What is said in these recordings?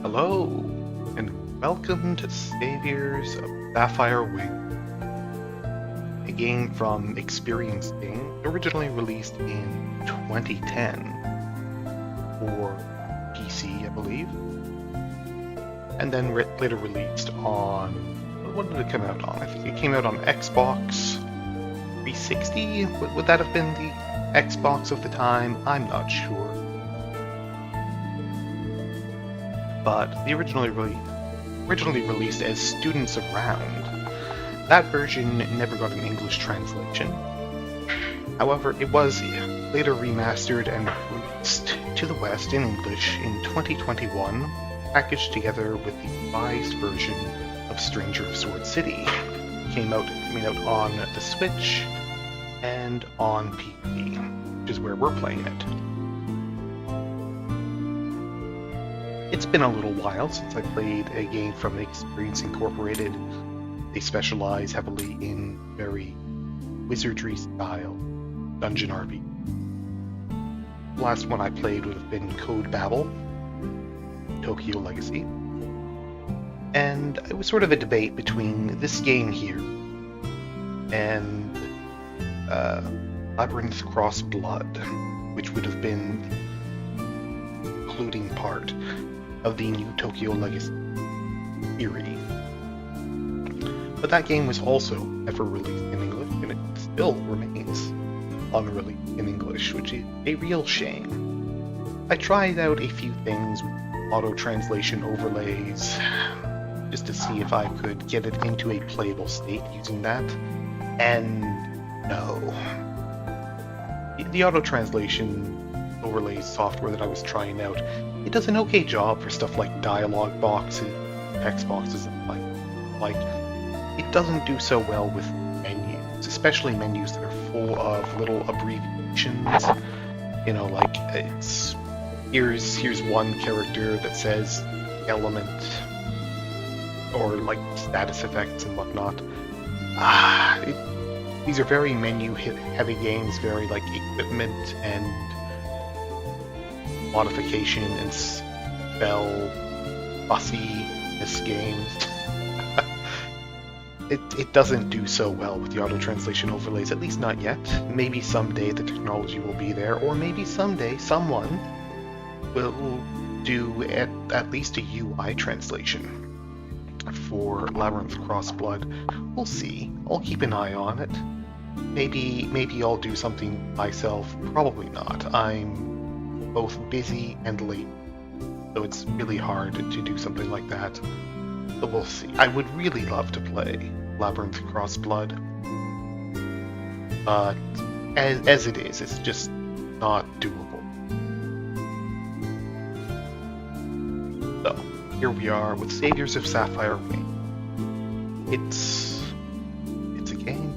Hello, and welcome to Saviors of Sapphire Wings, a game from Experience Game, originally released in 2010 for PC, I believe, and then later released on, what did it come out on? I think it came out on Xbox 360? Would that have been the Xbox of the time? I'm not sure. But the originally released as Students Around. That version never got an English translation. However, it was later remastered and released to the West in English in 2021, packaged together with the revised version of Stranger of Sword City, coming out on the Switch and on PC, which is where we're playing it. It's been a little while since I played a game from Experience Incorporated. They specialize heavily in very Wizardry style dungeon RPG. The last one I played would have been Code Babel, Tokyo Legacy. And it was sort of a debate between this game here and Labyrinth Cross Blood, which would have been the including part of the new Tokyo Legacy series. But that game was also never released in English, and it still remains unreleased in English, which is a real shame. I tried out a few things with auto-translation overlays, just to see if I could get it into a playable state using that, and no. The auto-translation overlay software that I was trying out, it does an okay job for stuff like dialogue boxes, text boxes, and like it doesn't do so well with menus, especially menus that are full of little abbreviations. You know, like it's here's one character that says element or like status effects and whatnot. These are very menu heavy games, very like equipment and modification and spell fussiness games. It doesn't do so well with the auto-translation overlays, at least not yet. Maybe someday the technology will be there, or maybe someday someone will do at least a UI translation for Labyrinth Cross Blood. We'll see. I'll keep an eye on it. Maybe I'll do something myself. Probably not. I'm both busy and late, so it's really hard to do something like that. But we'll see. I would really love to play Labyrinth Cross Blood, but as it is, it's just not doable. So here we are with Saviors of Sapphire Wings. It's a game.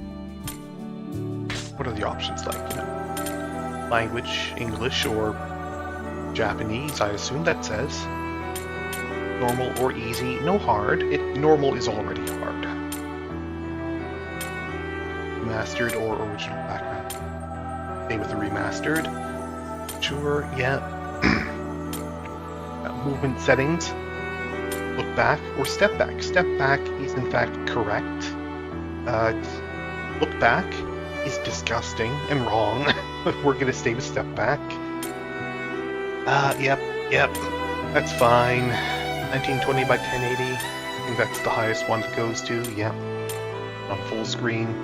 What are the options like? You know, language, English, or Japanese, I assume that says. Normal or easy, no hard. Normal is already hard. Remastered or original background. Stay with the remastered. Sure, yeah. Movement settings. Look back or step back. Step back is in fact correct. Look back is disgusting and wrong. We're gonna stay with step back. Yep, that's fine. 1920 by 1080. I think that's the highest one it goes to. Yep. On full screen.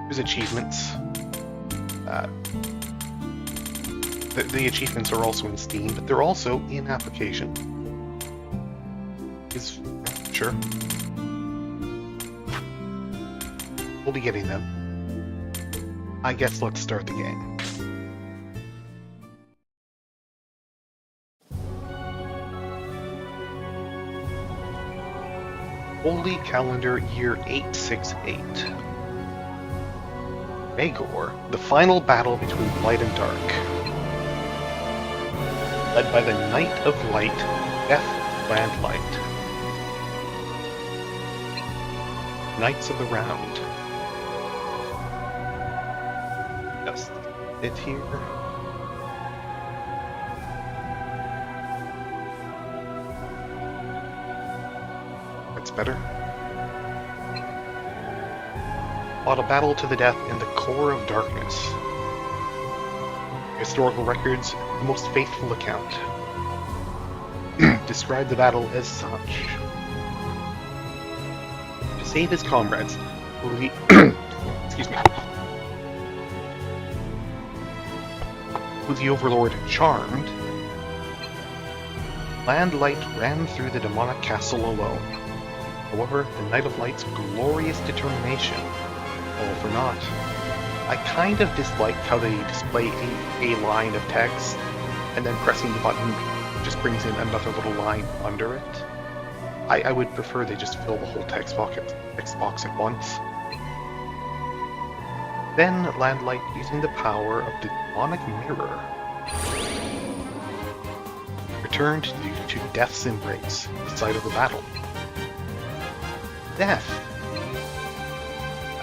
There's achievements. The achievements are also in Steam, but they're also in application. Sure. We'll be getting them. I guess let's start the game. Holy Calendar Year 868. Magor, the final battle between light and dark. Led by the Knight of Light, Death Landlight. Knights of the Round. Just it here. better. Fought a battle to the death in the core of darkness. Historical records, the most faithful account, describe the battle as such. To save his comrades, excuse me, who the Overlord charmed, Landlight ran through the demonic castle alone. However, the Knight of Light's glorious determination, all for naught. I kind of dislike how they display a line of text, and then pressing the button just brings in another little line under it. I would prefer they just fill the whole text box at once. Then Landlight, using the power of the demonic mirror, returned to Death's embrace, the site of the battle. Death!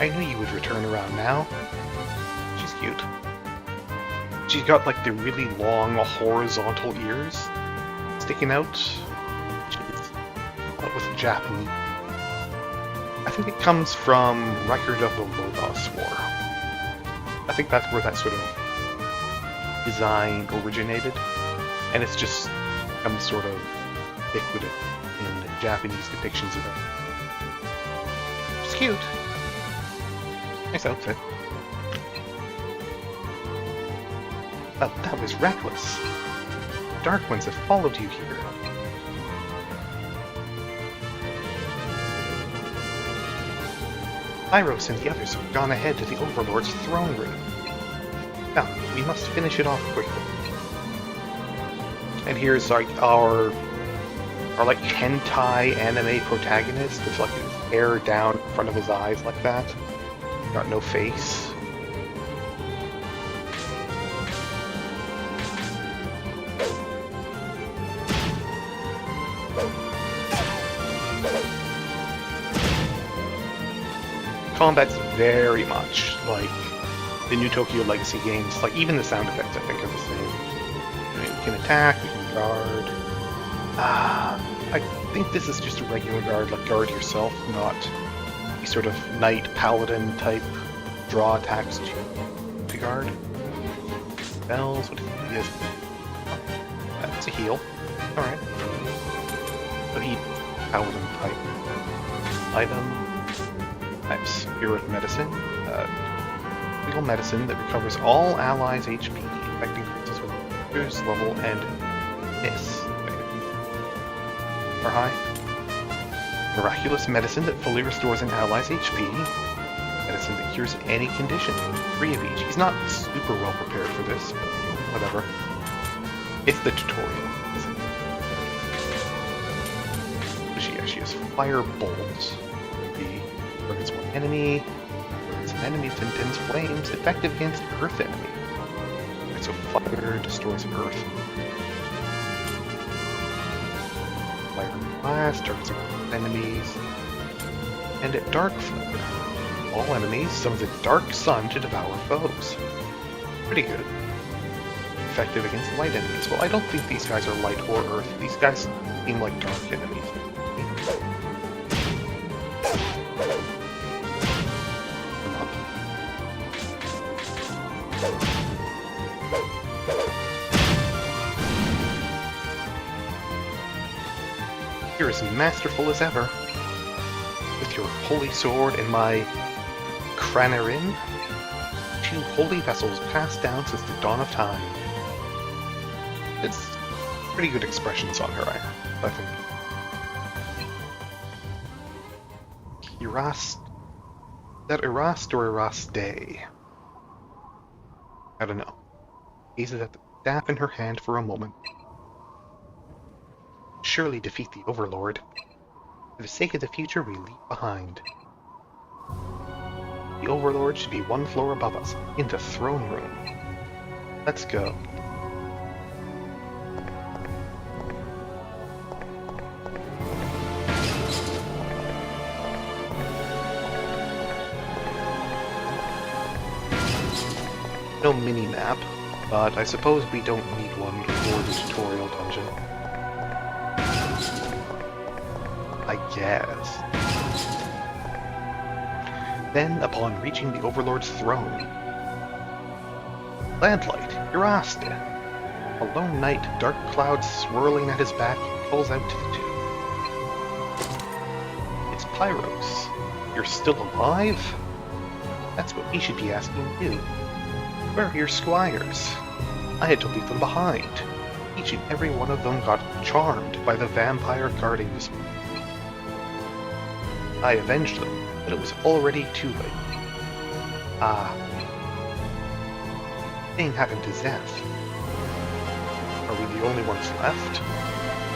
I knew you would return around now. She's cute. She's got like the really long horizontal ears sticking out. She's with Japanese. I think it comes from Record of the Lodos War. I think that's where that sort of design originated, and it's just become sort of ubiquitous in Japanese depictions of it. She's cute. Nice outfit. But that was reckless. Dark Ones have followed you here. Pyros and the others have gone ahead to the Overlord's throne room. Now, we must finish it off quickly. And here's like our like hentai anime protagonist with like his hair down in front of his eyes like that. Got no face. Combat's very much like the New Tokyo Legacy games. Like even the sound effects, I think, are the same. I mean, we can attack, we can guard. I think this is just a regular guard, like guard yourself, not a sort of knight paladin type draw attacks to guard. Spells, what is it? That's a heal. Alright. But he paladin type item. Type Spirit Medicine. Legal medicine that recovers all allies' HP, affecting creatures with Pierce level and miss. Or high. Miraculous medicine that fully restores an ally's HP. Medicine that cures any condition. 3 of each. He's not super well prepared for this, but whatever. It's the tutorial. She has Fire Bolts. Targets one enemy. Targets an enemy that intends flames. Effective against Earth enemy. Right, so fire destroys Earth. Fire blast targets enemies. And at Dark Flare, all enemies summon the Dark Sun to devour foes. Pretty good. Effective against light enemies. Well, I don't think these guys are light or earth. These guys seem like dark enemies. You're as masterful as ever. With your holy sword and my Cranarin, 2 holy vessels passed down since the dawn of time. It's pretty good expressions on her, I think. That Erast or Eraste? I don't know. Gazes at the staff in her hand for a moment. Surely defeat the Overlord. For the sake of the future we leave behind. The Overlord should be 1 floor above us, in the throne room. Let's go. No mini-map, but I suppose we don't need one for the tutorial dungeon. I guess. Then, upon reaching the Overlord's throne, Lamplight, Eraste. A lone knight, dark clouds swirling at his back, calls out to the two. It's Pyros. You're still alive? That's what we should be asking you. Where are your squires? I had to leave them behind. Each and every one of them got charmed by the vampire guarding this. I avenged them, but it was already too late. Ah. Thing happened to Zeph. Are we the only ones left?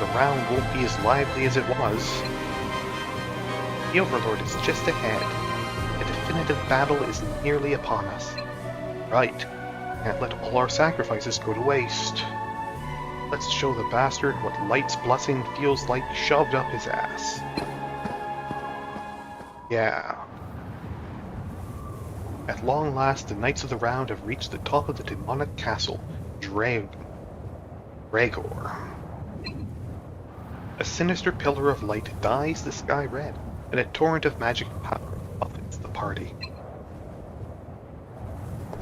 The round won't be as lively as it was. The Overlord is just ahead. A definitive battle is nearly upon us. Right. Can't let all our sacrifices go to waste. Let's show the bastard what Light's blessing feels like shoved up his ass. Yeah. At long last, the Knights of the Round have reached the top of the demonic castle, Dragor. A sinister pillar of light dyes the sky red, and a torrent of magic power buffets the party.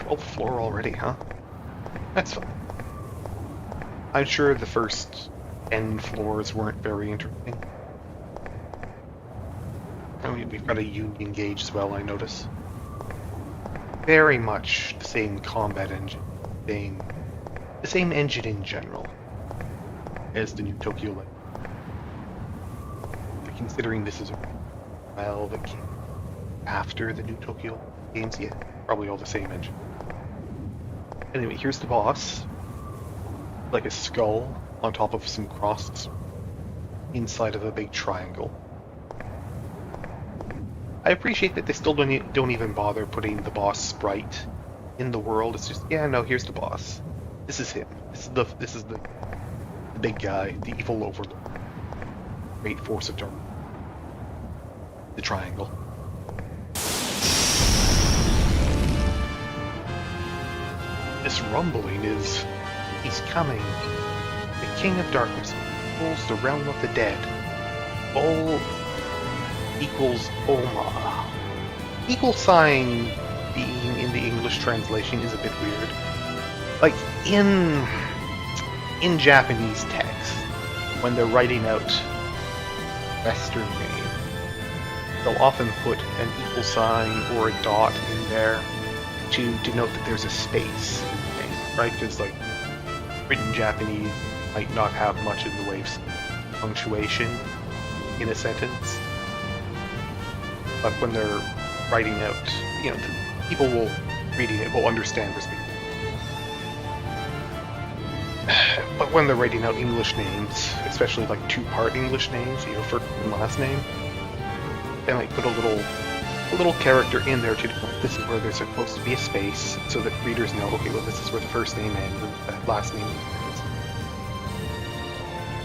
12th floor already, huh? That's fine. I'm sure the first 10 floors weren't very interesting. I mean, we've got a Union gauge as well, I notice. Very much the same combat engine, the same engine in general as the new Tokyo Light. Considering this is that came after the new Tokyo games, yeah, probably all the same engine. Anyway, here's the boss. Like a skull on top of some crosses inside of a big triangle. I appreciate that they still don't even bother putting the boss sprite in the world. It's just, yeah, no, here's the boss. This is him. This is the big guy, the evil Overlord. Great force of darkness. The triangle. This rumbling is... he's coming. The King of Darkness rules the realm of the dead. All equals Oma. Equal sign being in the English translation is a bit weird. Like, in Japanese text, when they're writing out Western name, they'll often put an equal sign or a dot in there to denote that there's a space, right? Because, like, written Japanese might not have much in the way of punctuation in a sentence. But when they're writing out, you know, people reading it will understand what's being. But when they're writing out English names, especially like two-part English names, you know, first and last name, they might put a little character in there to denote this is where there's supposed to be a space, so that readers know, okay, well, this is where the first name ends and the last name ends.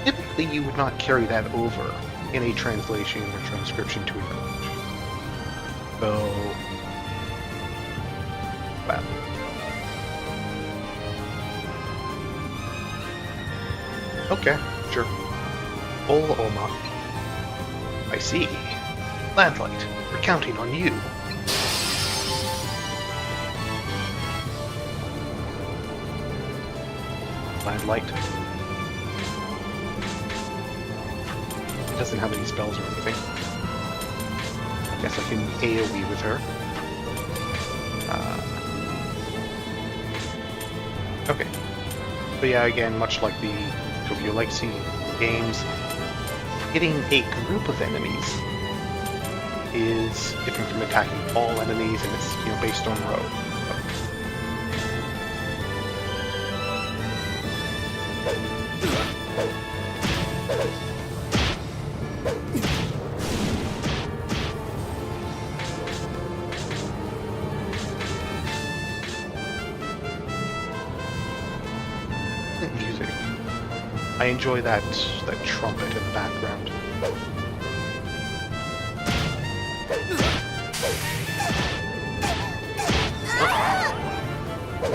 Typically, you would not carry that over in a translation or transcription to English. So, well. Okay, sure. Ol Oma. I see. Lamplight, we're counting on you. Lamplight. It doesn't have any spells or anything. I guess I can AoE with her. Okay. But yeah, again, much like the Tokyo Legacy games, hitting a group of enemies is different from attacking all enemies, and it's, you know, based on row. Music. I enjoy that trumpet in the background.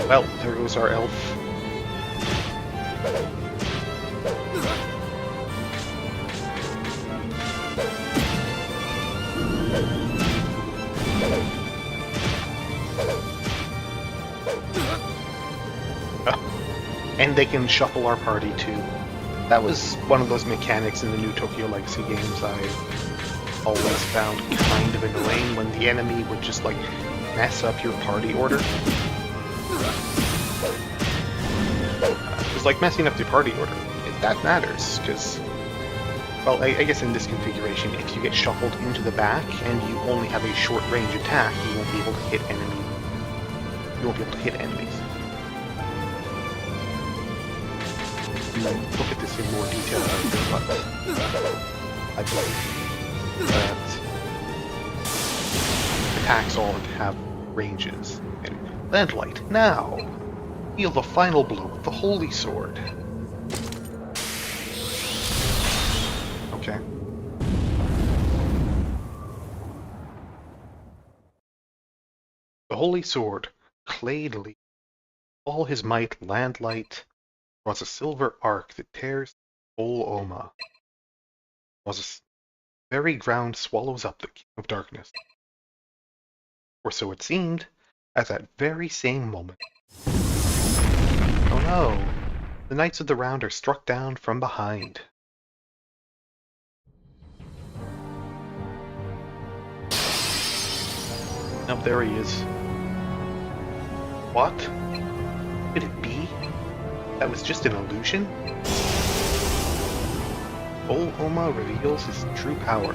Well, there goes our elf. And they can shuffle our party too. That was one of those mechanics in the new Tokyo Legacy games I always found kind of annoying, when the enemy would just like mess up your party order. It's like messing up the party order. That matters, because, well, I guess in this configuration, if you get shuffled into the back and you only have a short range attack, you won't be able to hit enemies. You won't be able to hit enemies. Look at this in more detail later, but I believe that attacks all have ranges. And Landlight, now! Deal the final blow with the Holy Sword. Okay. The Holy Sword, Claydly, all his might, Landlight, was a silver arc that tears whole Oma. Was a very ground swallows up the King of Darkness. Or so it seemed, at that very same moment. Oh no! The Knights of the Round are struck down from behind. Oh, there he is. What? Could it be? That was just an illusion? Old Oma reveals his true power.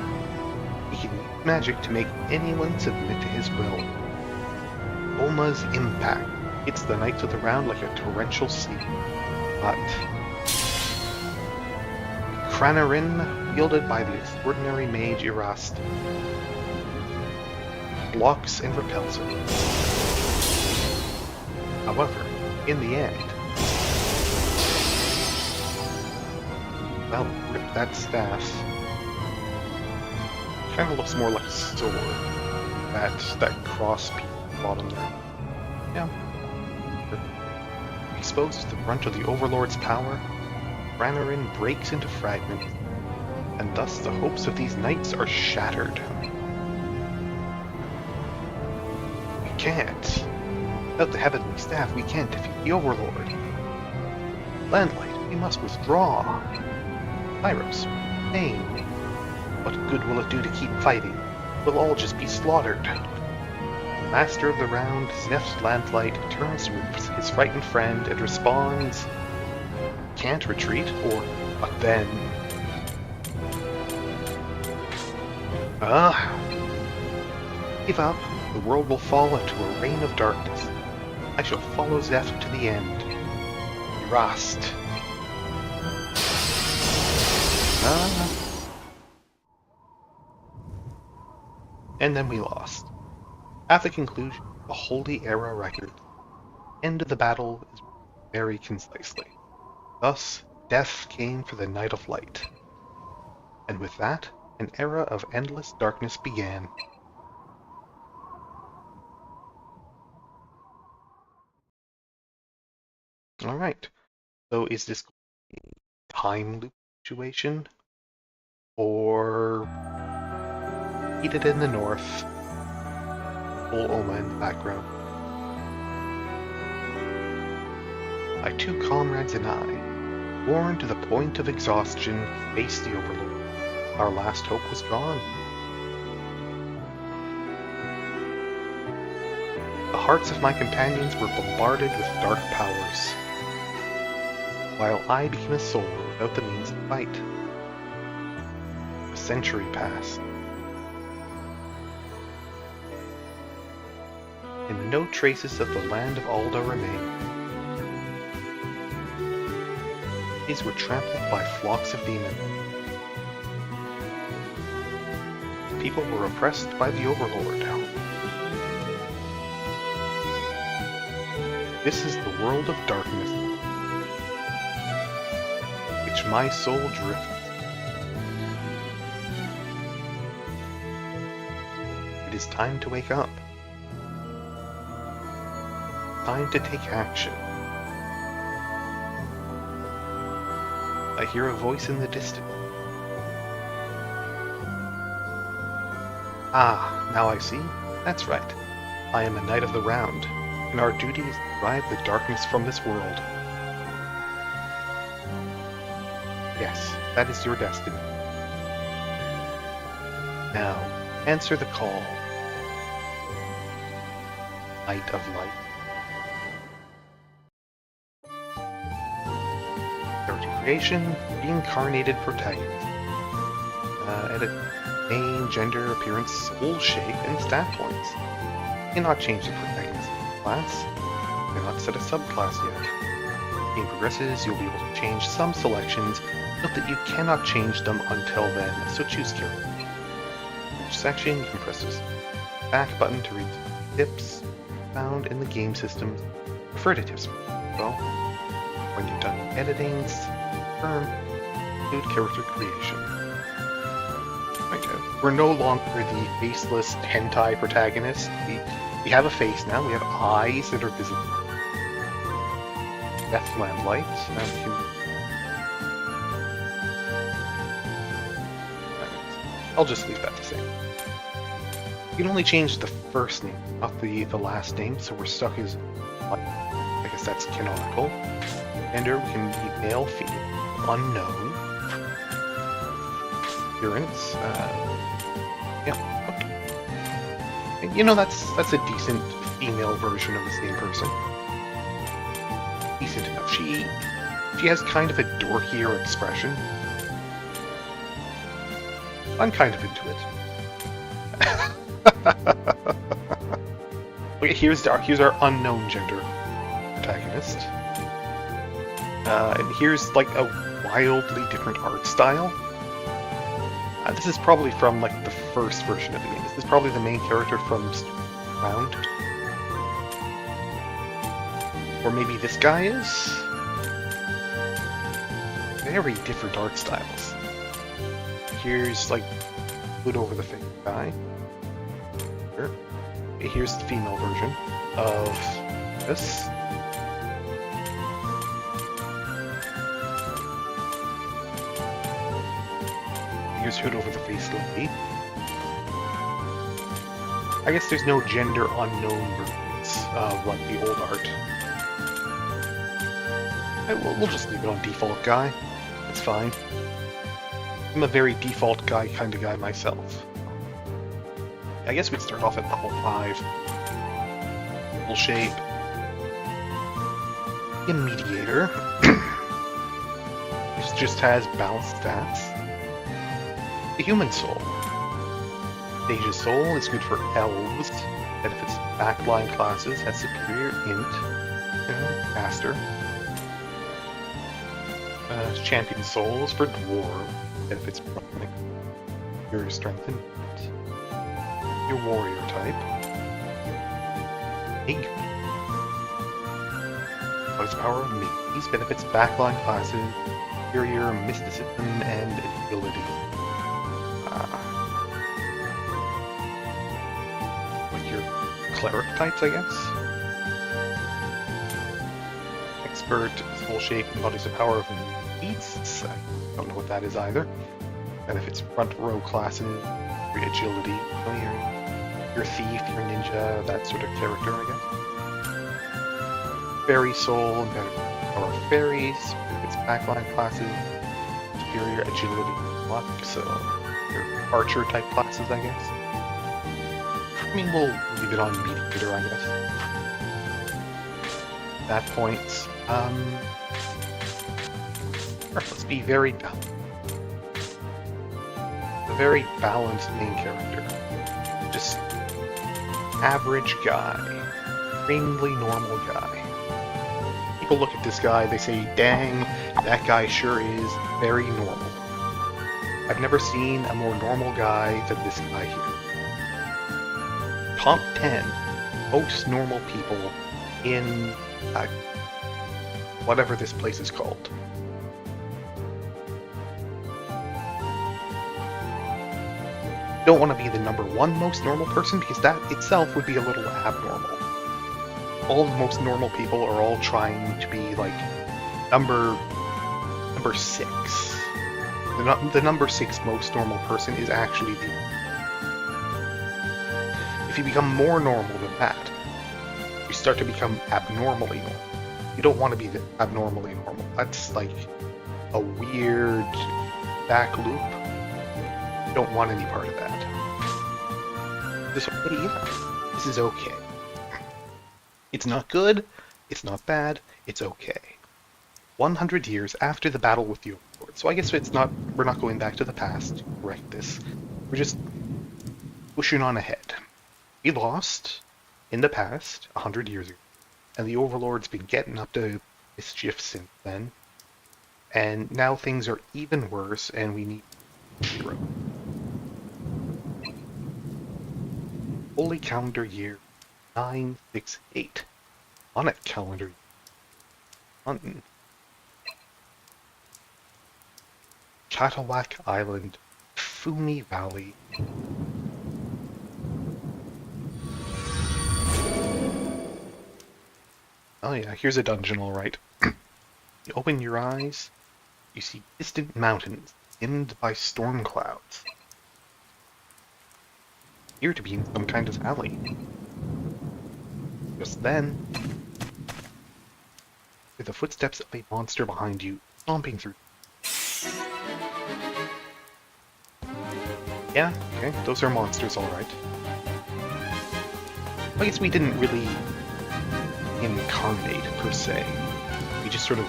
He can use magic to make anyone submit to his will. Oma's impact hits the Knights of the Round like a torrential sea. But Cranarin, wielded by the extraordinary mage Irast, blocks and repels her. However, in the end, well, rip that staff. Kind of looks more like a sword. That cross piece at the bottom there. Yeah. Exposed to the brunt of the Overlord's power, Cranarin breaks into fragments, and thus the hopes of these knights are shattered. We can't. Without the Heavenly Staff, we can't defeat the Overlord. Landlight, we must withdraw. Pyros, pain. What good will it do to keep fighting? We'll all just be slaughtered. Master of the Round, Zeph's Landlight, turns to his frightened friend and responds, can't retreat, or but then. Give up, the world will fall into a reign of darkness. I shall follow Zeph to the end. Irast. And then we lost. At the conclusion, the Holy Era record. End of the battle is very concisely. Thus, death came for the Knight of Light. And with that, an era of endless darkness began. Alright, so is this a time loop situation? Or heated in the north, full Oma in the background. My two comrades and I, worn to the point of exhaustion, faced the Overlord. Our last hope was gone. The hearts of my companions were bombarded with dark powers, while I became a soul without the means to fight. A century passed, and no traces of the land of Alda remained. These were trampled by flocks of demons. People were oppressed by the Overlord. This is the world of darkness, which my soul drifts. It is time to wake up. Time to take action. I hear a voice in the distance. Ah, now I see. That's right. I am a Knight of the Round. and our duty is to drive the darkness from this world. Yes, that is your destiny. Now, answer the call. Light of light. Character creation, reincarnated protagonist. Edit name, gender, appearance, soul shape, and stat points. Cannot change the protagonist class. Cannot set a subclass yet. As the game progresses, you'll be able to change some selections. Note that you cannot change them until then, so choose carefully. In each section, you can press this back button to read tips found in the game systems. Refer to tips well. When you're done editing, confirm, include character creation. Right, we're no longer the faceless hentai protagonist. We have a face now. We have eyes that are visible. Death lamplight. I'll just leave that the same. You can only change the first name, not the last name, so we're stuck as... I guess that's canonical. Gender, we can be male, female, unknown. Appearance, yeah, okay. You know, that's a decent female version of the same person. Decent enough. She has kind of a dorkier expression. I'm kind of into it. Okay, here's our unknown gender protagonist. And here's like a wildly different art style. This is probably from like the first version of the game. This is probably the main character from Round. Or maybe this guy is? Very different art styles. Here's like hood over the face guy. Here. Here's the female version of this. Here's hood over the face lady. I guess there's no gender unknown versions like the old art. We'll just leave it on default guy. It's fine. I'm a very default guy kind of guy myself. I guess we'd start off at level 5. Full shape. Mediator. This just has balanced stats. The human soul. Deja's soul is good for elves. Benefits backline classes. Has superior int. Master. Champion soul is for dwarf. Benefits your strength and your warrior type. Mig. What is power of Mig? These benefits backline classes, superior mysticism and agility. Like your cleric types, I guess. Expert, soul shape, embodies the power of beasts. I don't know what that is either. Benefits front row classes, your agility, your thief, your ninja, that sort of character, I guess. Fairy soul, and power of fairies, benefits backline classes, superior agility, luck, so your archer type classes, I guess. I mean, we'll leave it on mediator, I guess. That point, let's be very balanced. A very balanced main character. Just average guy. Extremely normal guy. People look at this guy, they say, dang, that guy sure is very normal. I've never seen a more normal guy than this guy here. Top 10 most normal people in whatever this place is called. Don't want to be the #1 most normal person because that itself would be a little abnormal. All the most normal people are all trying to be like number 6. The number 6 most normal person is actually the... If you become more normal than that, start to become abnormally normal. You don't want to be abnormally normal. That's like a weird back loop. You don't want any part of that. This is okay. It's not good, it's not bad, it's okay. 100 years after the battle with the Overlord. So I guess we're not going back to the past to correct this. We're just pushing on ahead. We lost in the past, 100 years ago, and the Overlord's been getting up to mischief since then. And now things are even worse, and we need a hero. Holy calendar year 968. On a calendar year. Hunting. Chatawak Island, Fumi Valley. Oh yeah, here's a dungeon, alright. You open your eyes, you see distant mountains dimmed by storm clouds. Appear to be in some kind of valley. Just then, with the footsteps of a monster behind you, stomping through. Yeah, okay, those are monsters, alright. I guess we didn't really incarnate, per se. We just sort of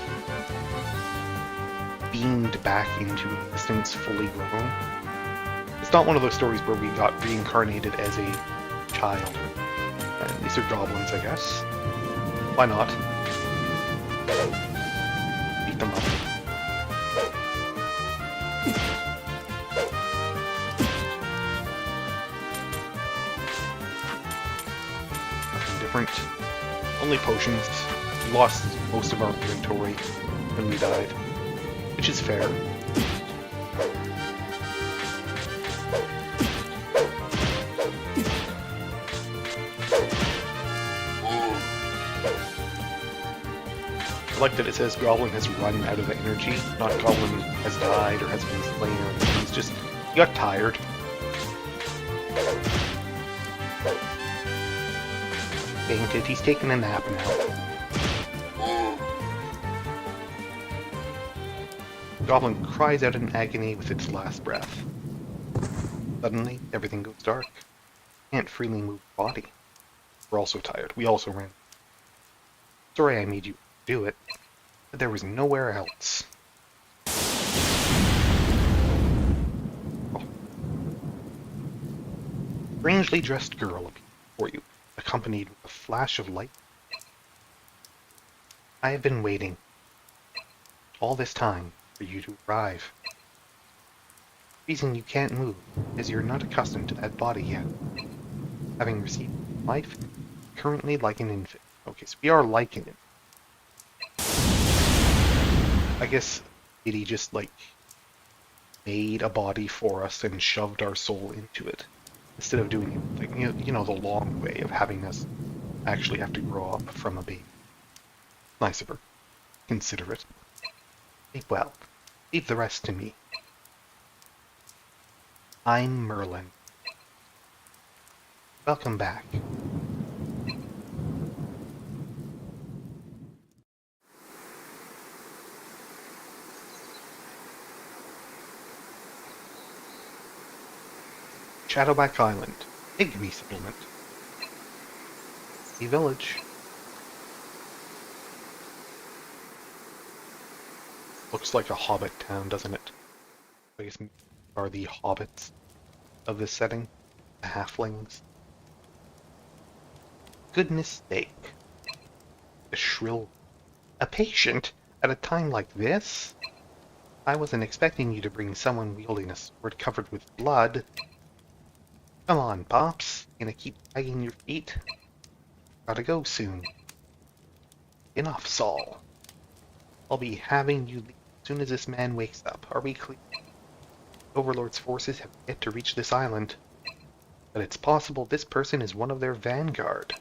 beamed back into existence fully grown. It's not one of those stories where we got reincarnated as a child. And these are goblins, I guess. Why not? Beat them up. Nothing different. Only potions. We lost most of our inventory when we died, which is fair. I like that it says Goblin has run out of energy, not Goblin has died or has been slain or anything. It's just, he got tired. Fainted, he's taking a nap now. Goblin cries out in agony with its last breath. Suddenly, everything goes dark. Can't freely move the body. We're also tired. We also ran. Sorry I made you do it, but there was nowhere else. Oh. Strangely dressed girl appeared before you, accompanied with a flash of light. I have been waiting all this time for you to arrive. The reason you can't move is you're not accustomed to that body yet. Having received life, currently like an infant. Okay, so we are like an infant. I guess Kitty just, like, made a body for us and shoved our soul into it. Instead of doing it, like, you know, the long way of having us actually have to grow up from a baby. Nice of her. Considerate. Sleep well. Leave the rest to me. I'm Merlin. Welcome back. Shadowback Island. Igby settlement. The village. Looks like a hobbit town, doesn't it? I guess are the hobbits of this setting. The halflings. Goodness sake. The shrill. A patient? At a time like this? I wasn't expecting you to bring someone wielding a sword covered with blood. Come on, Pops. Gonna keep dragging your feet? Gotta go soon. Enough, Saul. I'll be having you leave as soon as this man wakes up. Are we clear? Overlord's forces have yet to reach this island, but it's possible this person is one of their vanguard.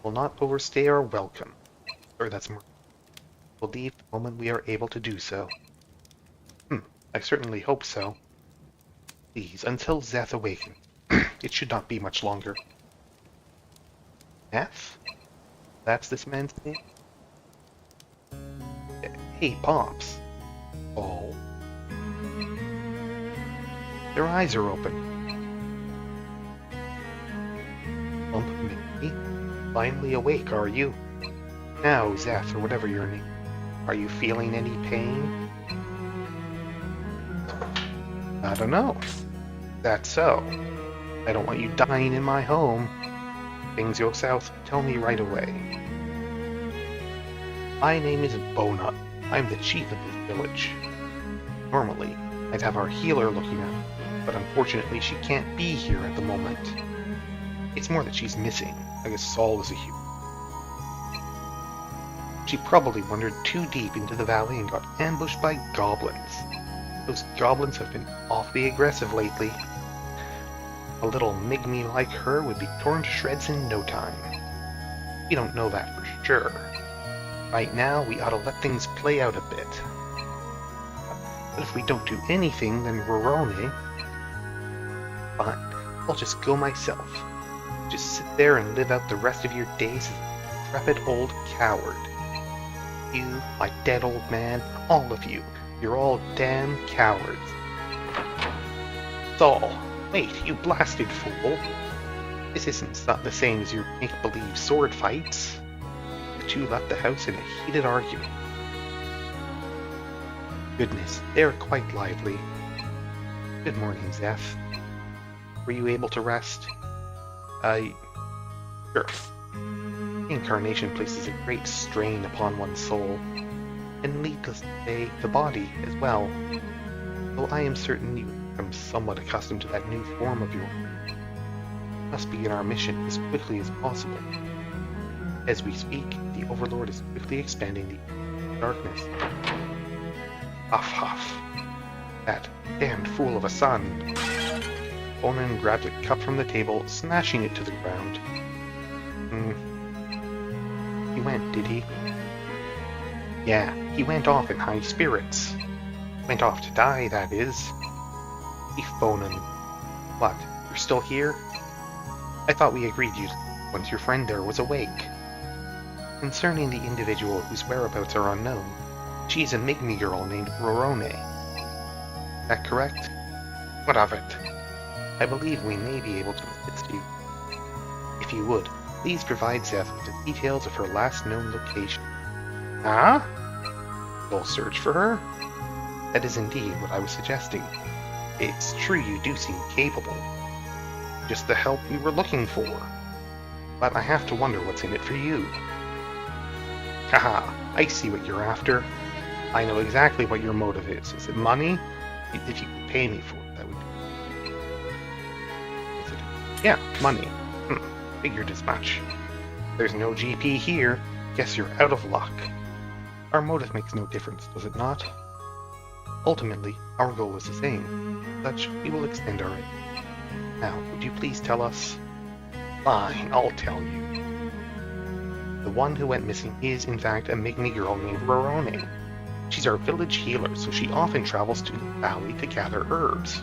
Will not overstay our welcome. Or that's more. We'll leave the moment we are able to do so. I certainly hope so. Please, until Zeth awakens. It should not be much longer. Zeth? That's this man's name? Hey, Pops. Oh. Their eyes are open. Plump Mickey? Finally awake, are you? Now, Zeph, or whatever your name. Are you feeling any pain? I don't know. That's so. I don't want you dying in my home. Things go south, tell me right away. My name is Bonut. I'm the chief of this village. Normally, I'd have our healer looking at me, but unfortunately she can't be here at the moment. It's more that she's missing. I guess Saul is a hero. She probably wandered too deep into the valley and got ambushed by goblins. Those goblins have been awfully aggressive lately. A little migmy like her would be torn to shreds in no time. We don't know that for sure. Right now, we ought to let things play out a bit. But if we don't do anything, then Rorone... Fine, I'll just go myself. Just sit there and live out the rest of your days as a decrepit old coward. You, my dead old man, all of you, you're all damn cowards. Saul, wait, you blasted fool. This isn't the same as your make-believe sword fights. The two left the house in a heated argument. Goodness, they're quite lively. Good morning, Zeph. Were you able to rest? Sure. Incarnation places a great strain upon one's soul, and needless to say, the body as well. Though I am certain you become somewhat accustomed to that new form of yours. We must begin our mission as quickly as possible. As we speak, the Overlord is quickly expanding the darkness. Huff huff. That damned fool of a son. Onan grabbed a cup from the table, smashing it to the ground. He went, did he? Yeah, he went off in high spirits. Went off to die, that is. Thief Onan. What, you're still here? I thought we agreed you once your friend there was awake. Concerning the individual whose whereabouts are unknown, she's a Migmy girl named Rorone. Is that correct? What of it? I believe we may be able to assist you. If you would, please provide Zeph with the details of her last known location. Huh? You'll search for her? That is indeed what I was suggesting. It's true you do seem capable. Just the help we were looking for. But I have to wonder what's in it for you. Haha, I see what you're after. I know exactly what your motive is. Is it money? If you could pay me for it, that would be... Yeah, money. Figured as much. There's no GP here. Guess you're out of luck. Our motive makes no difference, does it not? Ultimately, our goal is the same. Such, we will extend our aid. Now, would you please tell us? Fine, I'll tell you. The one who went missing is, in fact, a Migmy girl named Rorone. She's our village healer, so she often travels to the valley to gather herbs.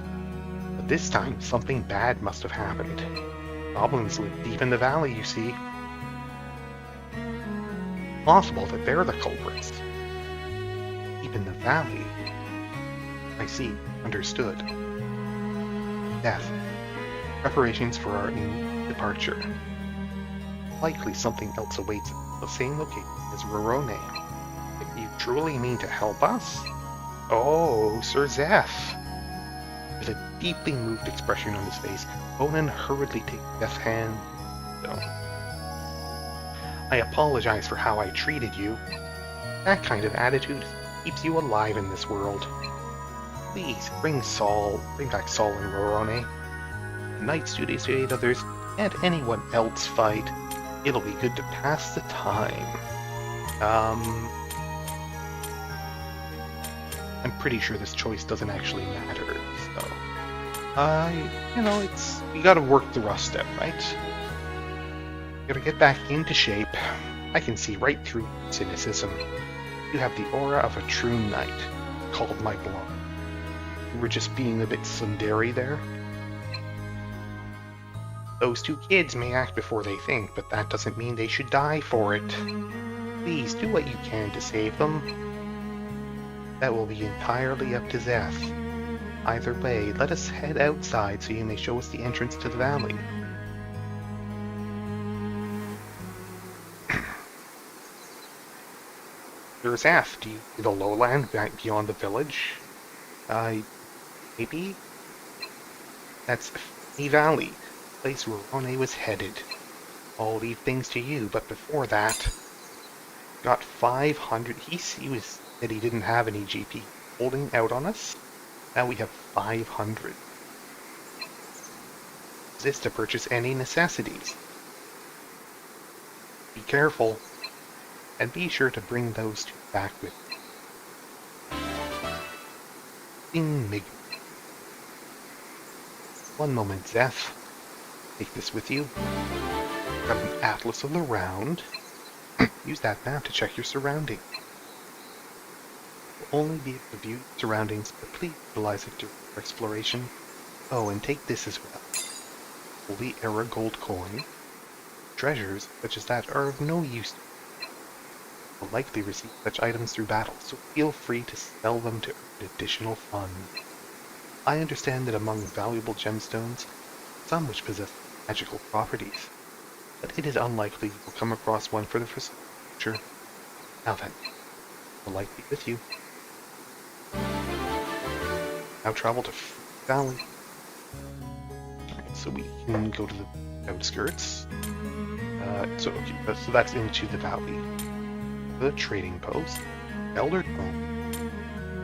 But this time, something bad must have happened. Goblins live deep in the valley, you see. Possible that they're the culprits. Deep in the valley? I see. Understood. Death. Preparations for our immediate departure. Likely something else awaits at the same location as Rorone. If you truly mean to help us? Oh, Sir Zeph. With a deeply moved expression on his face, Onan hurriedly takes Zeth's hand. I apologize for how I treated you. That kind of attitude keeps you alive in this world. Please, bring back Saul and Rorone. The knights do these to aid others, and anyone else fight. It'll be good to pass the time. I'm pretty sure this choice doesn't actually matter, so... we gotta work the rust out, right? Gotta get back into shape. I can see right through cynicism. You have the aura of a true knight. Called my bluff. You were just being a bit tsundere there. Those two kids may act before they think, but that doesn't mean they should die for it. Please do what you can to save them. That will be entirely up to Zeph. Either way, let us head outside so you may show us the entrance to the valley. There's Zeph. Do you see the lowland back beyond the village? Maybe? That's the valley, the place where Rondaer was headed. I'll leave things to you, but before that, got 500. He said he didn't have any GP holding out on us. Now we have 500. Is this to purchase any necessities? Be careful, and be sure to bring those two back with you. Mig. One moment, Zeph. Take this with you. Got an atlas of the round. Use that map to check your surroundings. You'll only be able to view surroundings, but please utilize it during your exploration. Oh, and take this as well. Holy Era gold coin. Treasures such as that are of no use to you. You'll likely receive such items through battle, so feel free to sell them to earn additional funds. I understand that among valuable gemstones, some which possess magical properties, but it is unlikely you will come across one for the foreseeable future. Now then, the light be with you. Now travel to Valley. Alright, so we can go to the outskirts. So that's into the valley. The trading post, Elder Dome,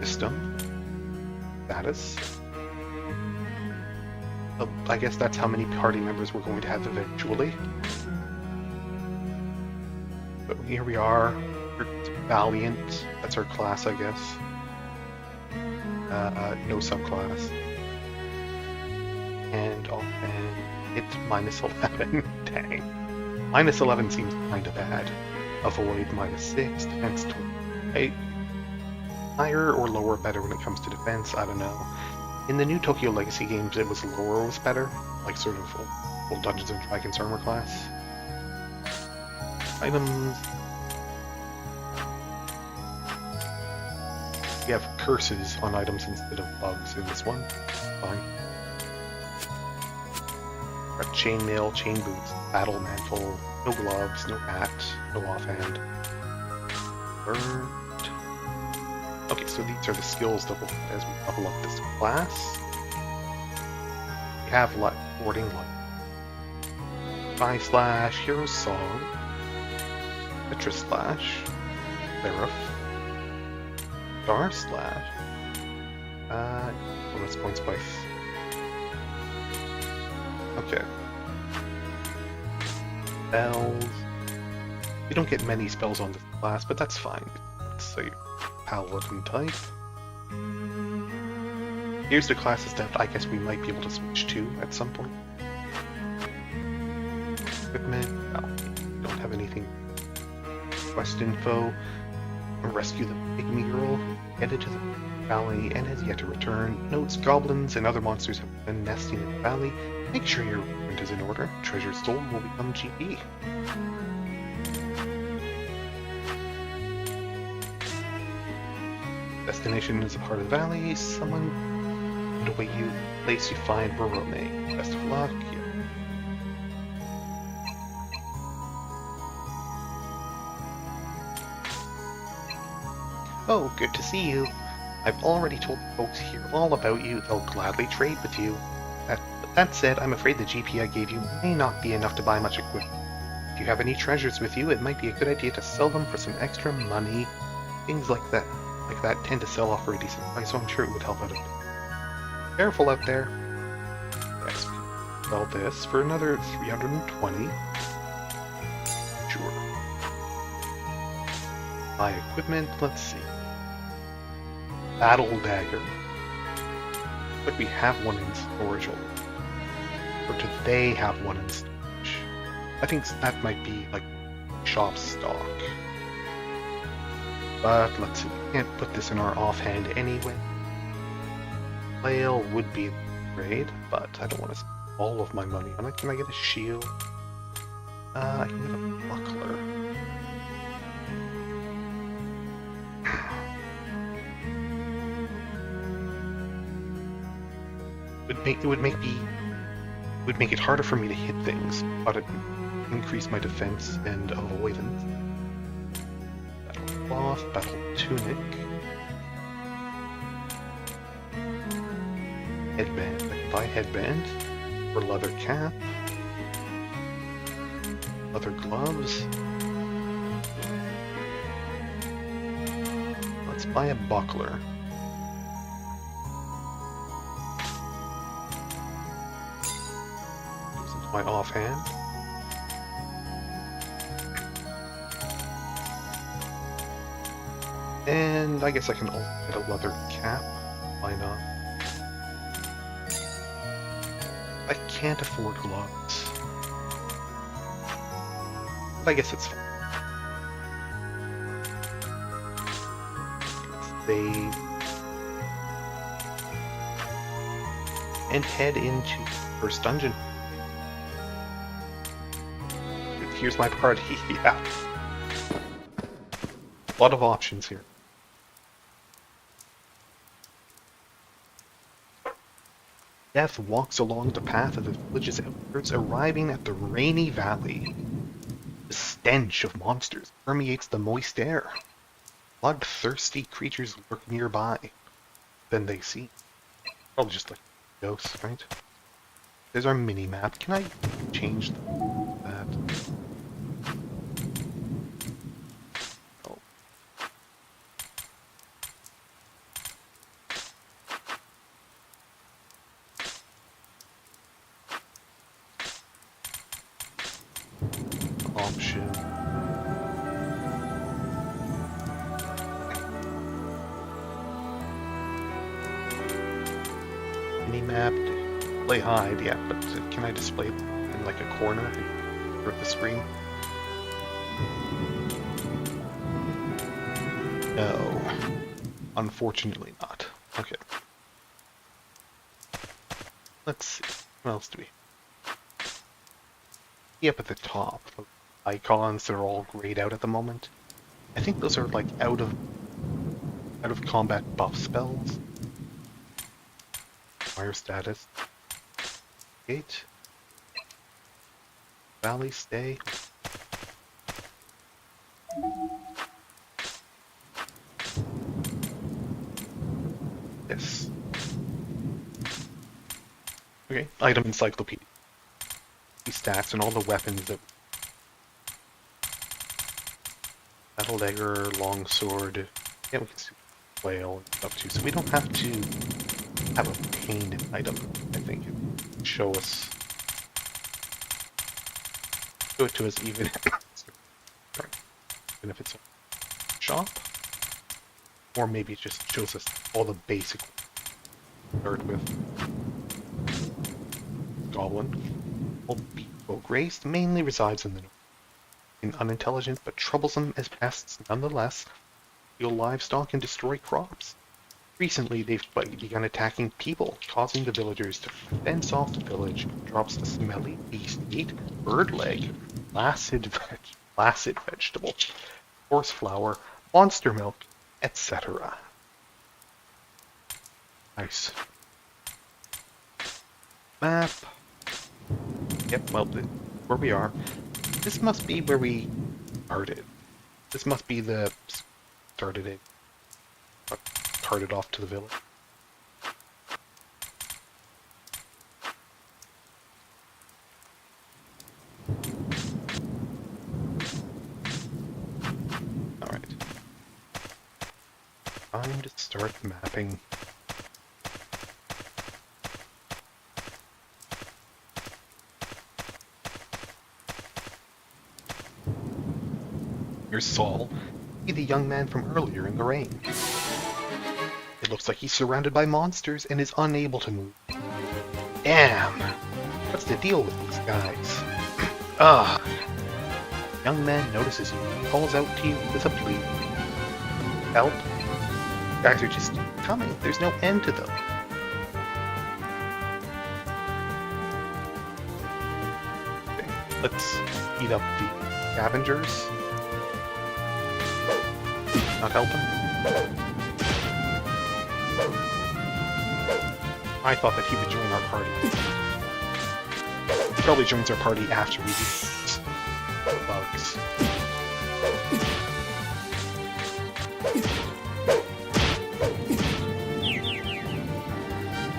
System, Status. I guess that's how many party members we're going to have eventually. But here we are. We're Valiant. That's our class, I guess. No subclass. And offhand, it's -11. Dang. -11 seems kind of bad. Avoid -6, defense 28. Higher or lower better when it comes to defense, I don't know. In the new Tokyo Legacy games, it was lower was better, like sort of old Dungeons and Dragons armor class. Items. We have curses on items instead of bugs in this one. Fine. Got chainmail, chain boots, battle mantle, no gloves, no hat, no offhand. Burnt. Okay, so these are the skills that we'll get as we level up this class. We have Boarding Light. 5 Slash, Hero Song, Petra Slash, Seraph, Star Slash, bonus points by... Okay. Spells. You don't get many spells on this class, but that's fine. Let's say Paladin type. Here's the classes that I guess we might be able to switch to at some point. Equipment. No, we don't have anything. Quest info. Rescue the pygmy girl. Headed to the valley and has yet to return. Notes: goblins and other monsters have been nesting in the valley. Make sure your equipment is in order. Treasure stolen will become GP. Destination is a part of the valley. Someone would await you. Place you find Rondaer. Best of luck. Yeah. Oh, good to see you. I've already told the folks here all about you. They'll gladly trade with you. That said, I'm afraid the GP I gave you may not be enough to buy much equipment. If you have any treasures with you, it might be a good idea to sell them for some extra money. Things like that tend to sell off for a decent price, so I'm sure it would help out a bit. Careful out there. Yes, we sell this for another 320. Sure. Buy equipment, let's see. Battle Dagger. But we have one in storage already. Or do they have one in storage? I think that might be like shop stock. But let's see, we can't put this in our offhand anyway. Flail would be great, but I don't want to all of my money on it. Can I get a shield? I can get a buckler. It would make it harder for me to hit things, but it would increase my defense and avoidance. Battle cloth, battle tunic, headband. I can buy headband or leather cap, leather gloves. Let's buy a buckler. My offhand. And I guess I can also get a leather cap. Why not? I can't afford gloves. But I guess it's fine. Save. And head into the first dungeon. Here's my party, yeah. A lot of options here. Death walks along the path of the village's outskirts, arriving at the rainy valley. The stench of monsters permeates the moist air. Bloodthirsty creatures lurk nearby. Then they see. Probably just like ghosts, right? There's our mini-map. Can I change that? Oh. Option. Mini-map. Display hide, yeah, but can I display it in like a corner of the screen? No. Unfortunately not. Okay. Let's see. What else do we have? Up at the top. Icons, they're all grayed out at the moment. I think those are like out of combat buff spells. Fire status. Gate. Valley stay. Yes. Okay, item encyclopedia. These stats and all the weapons that battle dagger, longsword. Yeah, we can see flail and stuff too. So we don't have to have a pained item, I think. Show it to us even if it's a shop, or maybe it just shows us all the basic. Start with Goblin. Well, Grace mainly resides in the north. In unintelligent but troublesome as pests, nonetheless, steal livestock and destroy crops. Recently, they've begun attacking people, causing the villagers to fence off the village. Drops the smelly beast meat, bird leg, flaccid vegetables, horse flour, monster milk, etc. Nice. Map. Yep, well, where we are. This must be where we started. This must be the started it. Carted off to the village. Alright. Time to start mapping. Here's Saul, the young man from earlier in the rain. It looks like he's surrounded by monsters and is unable to move. Damn! What's the deal with these guys? Ugh! Young man notices you and calls out to you with a plea. Help? Guys are just coming. There's no end to them. Let's eat up the scavengers. Not helping. I thought that he would join our party. He probably joins our party after we beat bugs.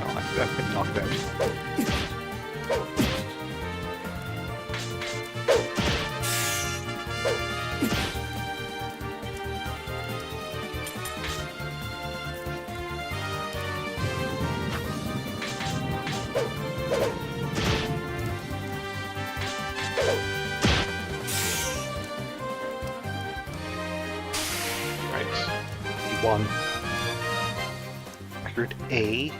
Oh, I've been knocked out. Record A,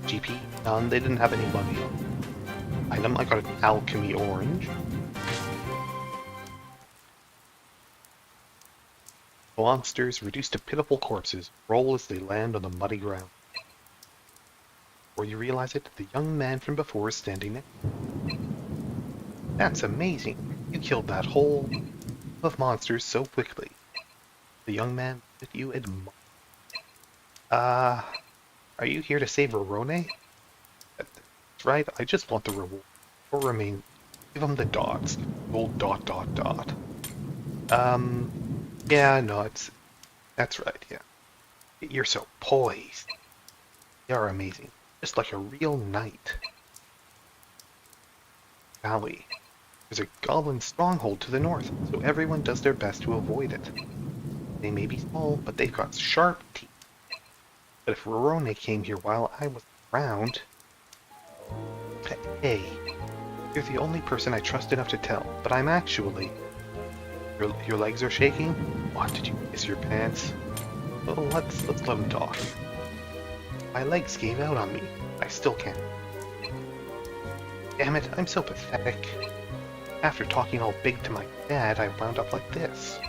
GP, none, they didn't have any money. Item, I got an alchemy orange. Monsters reduced to pitiful corpses roll as they land on the muddy ground. Before you realize it, the young man from before is standing there. That's amazing. You killed that whole of monsters so quickly. The young man looked at you admired. Are you here to save Rondaer? That's right, I just want the reward. Or remain. Give him the dots. Old ... Yeah, no, that's right, yeah. You're so poised. You're amazing. Just like a real knight. Valley. There's a goblin stronghold to the north, so everyone does their best to avoid it. They may be small, but they've got sharp teeth. But if Rondaer came here while I was around... Hey, you're the only person I trust enough to tell, but I'm actually... Your legs are shaking? What, did you piss your pants? Well, let's let him talk. My legs gave out on me. I still can't. Damn it, I'm so pathetic. After talking all big to my dad, I wound up like this.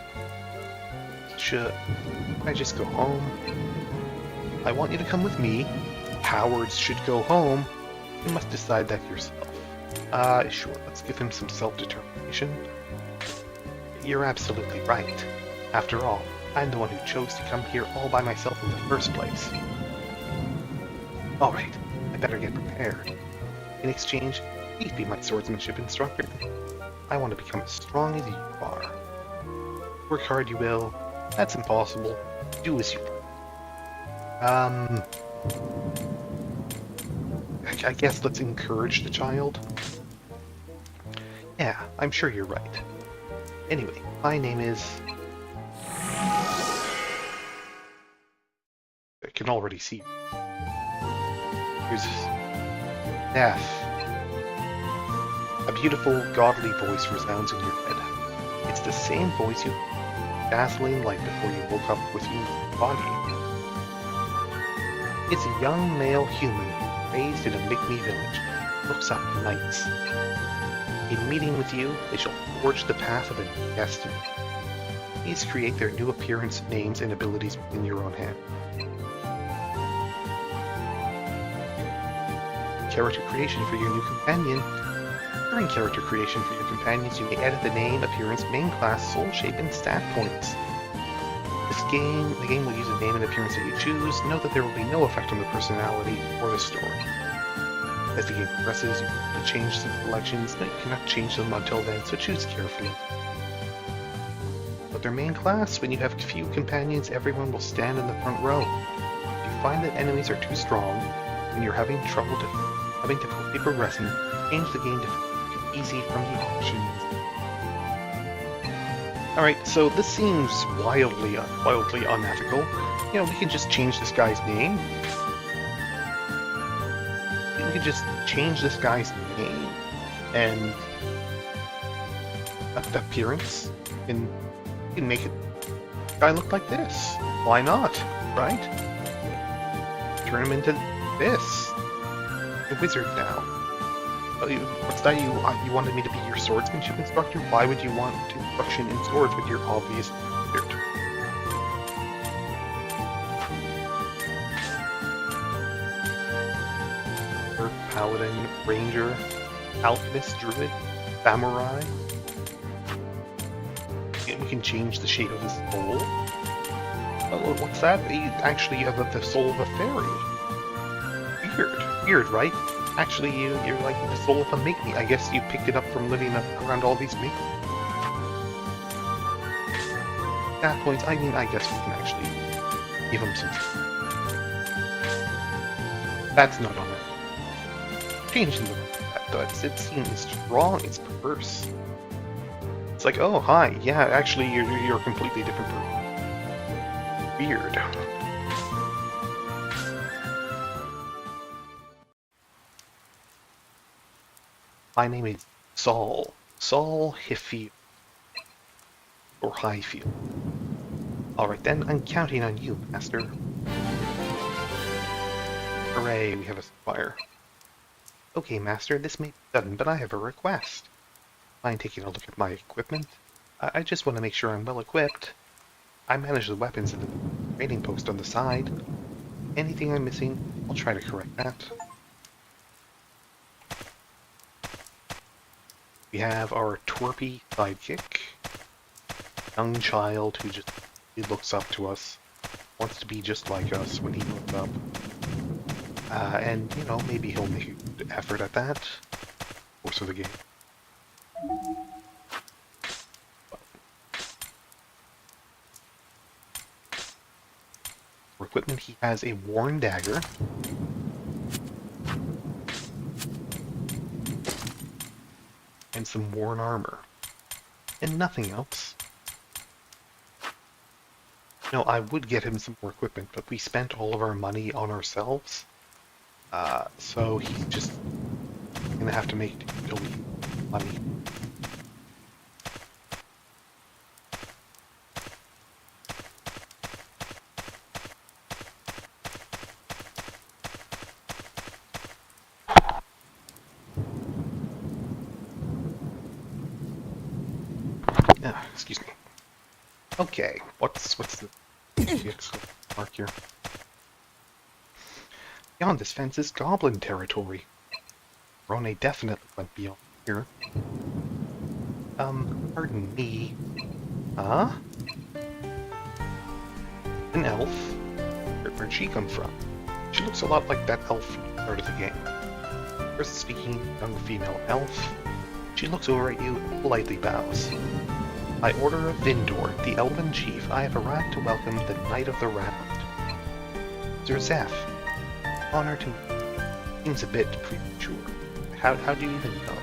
Should I just go home? I want you to come with me. Cowards should go home. You must decide that yourself. Sure, let's give him some self-determination. You're absolutely right. After all, I'm the one who chose to come here all by myself in the first place. Alright, I better get prepared. In exchange, please be my swordsmanship instructor. I want to become as strong as you are. Work hard you will. That's impossible. Do as you will. I guess let's encourage the child. Yeah, I'm sure you're right. Anyway, my name is... I can already see. Here's... Death. A beautiful, godly voice resounds in your head. It's the same voice you dazzling light before you woke up with your body. It's a young male human raised in a Migmi village. Looks up to knights. In meeting with you, they shall forge the path of a new destiny. Please create their new appearance, names, and abilities within your own hand. Character creation for your new companion. During character creation for your companions, you may edit the name, appearance, main class, soul shape, and stat points. The game will use a name and appearance that you choose. Note that there will be no effect on the personality or the story. As the game progresses, you can change the selections, but you cannot change them until then, so choose carefully. But their main class, when you have few companions, everyone will stand in the front row. If you find that enemies are too strong, and you're having trouble quickly progressing, change the game to easy from the options. Alright, so this seems wildly unethical. You know, we can just change this guy's name. We can just change this guy's name and appearance, and we can make it guy look like this. Why not, right? Turn him into this. A wizard now. What's that? You wanted me to be your swordsmanship instructor? Why would you want instruction in swords with your obvious wizard? Paladin, ranger, alchemist, druid, samurai. you can change the shape of his soul. Oh, what's that? Actually, you have the soul of a fairy. Weird, right? Actually, you're like the soul of a Miggy. I guess you picked it up from living around all these Miggy. At that point, I mean, I guess we can actually give him some. That's not on it. Changing the though, it seems wrong. It's perverse. It's like, oh hi, yeah, actually you're a completely different person. Weird. My name is Saul Highfield. Or Highfield. Alright then, I'm counting on you, Master. Hooray, we have a Sapphire. Okay, Master, this may be sudden, but I have a request. Mind taking a look at my equipment? I just want to make sure I'm well equipped. I manage the weapons in the trading post on the side. Anything I'm missing, I'll try to correct that. We have our twerpy sidekick. Young child who just looks up to us. Wants to be just like us when he grows up. And, you know, maybe he'll make a good effort at that. Course of the game. For equipment, he has a worn dagger. And some worn armor. And nothing else. No, I would get him some more equipment, but we spent all of our money on ourselves. So he's just gonna have to make money. Excuse me. Okay, what's the mark here? Beyond this fence is Goblin territory. Rondaer definitely went beyond here. Pardon me. Huh? An elf? Where'd she come from? She looks a lot like that elf from the start of the game. First speaking, young female elf. She looks over at you and politely bows. By order of Vindor, the Elven Chief, I have arrived to welcome the Knight of the Round. Sir Zeph, honor to me. Seems a bit premature. How do you even know?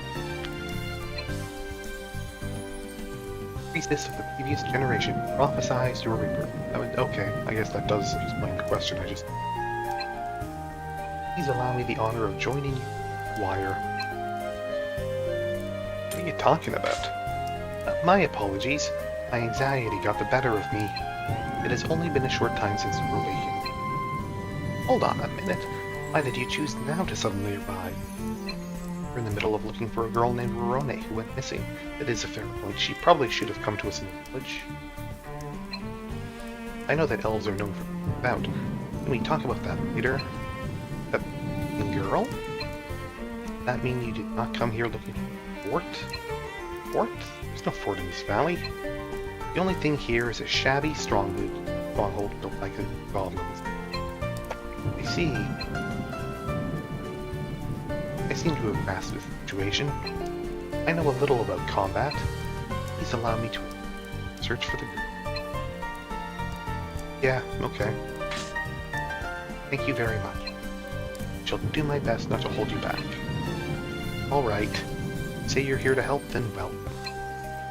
Priestess of the previous generation prophesied your rebirth. Okay, I guess that does explain the question I just... Please allow me the honor of joining you, choir. What are you talking about? My apologies. My anxiety got the better of me. It has only been a short time since you were awakened. Hold on a minute. Why did you choose now to suddenly arrive? We're in the middle of looking for a girl named Rondaer who went missing. That is a fair point. She probably should have come to us in the village. I know that elves are known for being about. Can we talk about that later? That girl? Does that mean you did not come here looking for a fort? Fort? There's no fort in this valley. The only thing here is a shabby stronghold built by goblins. I see. I seem to have grasped the situation. I know a little about combat. Please allow me to search for the girl. Yeah, okay. Thank you very much. I shall do my best not to hold you back. Alright. Say you're here to help, then welcome.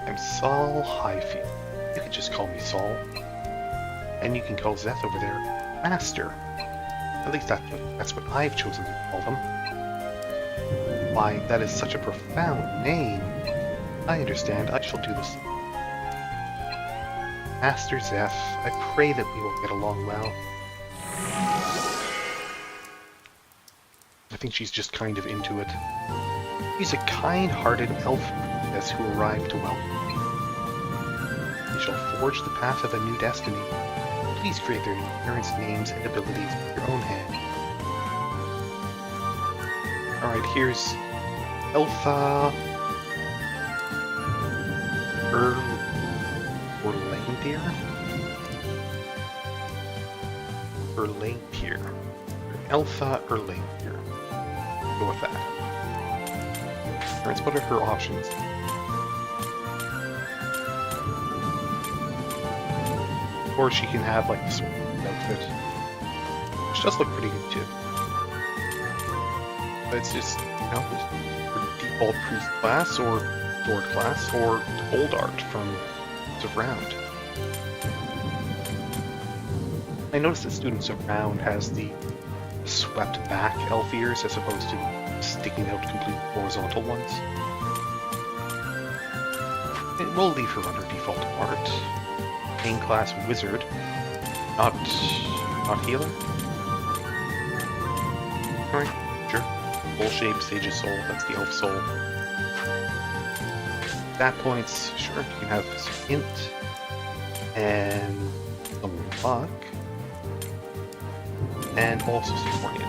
I'm Saul Highfield. You can just call me Saul. And you can call Zeth over there Master. At least that's what I've chosen to call them. Why, that is such a profound name. I understand. I shall do this. Master Zeth, I pray that we will get along well. I think she's just kind of into it. He's a kind-hearted elf princess who arrived to welcome. We shall forge the path of a new destiny. Please create their parents' names and abilities with your own hand. Alright, here's Elfa... Rondaer or Rondaer? Alpha or Rondaer? Go with that. Alright, what are her options? Or she can have like this outfit, which does look pretty good too. But it's just, you know, her default priest class or sword class or old art from the round. I noticed that Students of Round has the swept back elf ears as opposed to sticking out complete horizontal ones. And we'll leave her under default art. Main class wizard, not healer. Alright, sure. Full shape, Sage's soul, that's the elf soul. Stat points, sure, you can have some int and some luck, and also some more int.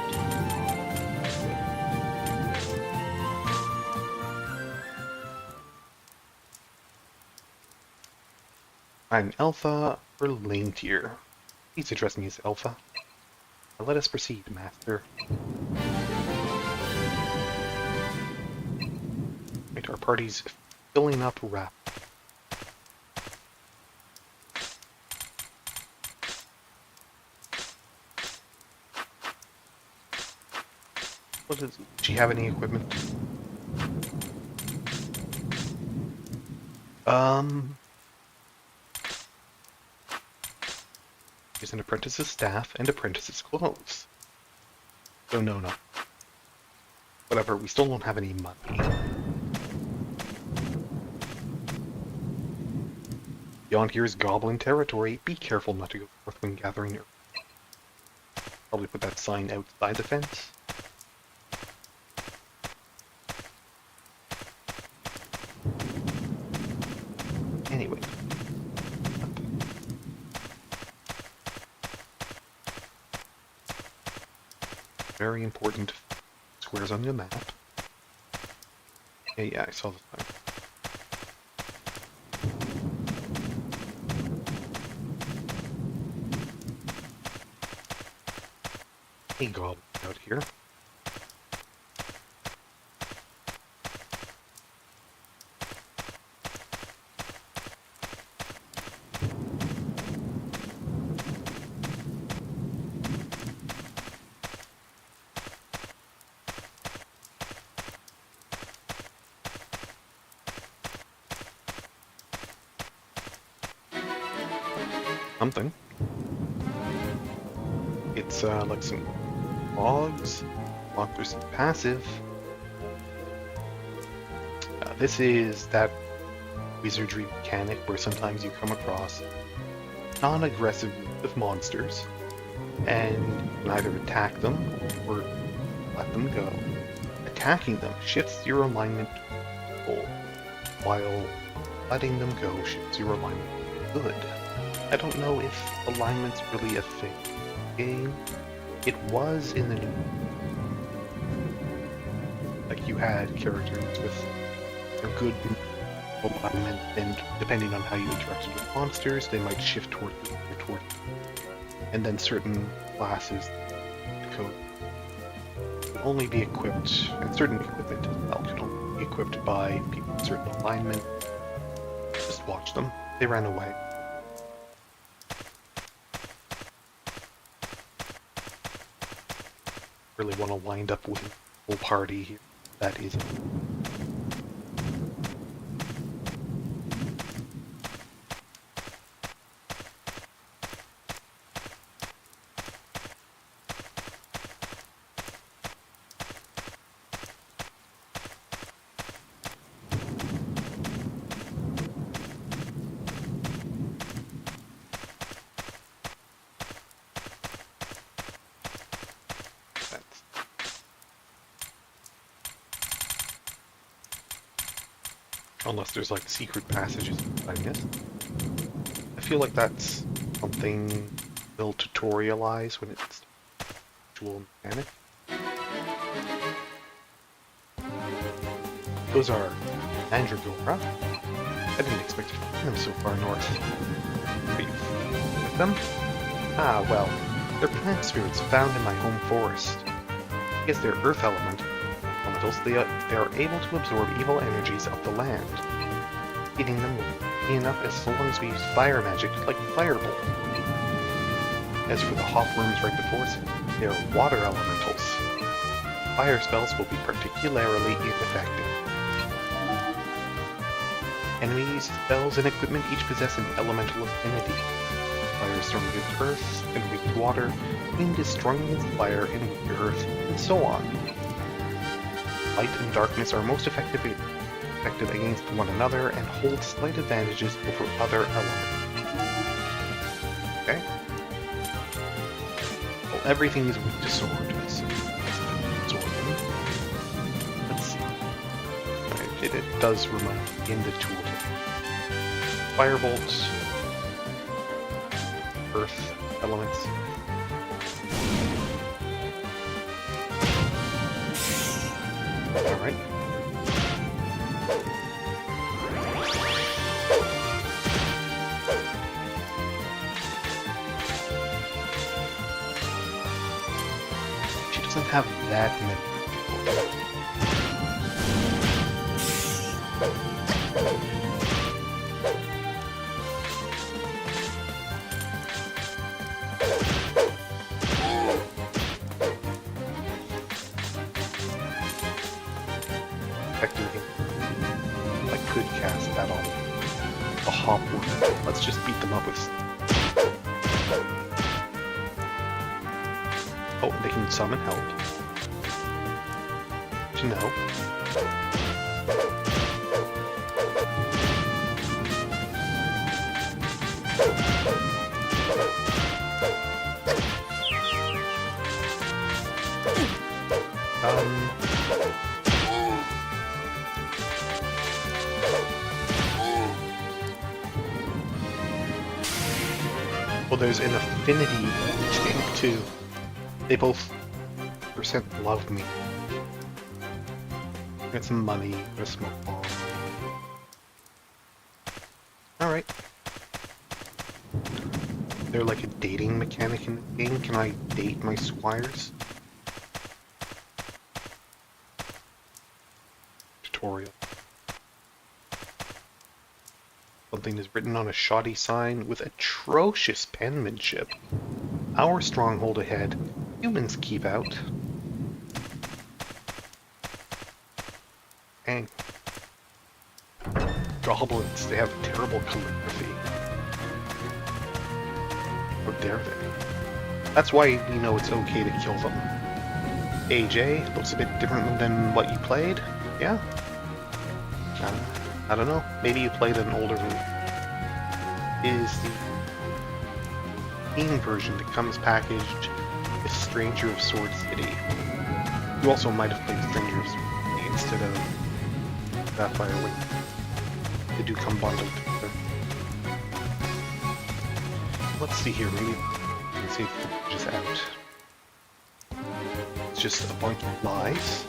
I'm Alpha or Rondaer. Please address me as Alpha. Now let us proceed, Master. Right, our party's filling up rapidly. Does she have any equipment? There's an apprentice's staff and apprentice's clothes. So no. Whatever, we still don't have any money. Beyond here is Goblin territory. Be careful not to go forth when gathering your... Probably put that sign outside the fence. Anyway. Very important squares on the map. Yeah, I saw the sign. Hey, Goblin out here. Something. It's like some logs. Logs are passive. This is that wizardry mechanic where sometimes you come across non-aggressive groups of monsters and you can either attack them or let them go. Attacking them shifts your alignment to goal, while letting them go shifts your alignment to good. I don't know if alignment's really a thing in the game. It was in the new. Like you had characters with a good alignment, and depending on how you interacted with monsters, they might shift toward you or toward you. And then certain classes can only be equipped, and certain equipment as well can only be equipped by people with certain alignment. Just watch them. They ran away. Really want to wind up with a full party here. That is it. Unless there's like secret passages I missed. I feel like that's something they'll tutorialize when it's actual mechanic. Those are Mandragora. I didn't expect to find them so far north. Are you familiar with them? Ah, well, they're plant spirits found in my home forest. Because they're earth elementals, they are able to absorb evil energies of the land. Eating them will be enough as long as we use fire magic like Firebolt. As for the hopworms right before us, they are water elementals. Fire spells will be particularly ineffective. Enemies, spells, and equipment each possess an elemental affinity. Fire is strong against earth and weak to water, wind is strong against fire and weak to earth, and so on. Light and darkness are most effective against one another and hold slight advantages over other elements. Okay? Well, everything is weak to sword, so let's see. Right, it does remind me in the tooltip. Firebolt, earth elements. Alright. She doesn't have that many people. I could cast that on a hopworm. Let's just beat them up with... Oh, they can summon help. To know. Well, there's an affinity thing too. They both % love me. Get some money, get a smoke bomb. Alright. They're like a dating mechanic in the game. Can I date my squires? Tutorial. Something is written on a shoddy sign with atrocious penmanship. Our stronghold ahead. Humans keep out. Dang. Goblins, they have terrible calligraphy. How dare they? That's why we know it's okay to kill them. AJ looks a bit different than what you played? Yeah? I don't know. Maybe you played an older version. Is the Steam version that comes packaged with Stranger of Sword City. You also might have played Stranger of Sword City instead of Sapphire Wings. They do come bundled together. Let's see here, maybe let's see if it's just out. It's just a bunch of lies.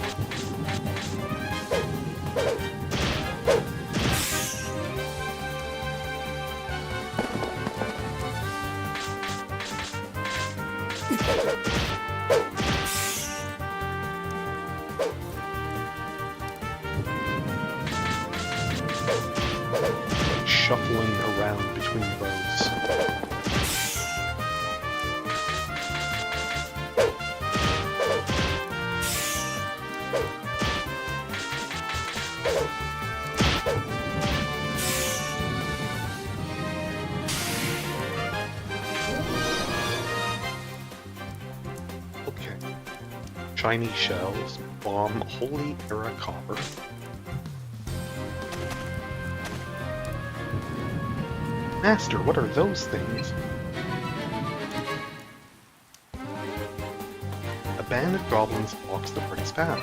Shuffling around between rows. Okay. Shiny shells, bomb, holy era copper. Master, what are those things? A band of goblins blocks the party's path.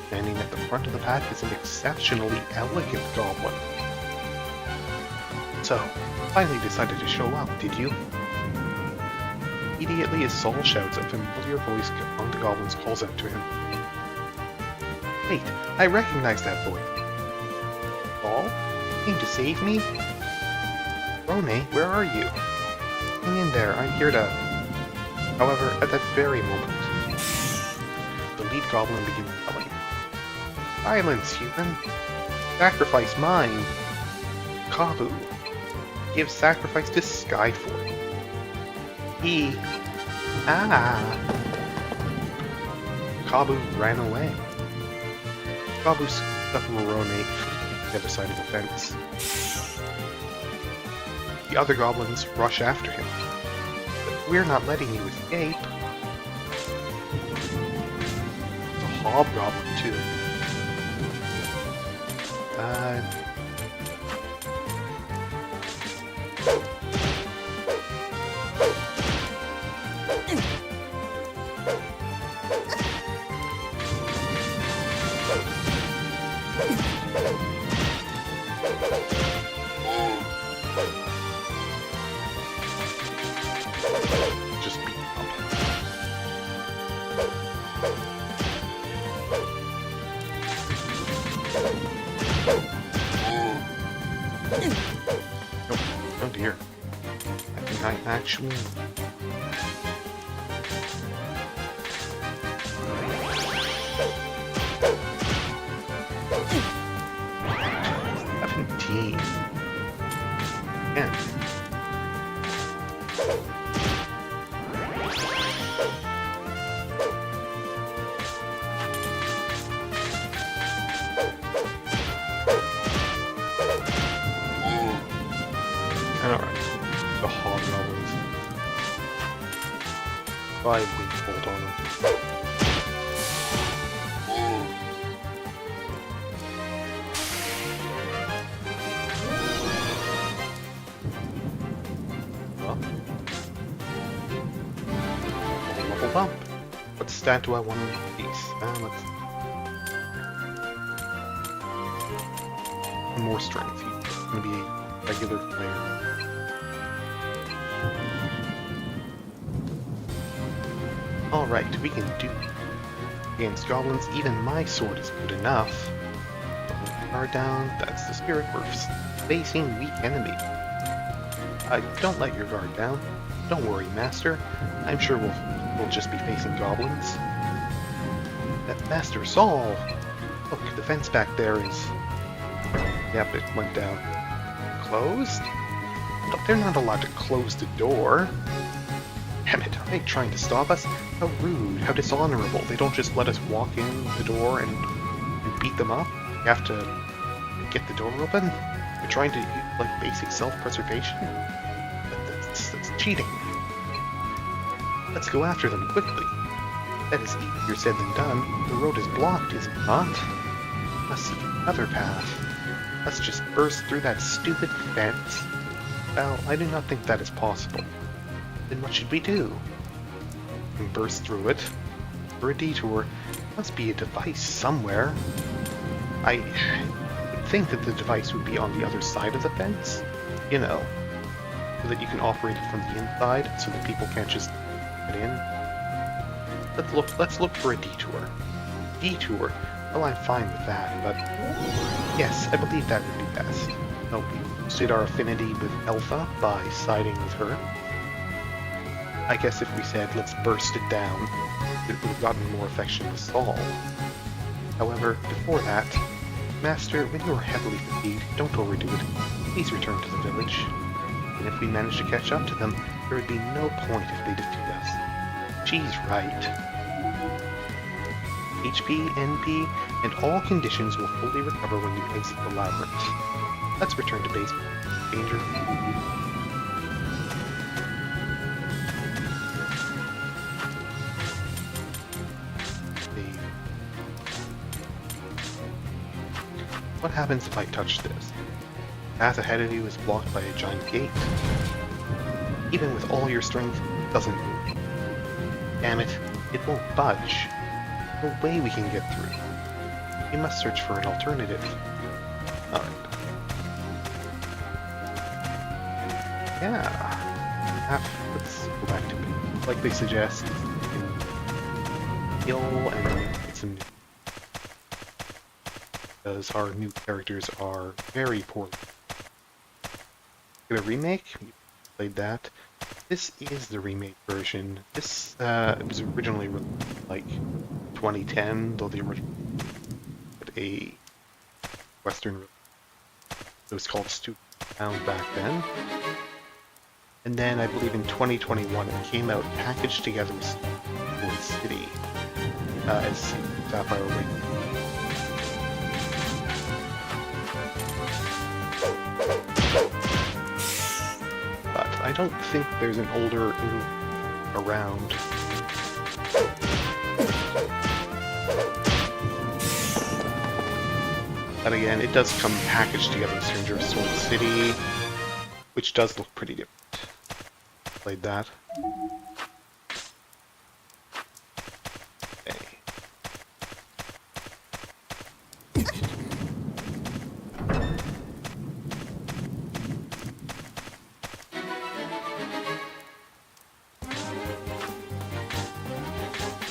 Standing at the front of the path is an exceptionally elegant goblin. So, finally decided to show up, did you? Immediately as Saul shouts, a familiar voice among the goblins calls out to him. Wait, I recognize that voice. Saul? You came to save me? Rondaer, where are you? Hang in there, I'm here to... However, at that very moment, the lead goblin begins yelling. Silence, human! Sacrifice mine! Kabu! Give sacrifice to Skyforth. He... Kabu ran away. Kabu scooped up Rondaer from the other side of the fence. The other goblins rush after him. But we're not letting you escape. It's a hobgoblin, too. Just beat up. Oh dear. I think I actually... Again. Alright. The hobgoblins. 5 weak bolt on them. Level up. What stat do I want to increase? Let's... More strength. He's going to be a regular player. Alright, we can do it. Against goblins, even my sword is good enough. Guard down, that's the spirit. We're facing weak enemy. Don't let your guard down. Don't worry, Master. I'm sure we'll just be facing goblins. That Master Saul! Look, the fence back there is... Yep, it went down. Closed? But they're not allowed to close the door. Damn it, are they trying to stop us? How rude, how dishonorable. They don't just let us walk in the door and beat them up. You have to get the door open. You're trying to use, like, basic self-preservation. That's cheating. Let's go after them quickly. That is easier said than done. The road is blocked, is it not? Must seek another path. Let's just burst through that stupid fence. Well, I do not think that is possible. Then what should we do? We can burst through it. For a detour, must be a device somewhere. I would think that the device would be on the other side of the fence. You know, so that you can operate it from the inside, so that people can't just get in. Let's look for a detour. Detour? Well, I'm fine with that, but yes, I believe that would be best. No, we boosted our affinity with Alpha by siding with her. I guess if we said, let's burst it down, it would have gotten more affection with Saul. However, before that, Master, when you are heavily fatigued, don't overdo it. Please return to the village. And if we manage to catch up to them, there would be no point if they defeat us. She's right. HP, NP, and all conditions will fully recover when you exit the labyrinth. Let's return to base. Danger. What happens if I touch this? The path ahead of you is blocked by a giant gate. Even with all your strength, it doesn't move. Damn it, it won't budge. No way we can get through. We must search for an alternative. Alright. Yeah. Let's go back to it. Like they suggest, we can heal and get some new. Because our new characters are very poor. The remake, you played that. This is the remake version. This was originally released like 2010, though the original had a Western release. It was called Stupid Sound back then. And then I believe in 2021 it came out packaged together with Goblin City as Sapphire Wings. But I don't think there's an older around. But again, it does come packaged together with Stranger of Sword City, which does look pretty different. Played that. Okay.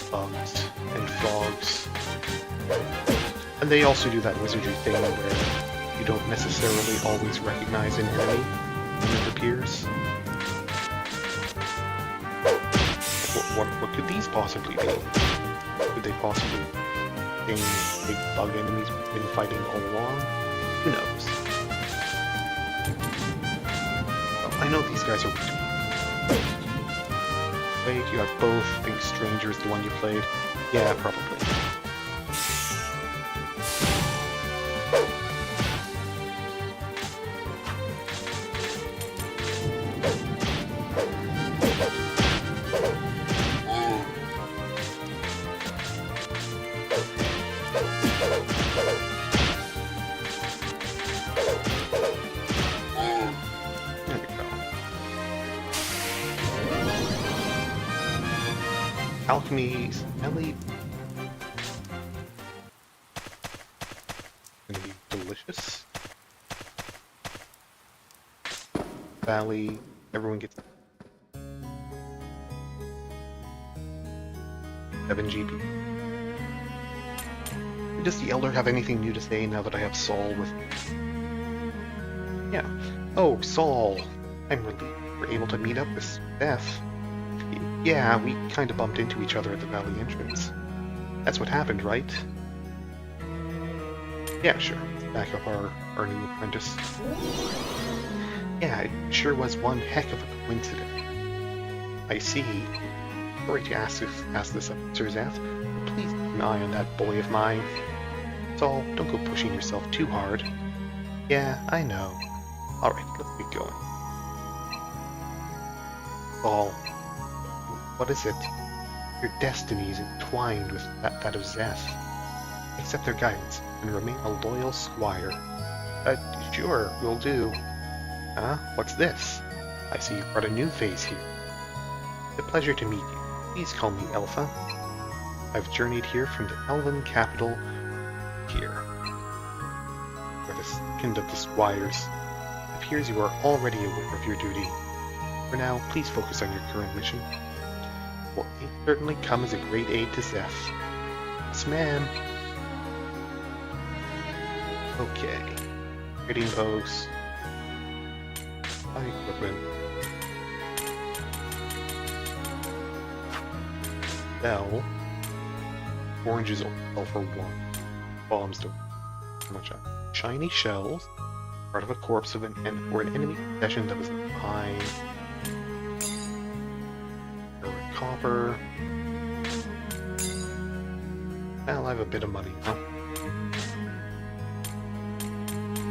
Bugs and frogs. And they also do that wizardry thing where you don't necessarily always recognize an enemy when it appears. What could these possibly be? Could they possibly be big bug enemies we've been fighting all along? Who knows? Well, I know these guys are played. You have both. I think Stranger's the one you played. Yeah, probably. Alchemy's Ellie. Gonna be delicious. Valley, everyone gets 7 GP. Does the Elder have anything new to say now that I have Saul with me? Yeah. Oh, Saul. I'm relieved we're able to meet up with Beth. Yeah, we kind of bumped into each other at the valley entrance. That's what happened, right? Yeah, sure. Let's back up our new apprentice. Yeah, it sure was one heck of a coincidence. I see. Sorry to ask this up, Sir Zath, but please keep an eye on that boy of mine. Saul, don't go pushing yourself too hard. Yeah, I know. Alright, let's get going. Saul. What is it? Your destiny is entwined with that of Zath. Accept their guidance and remain a loyal squire. Sure, will do. Huh? What's this? I see you've brought a new face here. It's a pleasure to meet you. Please call me Elfa. I've journeyed here from the Elven capital here. For the second of the squires. It appears you are already aware of your duty. For now, please focus on your current mission. Will it certainly come as a great aid to Zath. Yes, ma'am. Okay. Trading post. Buy equipment. Bell. Oranges all for 1. Bombs don't. How much? Shiny shells. Part of a corpse of an enemy possession that was behind. Copper. Well, I have a bit of money now.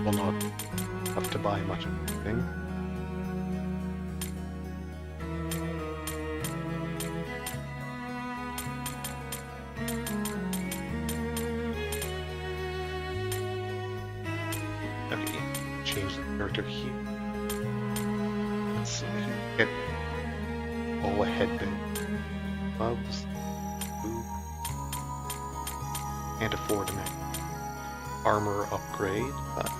Well, not enough to buy much of anything. Okay, change the character here. Let's see, we can get all a headband. Gloves, food, can't afford an armor upgrade, but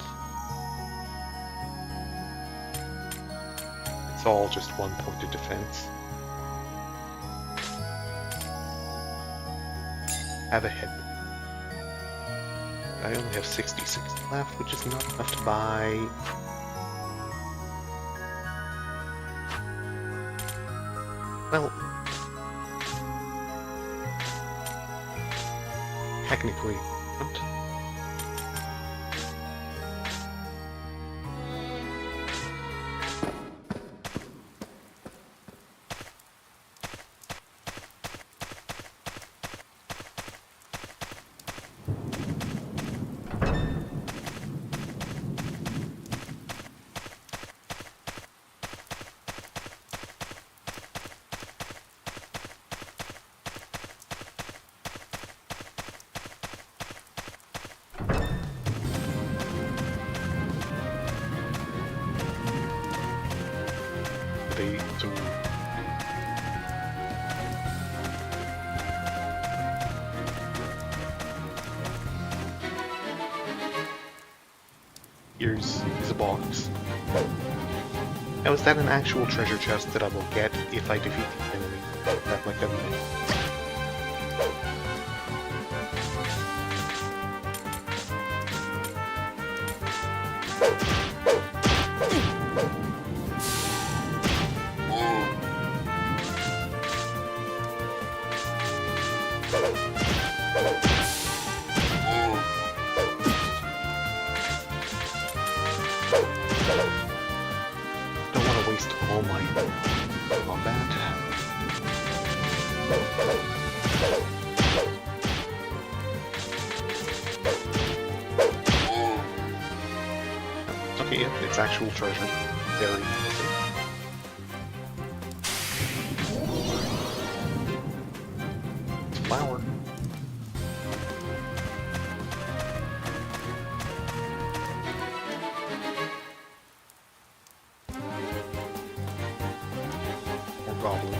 it's all just 1 point of defense. Have a headband. I only have 66 left, which is not enough to buy Well, technically, what? So here's a box. Now is that an actual treasure chest that I will get if I defeat the enemy? That like a don't want to waste all my combat. Okay, yeah, it's actual treasure. Very easy. It's flour. Goblin.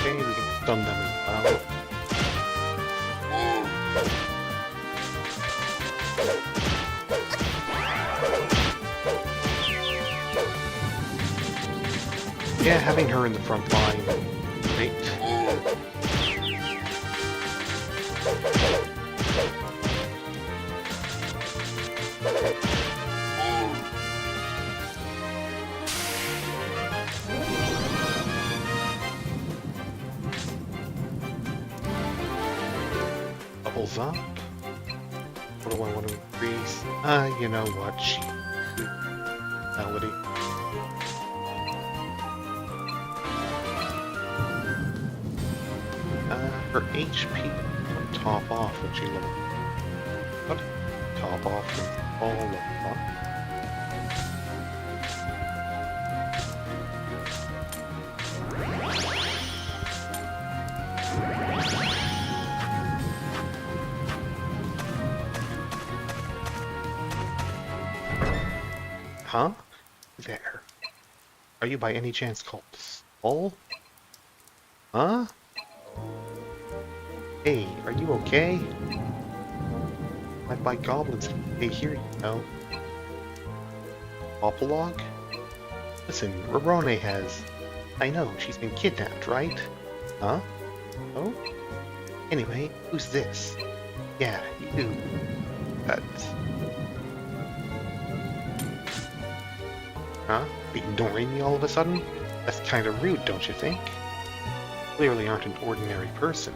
Okay, we can stun them as well. Yeah, having her in the front line, great. Bubbles up. What do I want to increase? You know what? Melody. Her HP will top off when she levels. What? Top off and all level up. Huh? There. Are you by any chance called Skull? Huh? Hey, are you okay? I'd buy goblins hey here, you know. Prologue? Listen, Rondaer has... I know, she's been kidnapped, right? Huh? Oh? Anyway, who's this? Yeah, you. That's... Huh? Ignoring me all of a sudden? That's kinda rude, don't you think? Clearly aren't an ordinary person.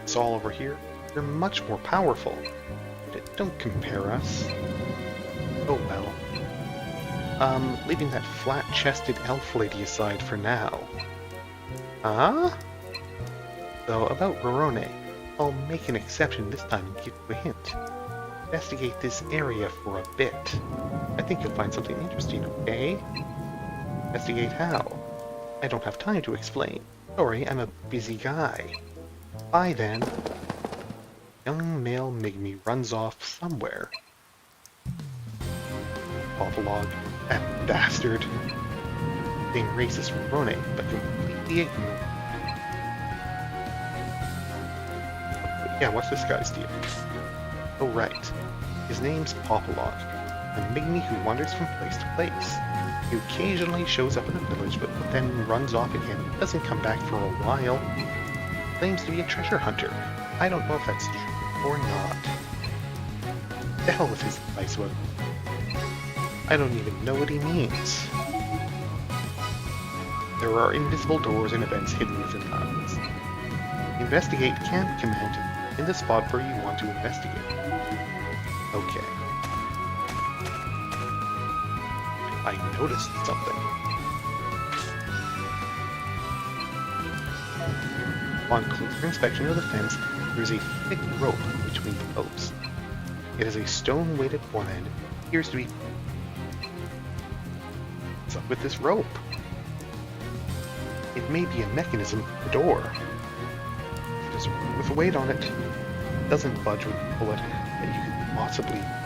It's all over here. You're much more powerful. Don't compare us. Oh well. Leaving that flat-chested elf lady aside for now. Huh? So, about Rondaer, I'll make an exception this time and give you a hint. Investigate this area for a bit. I think you'll find something interesting, okay? Investigate how? I don't have time to explain. Sorry, I'm a busy guy. Bye then. Young male Migme runs off somewhere. Prologue, that bastard. Being racist from Rondaer, but completely ignorant. Yeah, what's this guy's deal? Oh right, his name's Prologue, a migny who wanders from place to place. He occasionally shows up in the village, but then runs off again. Doesn't come back for a while. Claims to be a treasure hunter. I don't know if that's true or not. The hell with his advice about it. I don't even know what he means. There are invisible doors and events hidden within mountains. Investigate Camp Command in the spot where you want to investigate. Okay. I noticed something. On closer inspection of the fence, there is a thick rope between the posts. It has a stone-weighted one end. It appears to be... What's up with this rope? It may be a mechanism for the door. Because with a weight on it, it doesn't budge when you pull it, and you could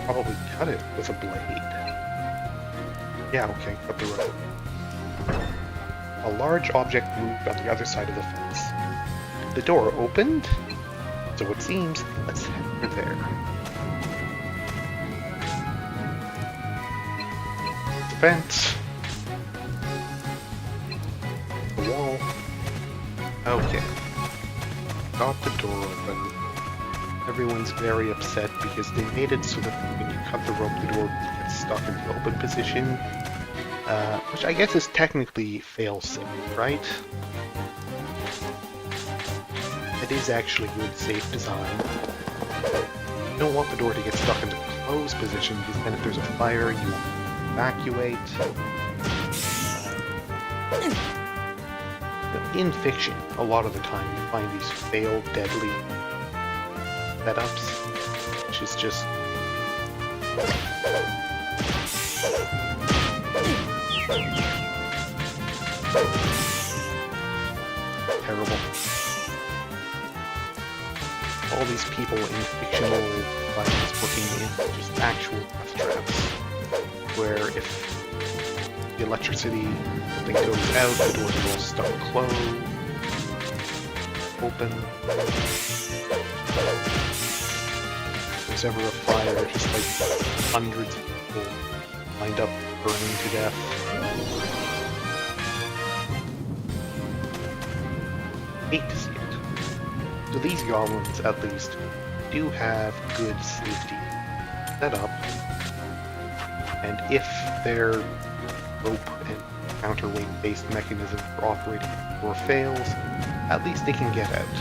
probably cut it with a blade. Yeah, okay, cut the rope. A large object moved on the other side of the fence. The door opened, so it seems let's head for there. The fence. The wall. Okay. Got the door open. Everyone's very upset because they made it so that when you cut the rope, the door gets stuck in the open position. Which I guess is technically fail-safe, right? It is actually good, safe design. You don't want the door to get stuck in the closed position because then if there's a fire, you evacuate. In fiction, a lot of the time you find these failed deadly setups, which is just terrible. All these people in fictional environments working in just actual death traps, where if the electricity thing goes out, the doors will stuck closed, open. If there's ever a fire, just like hundreds of people lined up burning to death. Hate to see it. So these goblins, at least, do have good safety set up, and if their rope and counterweight based mechanism for operating the door fails, at least they can get out.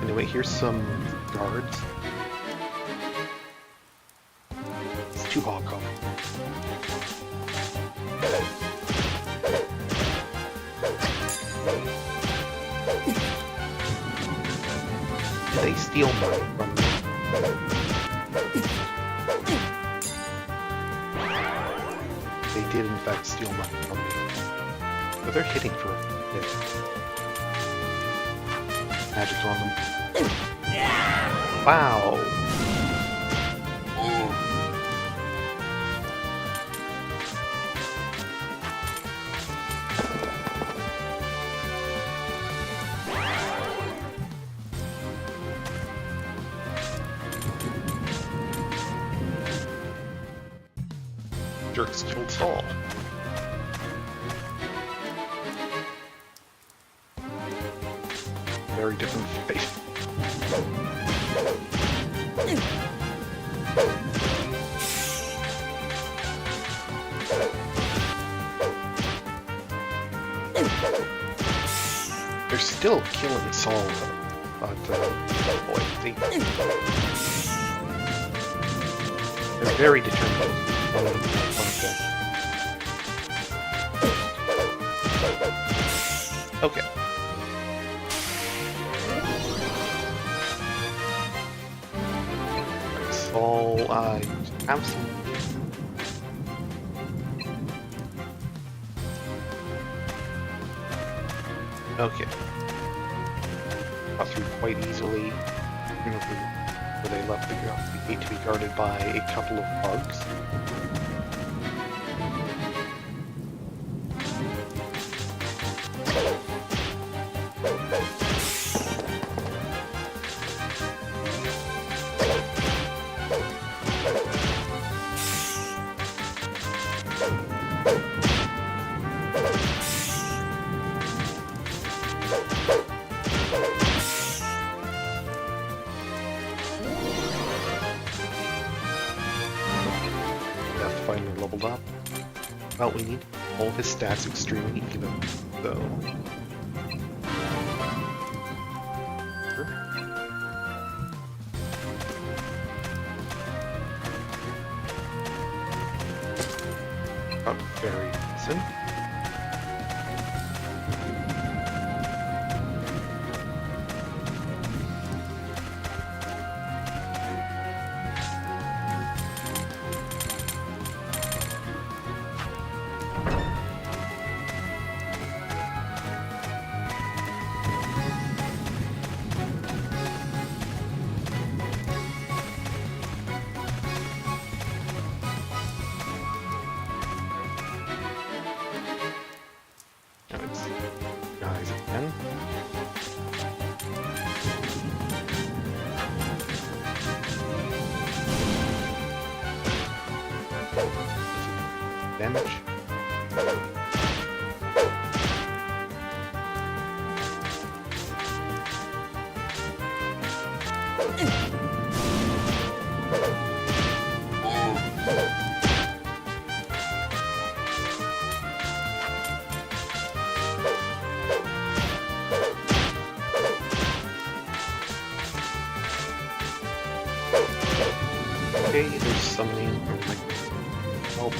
Anyway, here's some guards. It's too hot, goblins. They steal money from me. They did in fact steal money from me. But they're hitting for a bit. Magic's on them. Wow! Jerks killed Saul. Very different fight. They're still killing Saul though. But, oh boy, they're very determined. Okay. That's all I have some. Okay. Got through quite easily. Where they left the gate to be guarded by a couple of bugs. finally leveled up. Well, we need all of his stats extremely even, so... Sure. Not very decent. Guys again. Damage. Okay, there's something from my help.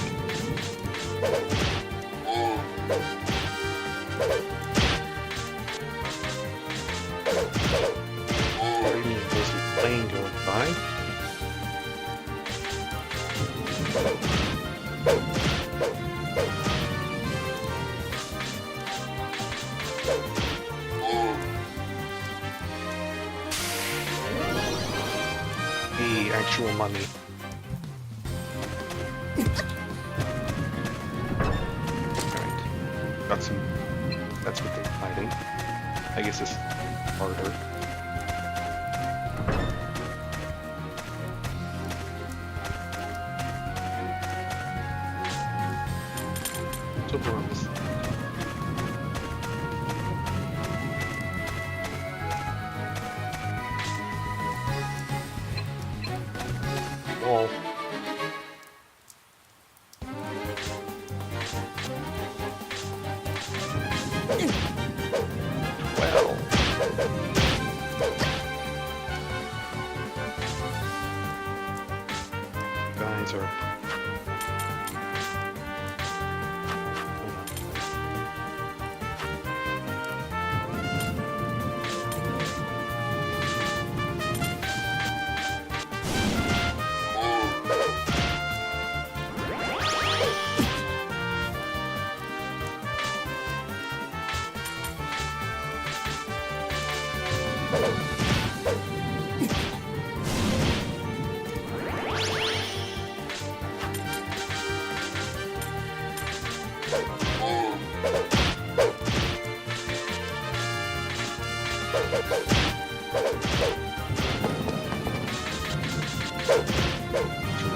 Sorry, me was playing going by. The actual money. Alright. Got some... That's what they're fighting. I guess it's harder. So we're on this. Wall. Well. Guys are...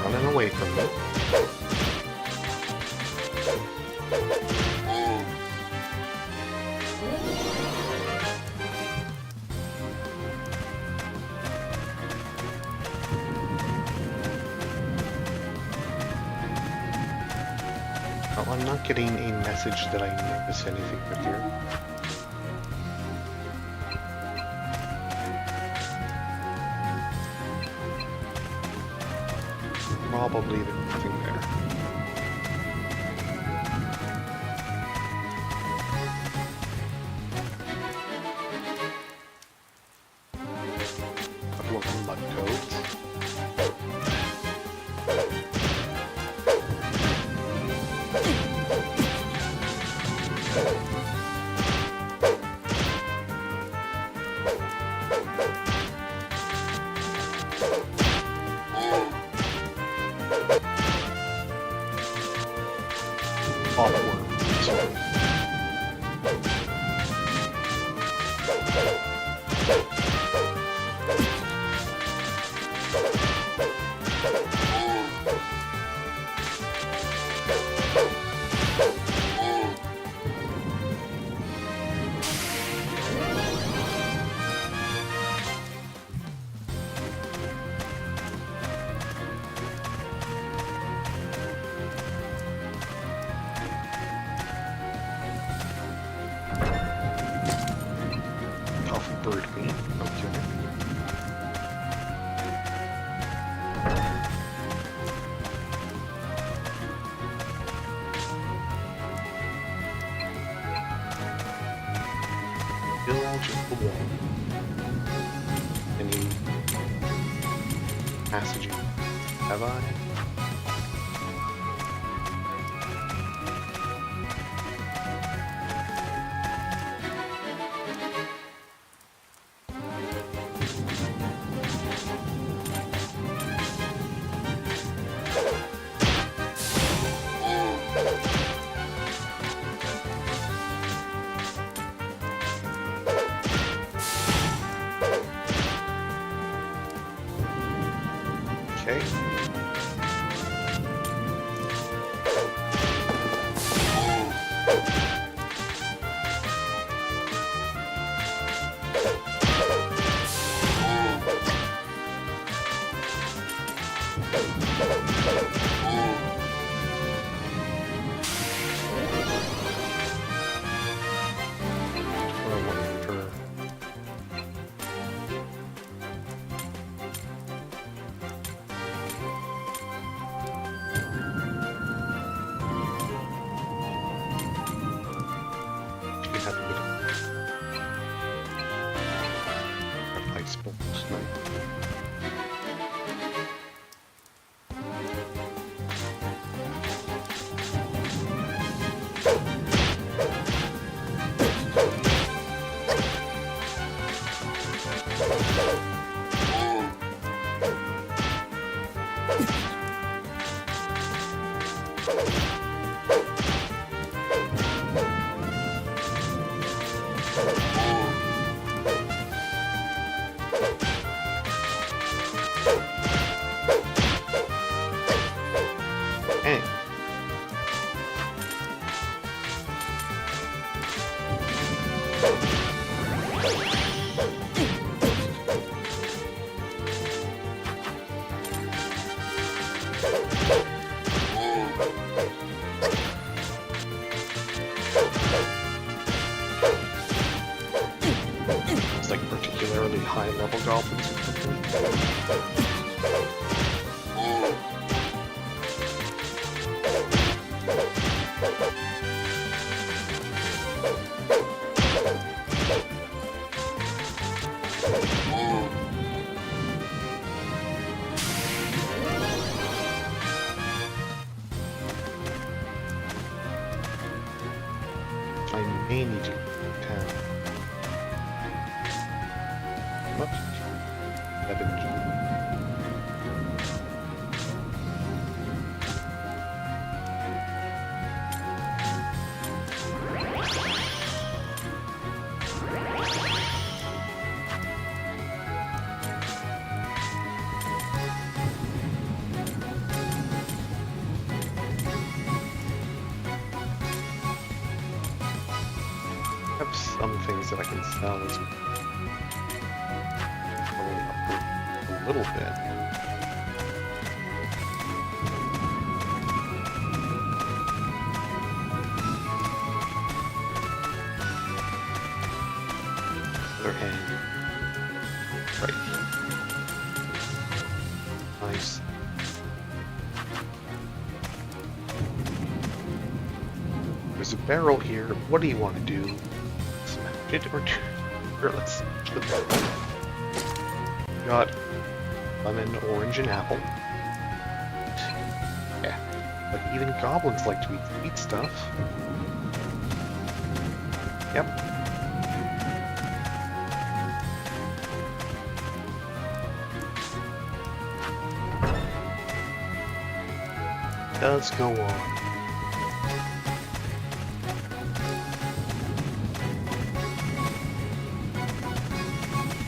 running away from me. Oh, I'm not getting a message that I miss anything with here. Probably there's nothing there. Couple of mud toads. the wall. Any passages have I? Okay. It's like particularly high level goblins or something. I may need to town. Whoops. That didn't jump. I have some things that I can sell as going up a little bit. Other hand. Right here. Nice. There's a barrel here. What do you want to do? Or let's the barrel. Got lemon, orange, and apple. Yeah, but even goblins like to eat sweet stuff. Yep. Does go on.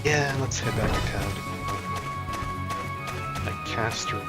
Yeah, let's head back to town. Like Castor.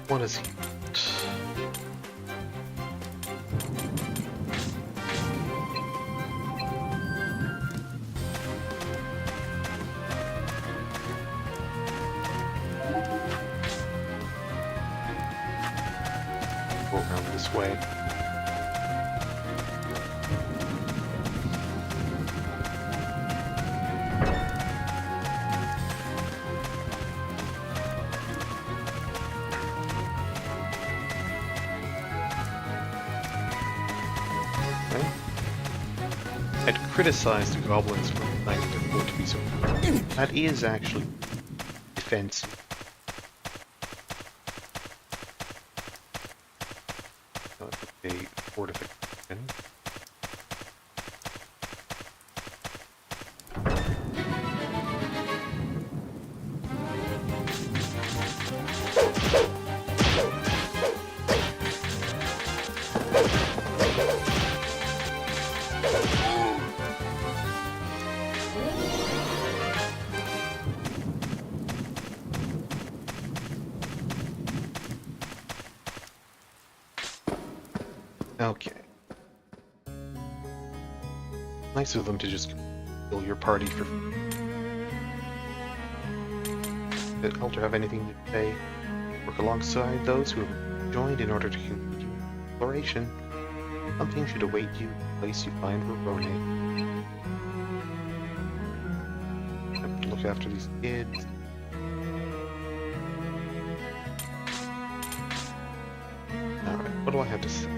What is he? Go around this way. I'd criticized the goblins for finding their fort to be so weak. That is actually defensive. A fortification. Okay. Nice of them to just kill your party for... Did Elder have anything to say? Work alongside those who have joined in order to continue exploration. Something should await you in the place you find Rondaer. Have to look after these kids. Alright, what do I have to say?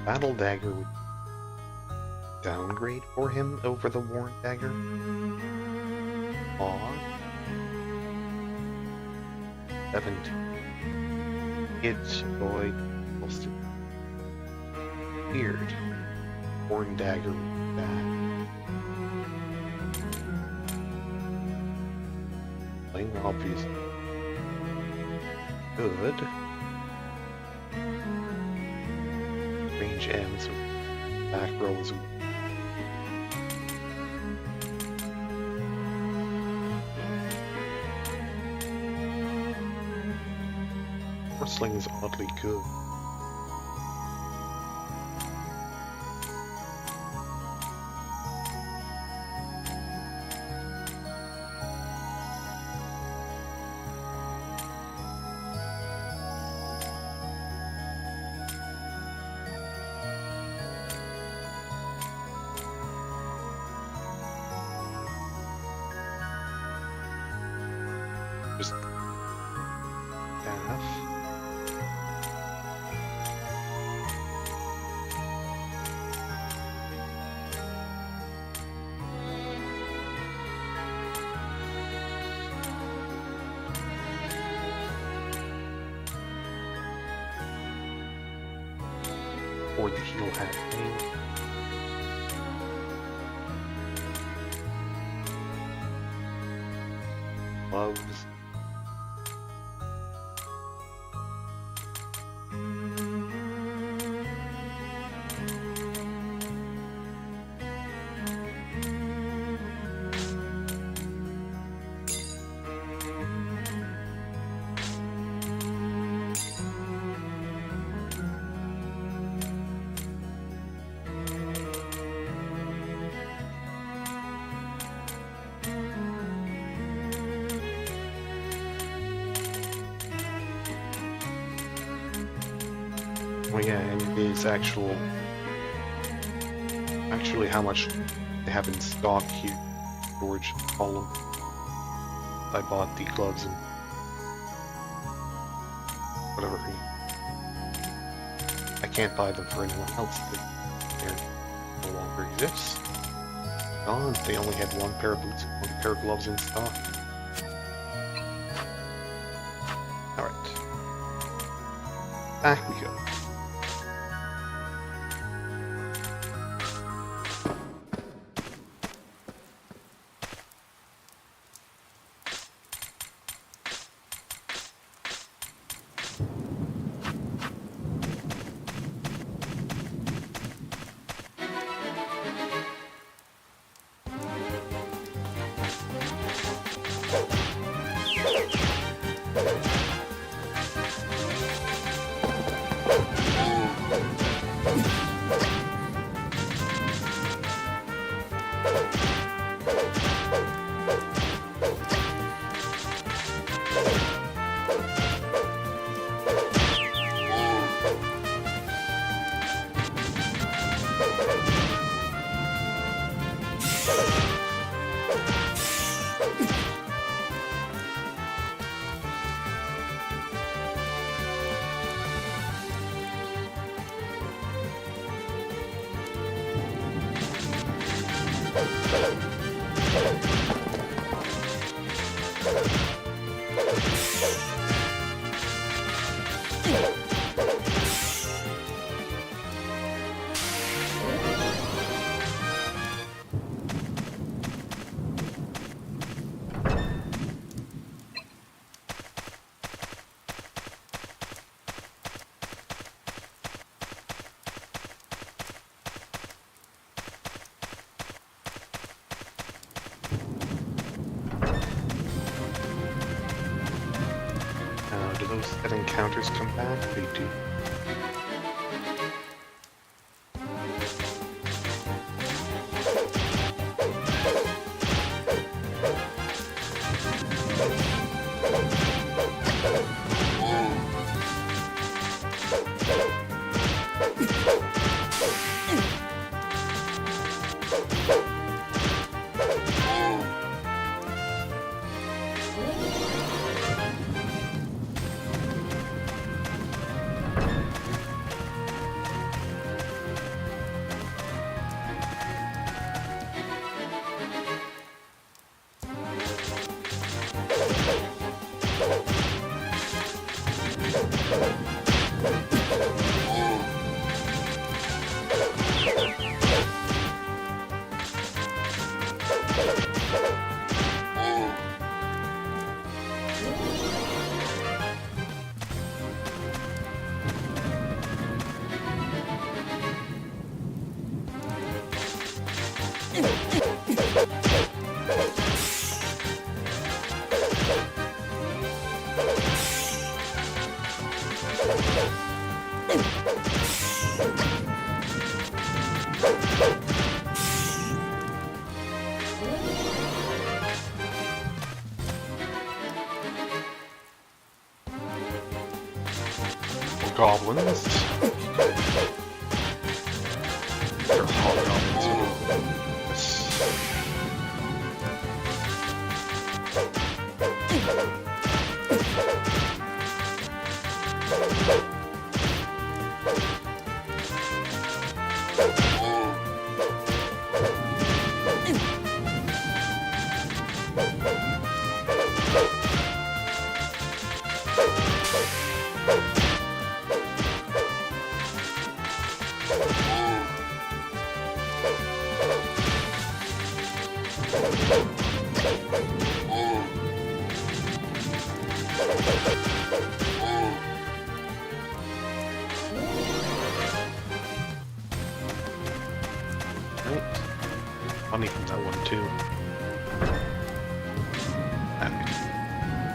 Battle Dagger would downgrade for him over the Worn Dagger. Aw. 17. Kids, boy, posted. Weird. Worn Dagger would bad. Playing obvious. Good. Range M, so back row is wrestling is oddly good. Just staff. Or the heel hat thing. Gloves. Oh yeah, and it is actually how much they have in stock here. George Holland. I bought the gloves and whatever. I can't buy them for anyone else. They no longer exist. Gone. They only had one pair of boots and one pair of gloves in stock. Alright. Back we go. Do those set encounters come back? They do. Goblins. They're hobgoblins. Money from that one too.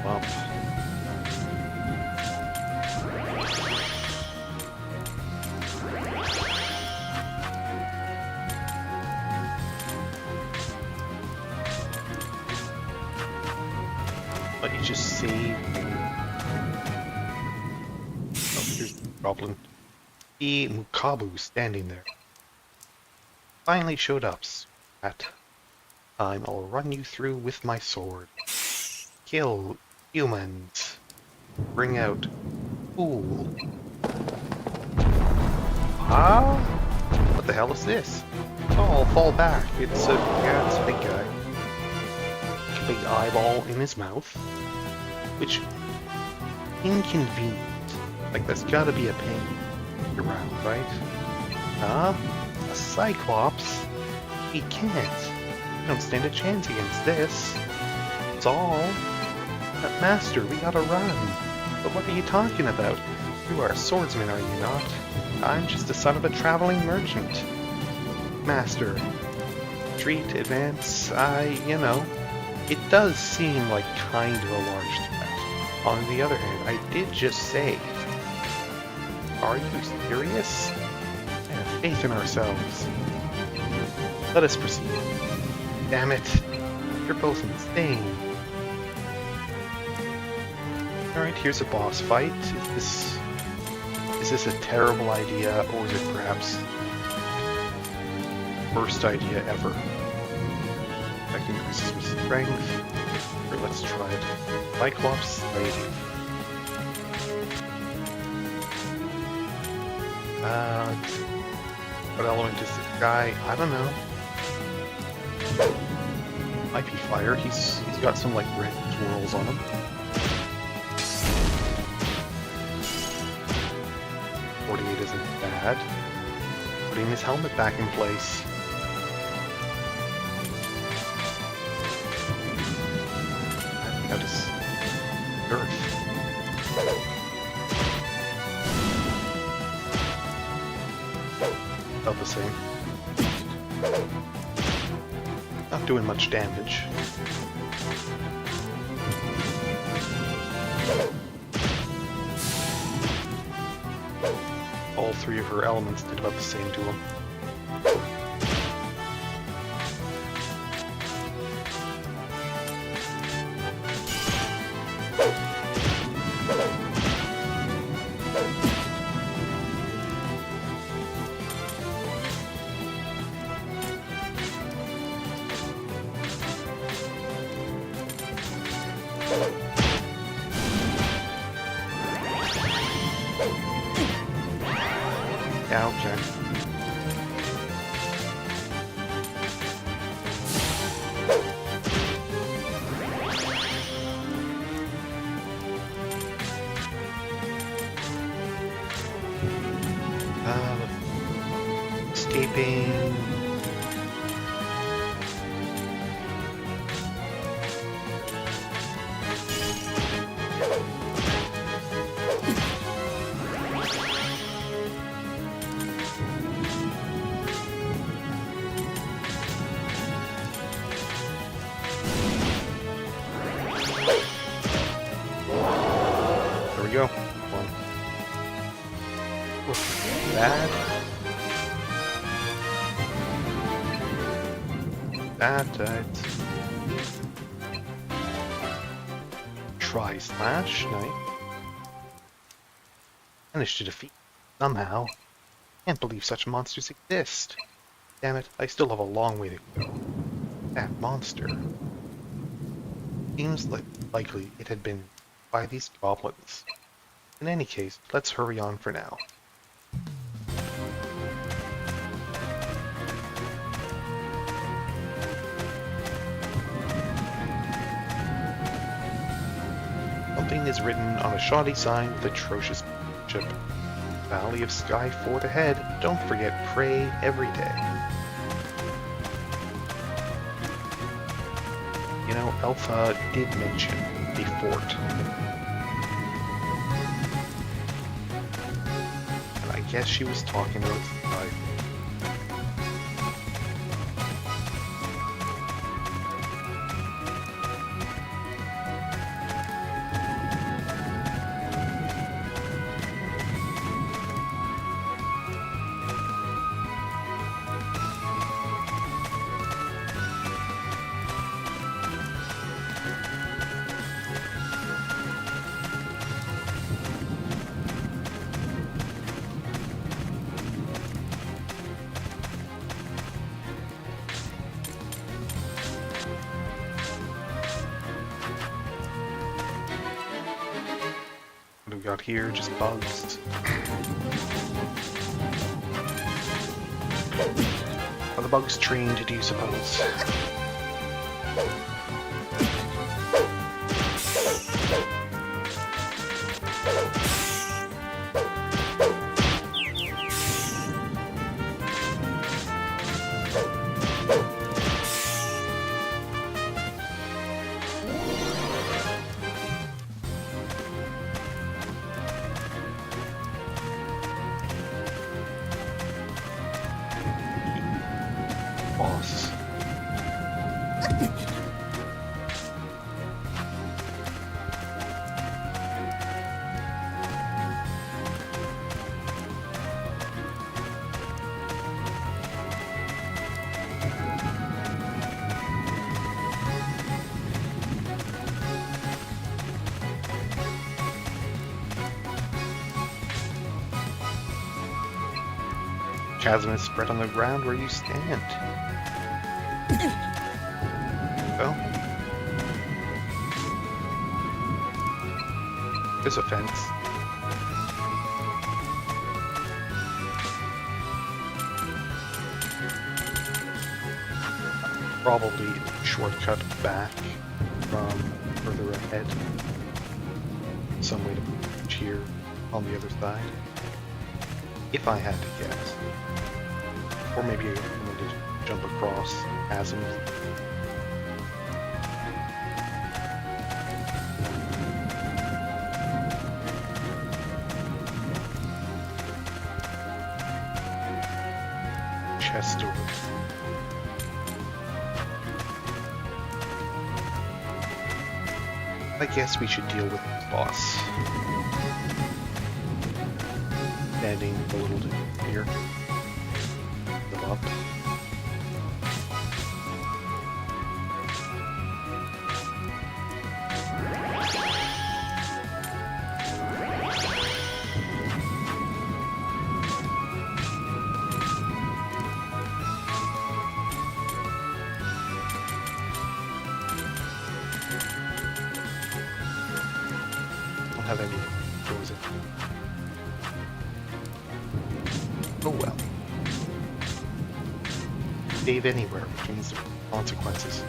Well. Let you just see. Oh, here's the Goblin. see Mukabu standing there. Finally showed up. At time I'll run you through with my sword. Kill humans. Bring out fool. Ah? What the hell is this? Oh, fall back. It's a big guy. Big eyeball in his mouth. Which, inconvenient. Like, that's gotta be a pain around, right? Huh? A Cyclops? He can't. You don't stand a chance against this. It's all. Master, we gotta run. But what are you talking about? You are a swordsman, are you not? I'm just the son of a traveling merchant. Master. Retreat, advance, it does seem like kind of a large threat. On the other hand, I did just say, are you serious? I have faith in ourselves. Let us proceed. Damn it. You're both insane. Alright, here's a boss fight. Is this a terrible idea, or is it perhaps worst idea ever? I can increase some strength. Or let's try it. Cyclops Slave. What element is this guy? I don't know. Might be fire. He's got some like red swirls on him. 48 isn't bad. Putting his helmet back in place. I got his earth. About the same. Not doing much damage. All three of her elements did about the same to him. Yeah, okay. Escaping. There we go. One. Oof, bad. That try slash, nice. Managed to defeat somehow. Can't believe such monsters exist. Damn it, I still have a long way to go. That monster. Seems likely it had been by these goblins. In any case, let's hurry on for now. Something is written on a shoddy sign with atrocious chip. Valley of Sky Fort ahead. Don't forget, pray every day. You know, Alpha did mention a fort. And I guess she was talking about Sky. got here? Just bugs. Are the bugs trained, do you suppose? Boss. Chasm is spread on the ground where you stand. Well, there's a fence. Probably a shortcut back from further ahead. Some way to reach here on the other side. If I had to guess. Or maybe I need to jump across chasms. Chest door. I guess we should deal with this boss. Standing a little here. Them up. Don't have any chosen. Oh well. Save anywhere, which means there are consequences.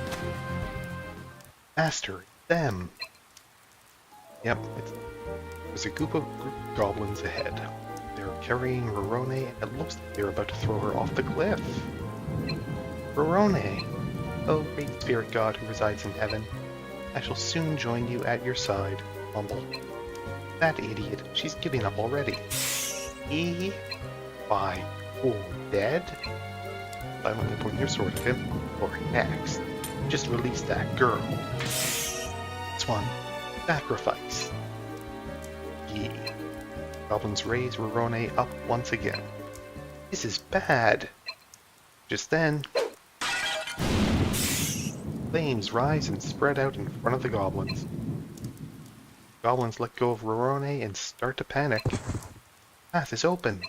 Master them. Yep, there's a group of goblins ahead. They're carrying Rorone, and it looks like they're about to throw her off the cliff. Rorone, oh great spirit god who resides in heaven, I shall soon join you at your side. Mumble. That idiot, she's giving up already. Why, oh, dead? Violently point your sword at him. Or next, just release that girl. This one, sacrifice. Ye. Goblins raise Rorone up once again. This is bad. Just then, flames rise and spread out in front of the goblins. Goblins let go of Rorone and start to panic. Path is open.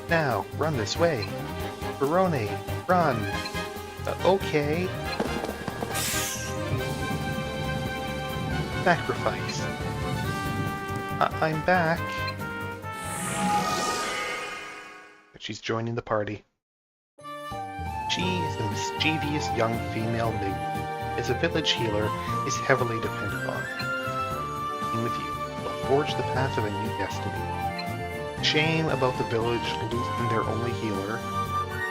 Now, run this way. Rorone, run. Okay. Sacrifice. I'm back. But she's joining the party. She is a mischievous young female maiden. As a village healer, is heavily depended on. Being with you will forge the path of a new destiny. Shame about the village losing their only healer,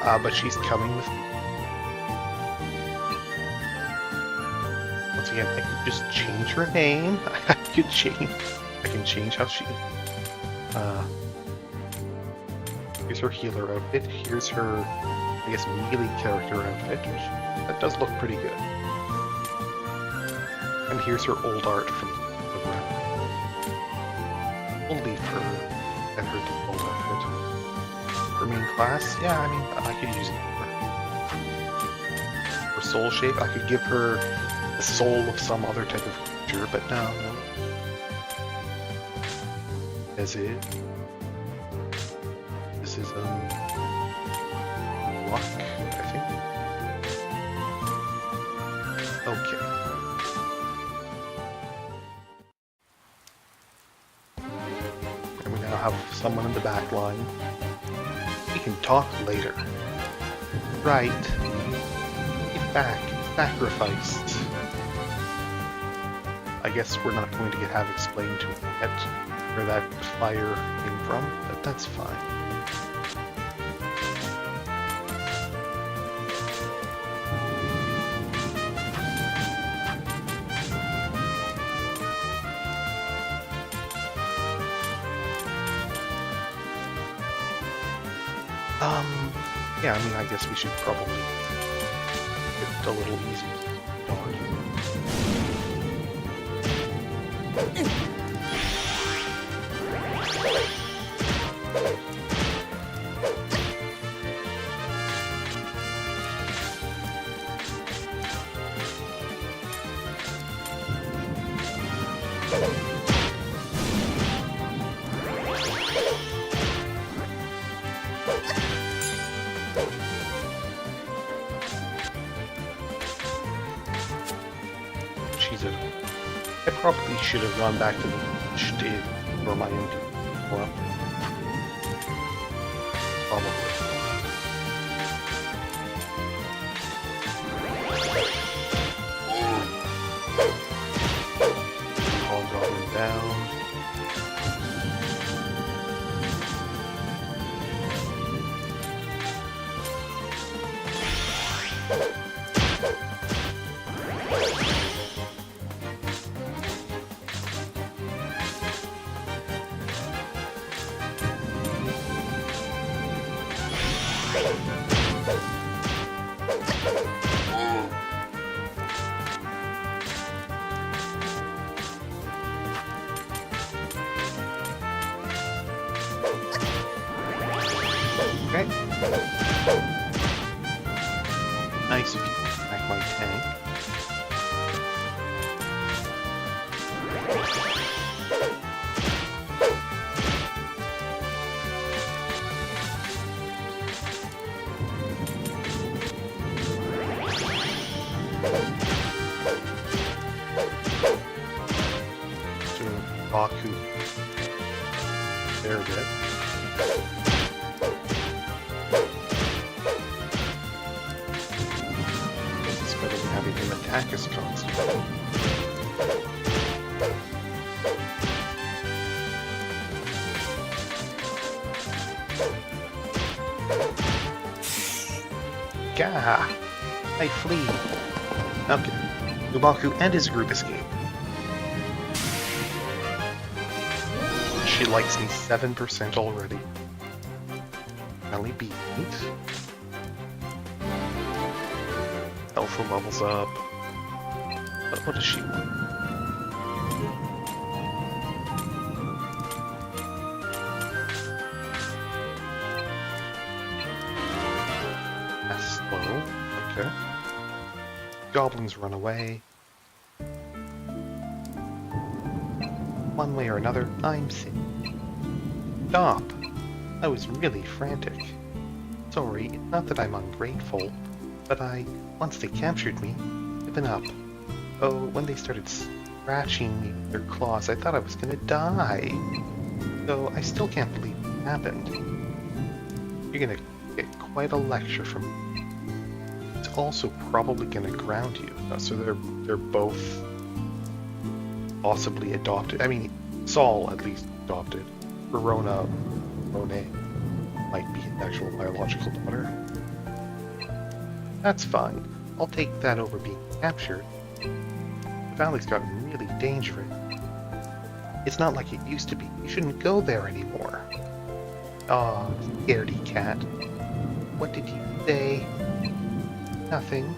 but she's coming with me. Once again, I could just change her name. I can change how she. Here's her healer outfit. Here's her, I guess, melee character outfit, which that does look pretty good. And here's her old art from the ground. We'll leave her and her default outfit. For main class, yeah, I mean, I could use it for her soul shape. I could give her the soul of some other type of creature, but no. As is. This is luck, I think. Okay. have someone in the back line. We can talk later. Right. Get back. Sacrificed. I guess we're not going to have explained to him yet where that fire came from, but that's fine. Yeah, I mean, I guess we should probably get a little easy. I probably should have gone back to the stage for my own well, probably. All Goblin down. Okay. Nice of you to attack my tank. So, Baku. There we go. Having him attack us constantly. Gah! I flee. Okay. Ubaku and his group escape. She likes me 7% already. Melly beat. Alpha levels up. What does she want? That's slow. Okay. Goblins run away. One way or another, I'm sick. Stop! I was really frantic. Sorry, not that I'm ungrateful, but once they captured me, given up. Oh, when they started scratching me with their claws, I thought I was gonna die. Though I still can't believe it happened. You're gonna get quite a lecture from me. It's also probably gonna ground you. So they're both possibly adopted. I mean, Saul at least adopted. Rondaer might be his actual biological daughter. That's fine. I'll take that over being captured. The valley's gotten really dangerous. It's not like it used to be. You shouldn't go there anymore. Aw, scaredy cat. What did you say? Nothing.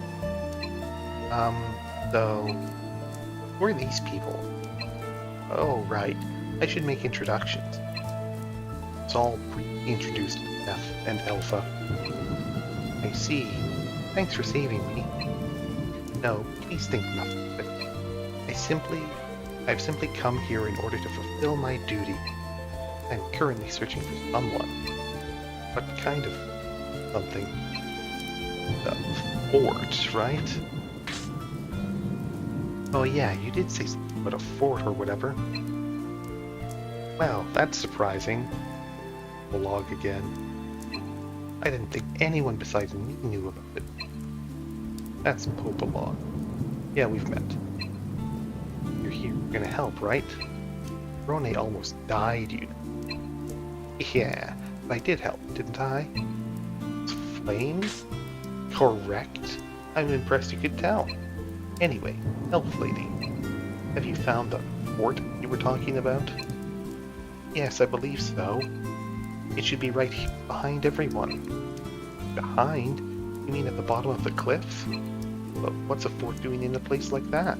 So... who are these people? Oh, right. I should make introductions. Saul introduced Beth and Alpha. I see. Thanks for saving me. No, please think nothing of it. I've simply come here in order to fulfill my duty. I'm currently searching for someone. What kind of something? The fort, right? Oh yeah, you did say something about a fort or whatever. Well, that's surprising. Prologue again. I didn't think anyone besides me knew about it. That's Prologue. Yeah, we've met. You're here. You're gonna help, right? Rondaer almost died, you know. Yeah, but I did help, didn't I? Flames? Correct. I'm impressed you could tell. Anyway, Elf Lady, have you found the fort you were talking about? Yes, I believe so. It should be right behind everyone. Behind? You mean at the bottom of the cliff? But what's a fort doing in a place like that?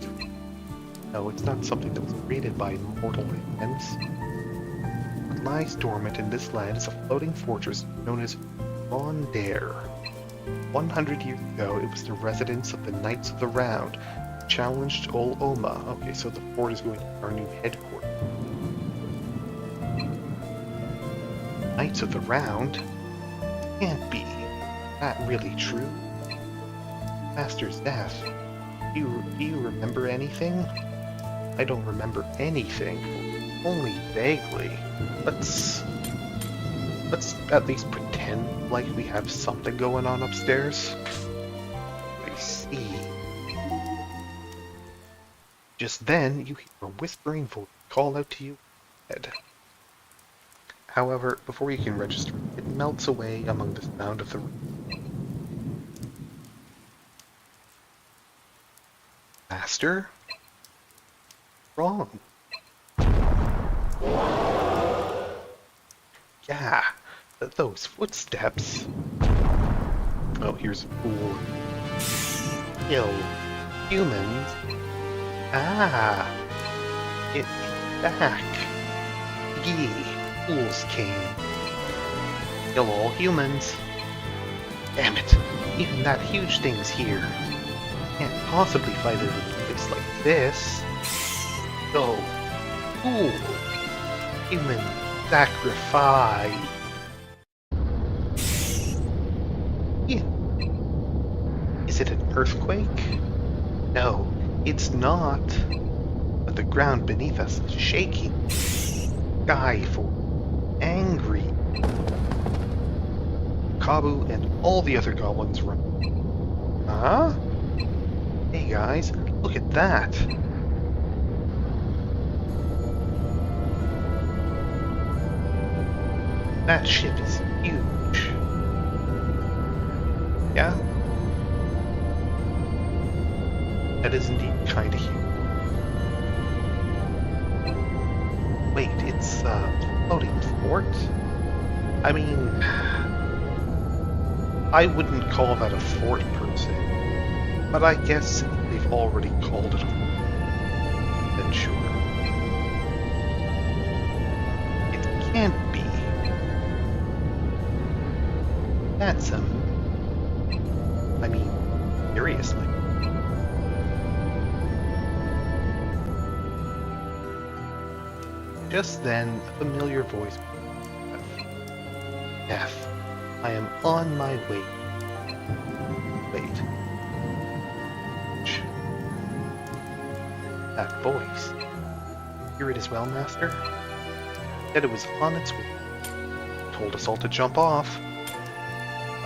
No, it's not something that was created by mortal hands. What lies dormant in this land is a floating fortress known as Rondaer. 100 years ago, it was the residence of the Knights of the Round, who challenged Ol Oma. Okay, so the fort is going to be our new headquarters. Knights of the Round? Can't be. That really true? Master's death. Do you remember anything? I don't remember anything. Only vaguely. Let's at least pretend like we have something going on upstairs. I see. Just then, you hear a whispering voice call out to you instead. However, before you can register, it melts away among the sound of the room. Master? Wrong. Yeah, those footsteps. Oh, here's a fool. Kill humans. Ah, it's back. Ye fools came. Kill all humans. Damn it! Even that huge thing's here. Can't possibly fight it in a place like this. Go, fool! Human sacrifice. Yeah. Is it an earthquake? No, it's not. But the ground beneath us is shaking. Sky for angry. Kabu and all the other goblins run. Huh? Hey guys, look at that. That ship is huge. Yeah? That is indeed kinda huge. Wait, it's a floating fort? I mean, I wouldn't call that a fort per se, but I guess they've already called it a fort. Then sure. It can't be. That's I mean, seriously. Just then, a familiar voice. F. I am on my way. Wait. That voice. Hear it as well, Master? Said it was on its way. Told us all to jump off.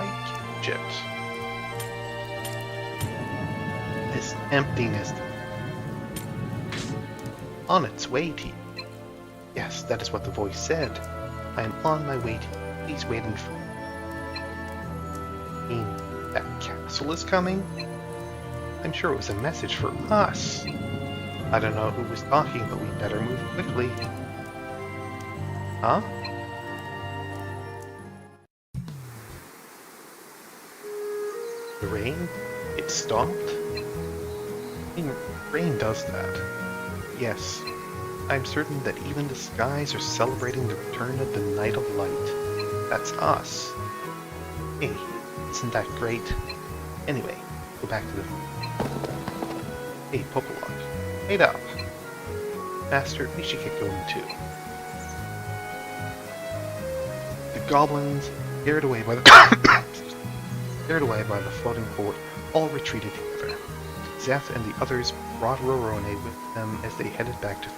I catch it. This emptiness. On its way to you. Yes, that is what the voice said. I am on my way to you. Please wait in front. I mean, that castle is coming? I'm sure it was a message for us. I don't know who was talking, but we better move quickly. Huh? The rain? It stopped? I mean, rain does that. Yes. I'm certain that even the skies are celebrating the return of the Night of Light. That's us. Hey, isn't that great? Anyway, go back to the... Hey, Prologue, wait up. Master, we should get going too. The goblins, scared away by the... scared away by the floating fort, all retreated together. Zeth and the others brought Rondaer with them as they headed back to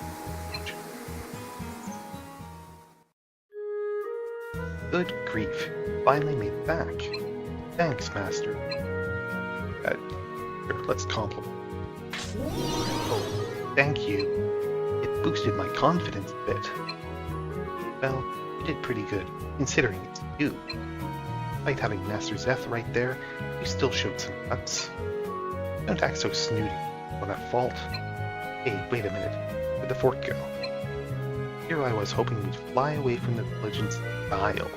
Good grief. Finally made it back. Thanks, Master. Here, let's compliment. Oh, thank you. It boosted my confidence a bit. Well, you did pretty good, considering it's you. Despite having Master Zeth right there, you still showed some guts. Don't act so snooty. Not at fault. Hey, wait a minute. Where'd the fort go? Here I was hoping we'd fly away from the village in style.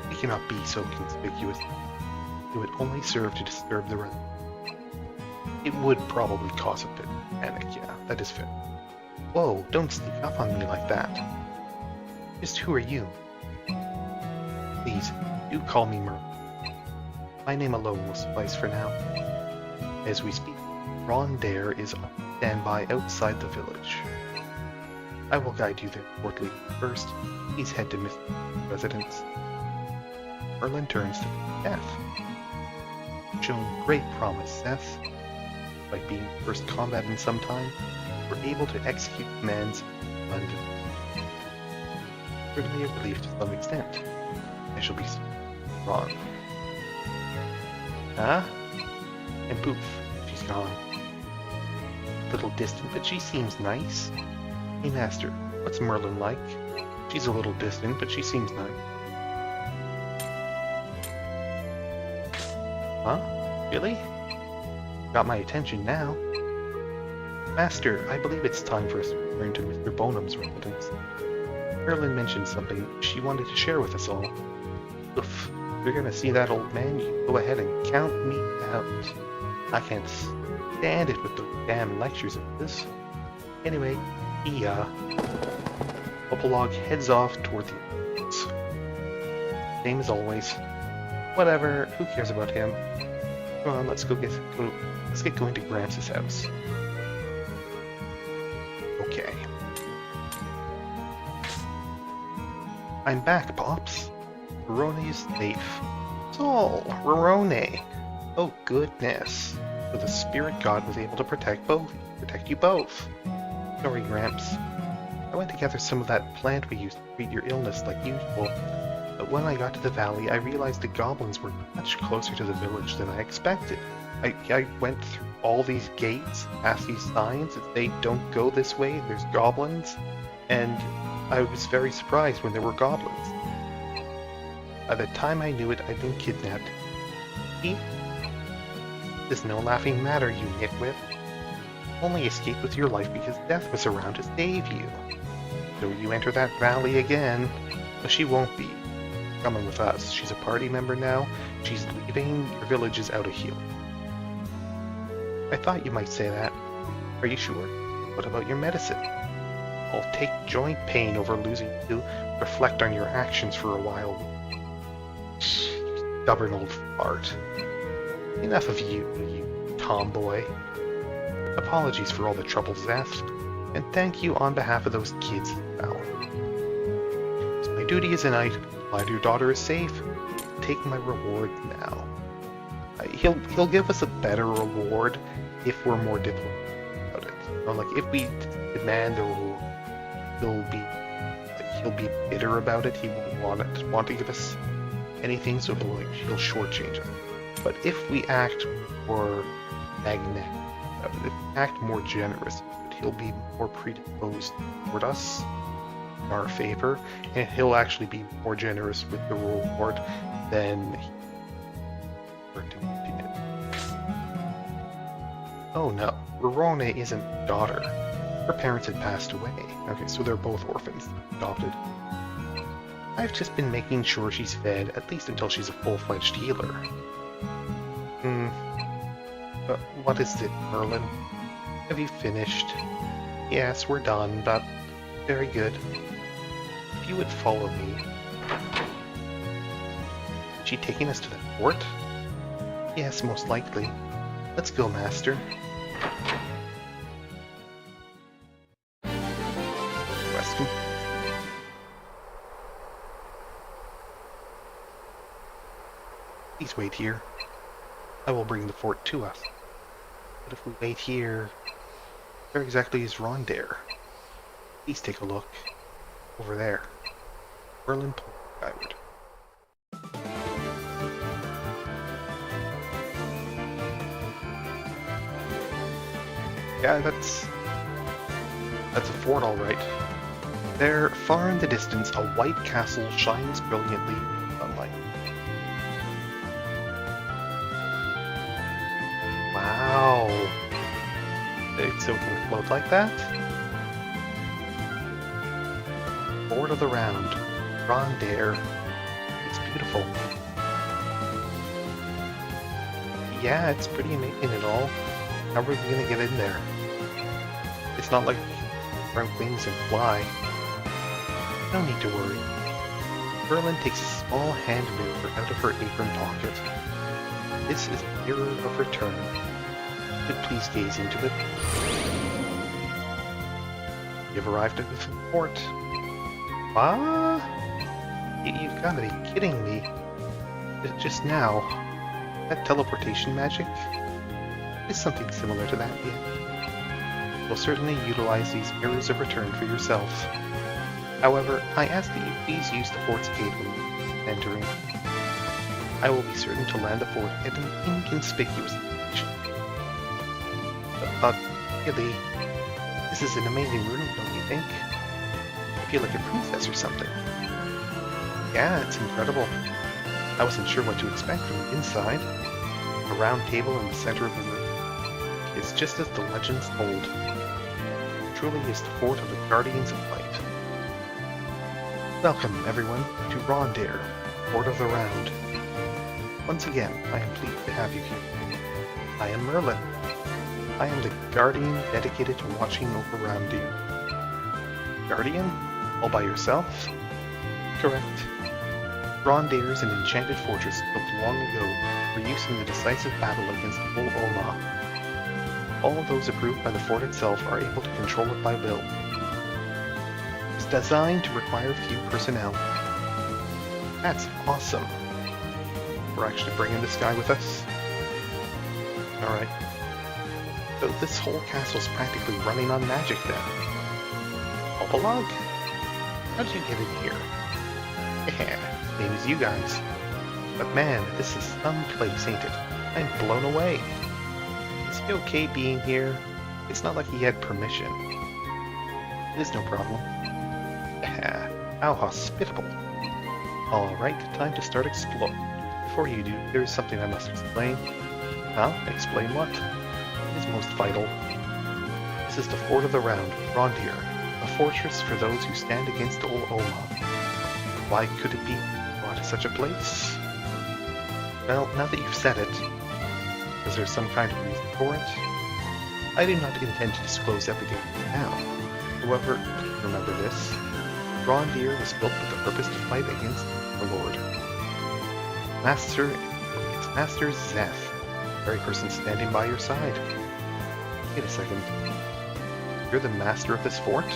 We cannot be so conspicuous. It would only serve to disturb the rest. It would probably cause a bit of panic, yeah, that is fair. Whoa, don't sneak up on me like that. Just who are you? Please, do call me Merlin. My name alone will suffice for now. As we speak, Rondaer is on standby outside the village. I will guide you there shortly. First, please head to Mr. Residence. Merlin turns to Seth. Shown great promise, Seth. By being first combat in some time, we're able to execute commands under. Certainly a relief to some extent. I shall be wrong. Huh? And poof, she's gone. A little distant, but she seems nice. Hey, Master, what's Merlin like? She's a little distant, but she seems nice. Huh? Really? Got my attention now. Master, I believe it's time for us to return to Mr. Bonham's residence. Merlin mentioned something she wanted to share with us all. Oof. If you're gonna see that old man, you go ahead and count me out. I can't stand it with those damn lectures of this. Anyway, Prologue heads off toward the entrance. Same as always. Whatever, who cares about him? Come on, let's get going to Gramps' house. Okay. I'm back, Pops. Rorone is safe. So, Rorone. Oh goodness. So the spirit god was able to protect you both. Sorry, Gramps. I went to gather some of that plant we used to treat your illness like usual. But when I got to the valley, I realized the goblins were much closer to the village than I expected. I went through all these gates, past these signs that they don't go this way, there's goblins, and I was very surprised when there were goblins. By the time I knew it, I'd been kidnapped. See? It's no laughing matter, you nitwit. Only escaped with your life because death was around to save you. So you enter that valley again, but she won't be. Coming with us. She's a party member now. She's leaving. Your village is out of healing. I thought you might say that. Are you sure? What about your medicine? I'll take joint pain over losing you. Reflect on your actions for a while. Stubborn old fart. Enough of you, you tomboy. Apologies for all the trouble, Zeth. And thank you on behalf of those kids as well. It's my duty as a knight. Glad your daughter is safe. Take my reward now. He'll give us a better reward if we're more diplomatic about it. Or like if we demand the reward, he'll be bitter about it. He won't want to give us anything, so he'll shortchange us. But if we act more magnetic about it, if we act more generous, he'll be more predisposed toward us in our favor, and he'll actually be more generous with the reward than he did. Oh no, Rorone isn't a daughter. Her parents had passed away. Okay, so they're both orphans, adopted. I've just been making sure she's fed, at least until she's a full-fledged healer. But what is it, Merlin? Have you finished? Yes, we're done, but very good. If you would follow me. Is she taking us to the fort? Yes, most likely. Let's go, Master. Weston. Please wait here. I will bring the fort to us. But if we wait here, where exactly is Rondaer? Please take a look. Over there. Merlin pointed skyward. Yeah, that's a fort, all right. There, far in the distance, a white castle shines brilliantly in the sunlight. Wow! So it can float like that? Fort of the Round, Rondaer. It's beautiful. Yeah, it's pretty amazing and all. How are we gonna get in there? It's not like front wings and fly. No need to worry. Merlin takes a small hand mirror out of her apron pocket. This is a mirror of return. Could please gaze into it. You've arrived at the fort. Ah? You've gotta be kidding me. Just now. That teleportation magic? Is something similar to that yet? You'll certainly utilize these mirrors of return for yourself. However, I ask that you please use the fort's gate when entering. I will be certain to land the fort at an inconspicuous location. But really, this is an amazing room, don't you think? I feel like a princess or something. Yeah, it's incredible. I wasn't sure what to expect from the inside. A round table in the center of the room. It's just as the legends told. It truly is the fort of the Guardians of Light. Welcome, everyone, to Rondaer, Fort of the Round. Once again, I am pleased to have you here. I am Merlin. I am the Guardian dedicated to watching over Rondaer. Guardian? All by yourself? Correct. Rondaer is an enchanted fortress built long ago for use in the decisive battle against Ol Oma. All those approved by the fort itself are able to control it by will. It's designed to require few personnel. That's awesome. We're actually bringing this guy with us? Alright. So this whole castle's practically running on magic then. Prologue? How did you get in here? Yeah, same as you guys. But man, this is some place, ain't it? I'm blown away. Is he okay being here? It's not like he had permission. It is no problem. How hospitable. Alright, time to start exploring. Before you do, there is something I must explain. Huh? Explain what? It is most vital. This is the Fort of the Round, Rondaer, a fortress for those who stand against Ol Oma. Why could it be brought to such a place? Well, now that you've said it, is there some kind of reason for it? I do not intend to disclose everything now. However, please remember this. Rondaer was built with the purpose to fight against the Lord. Its master Zeth, the very person standing by your side. Wait a second. You're the master of this fort?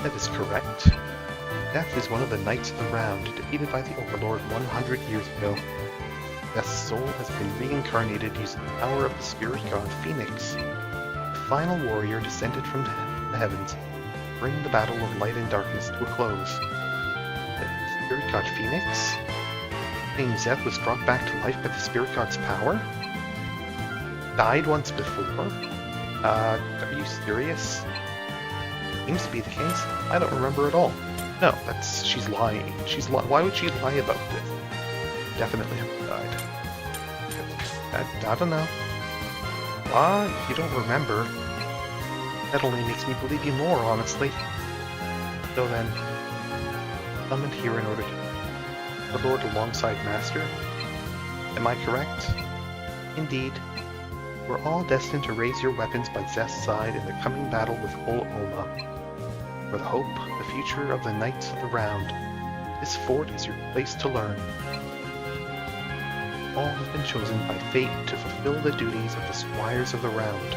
That is correct. Zeth is one of the Knights of the Round, defeated by the Overlord 100 years ago. Zeth's soul has been reincarnated using the power of the spirit god Phoenix. The final warrior descended from the heavens, bring the battle of light and darkness to a close. The spirit god Phoenix? King Zeth was brought back to life by the spirit god's power? Died once before? Are you serious? Seems to be the case. I don't remember at all. No, she's lying. Why would she lie about this? Definitely haven't died. I don't know. Why? You don't remember? That only makes me believe you more, honestly. So then, summoned here in order to the Lord alongside Master? Am I correct? Indeed. We're all destined to raise your weapons by Zeth's side in the coming battle with Ol Oma. For the hope, the future of the Knights of the Round, this fort is your place to learn. All have been chosen by fate to fulfill the duties of the Squires of the Round.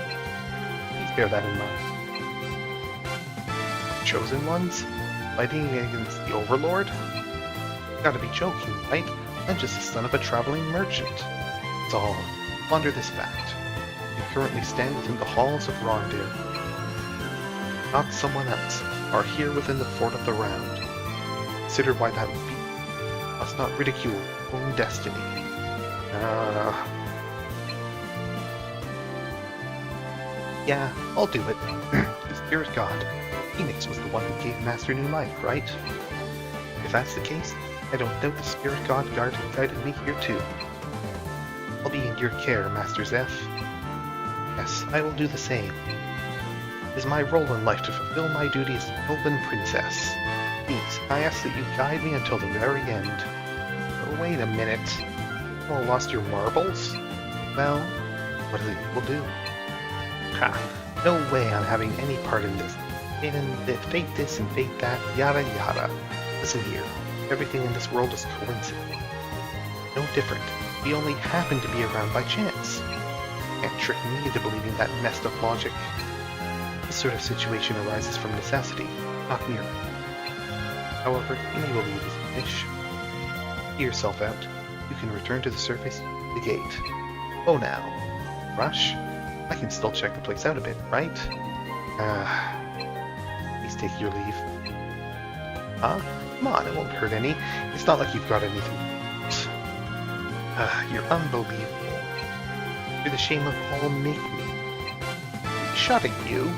Please bear that in mind. Chosen ones? Fighting against the Overlord? Gotta be joking, right? I'm just the son of a traveling merchant. It's all. Ponder this fact. You currently stand within the halls of Rondaer. Not someone else, are here within the Fort of the Round. consider why that would be. Must not ridicule your own destiny. Yeah, I'll do it. The spirit god, Phoenix, was the one who gave Master new life, right? If that's the case, I don't doubt the spirit god guided me here too. I'll be in your care, Master Zeph. Yes, I will do the same. It is my role in life to fulfill my duty as the Elven Princess. Please, I ask that you guide me until the very end. Oh, wait a minute. You all lost your marbles? Well, what do the people do? Ha! No way I'm having any part in this. Fate this and fate that, yada yada. Listen here, everything in this world is coincidence. No different. We only happen to be around by chance. Can't trick me into believing that messed up logic. This sort of situation arises from necessity, not merely. However, you may believe as you wish. See yourself out. You can return to the surface, the gate. Oh now. Rush? I can still check the place out a bit, right? Please take your leave. Huh? Come on, it won't hurt any. It's not like you've got anything. You're unbelievable. You're the shame of all make-me. Shutting you?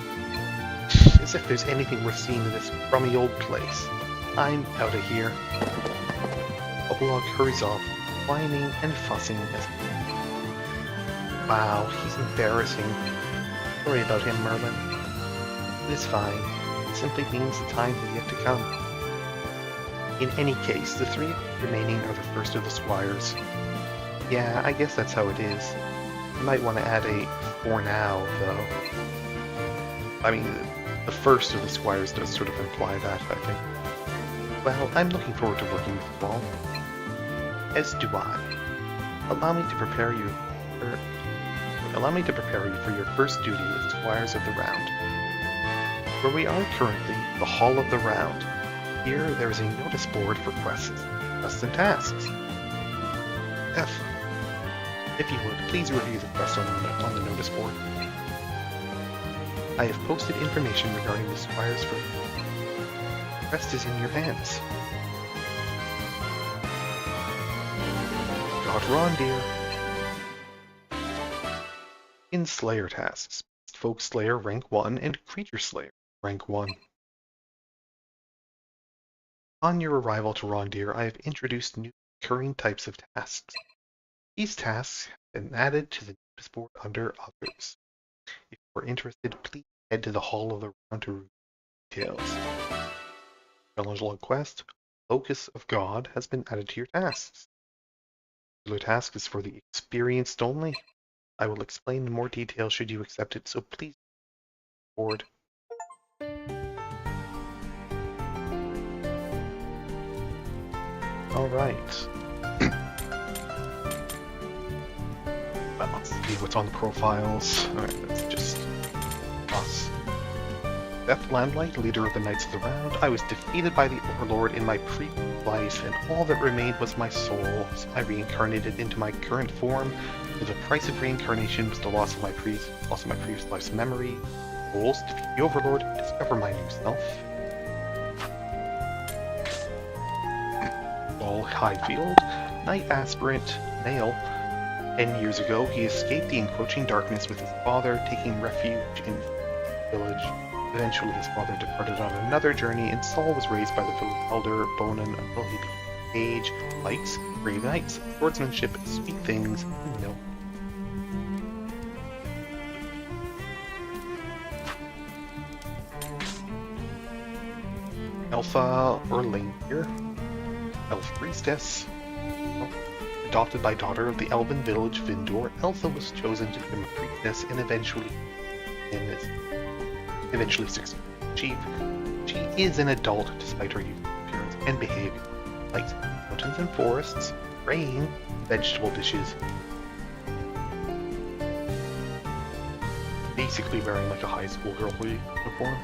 As if there's anything worth seeing in this crummy old place. I'm out of here. Prologue hurries off, whining and fussing as Wow, he's embarrassing. Sorry about him, Merlin. It is fine. It simply means the time is yet to come. In any case, the three remaining are the first of the squires. Yeah, I guess that's how it is. You might want to add a for now, though. I mean, the first of the squires does sort of imply that, I think. Well, I'm looking forward to working with you all. As do I. Allow me to prepare you for your first duty as Squires of the Round. Where we are currently, the Hall of the Round. Here, there is a notice board for quests and tasks. F. If you would, please review the quest on the notice board. I have posted information regarding the Squires for the rest is in your hands. God Rondaer. In Slayer tasks, Folk Slayer rank 1 and Creature Slayer rank 1. On your arrival to Rondaer, I have introduced new recurring types of tasks. These tasks have been added to the notice board under Others. If you are interested, please head to the Hall of the Round to read details. Challenge log quest, Locus of God, has been added to your tasks. The regular task is for the experienced only. I will explain in more detail should you accept it, so please board. Alright. Well, let's see what's on the profiles. Alright, that's just us. Death Lamplight, leader of the Knights of the Round. I was defeated by the Overlord in my previous life, and all that remained was my soul. So I reincarnated into my current form. The price of reincarnation was the loss of my previous life's memory. Goals: defeat the Overlord, discover my new self. Paul Highfield, Knight Aspirant, male. 10 years ago, he escaped the encroaching darkness with his father, taking refuge in the village. Eventually, his father departed on another journey, and Saul was raised by the village elder Bonan until he became age, likes, brave knights, swordsmanship, sweet things, and milk. Alpha Orlanger, Elf Priestess. Adopted by daughter of the elven village Vindor, Elsa was chosen to become a priestess and eventually succeeded. She is an adult despite her youthful appearance and behavior. Likes mountains and forests, rain, vegetable dishes. Basically wearing like a high school girl uniform.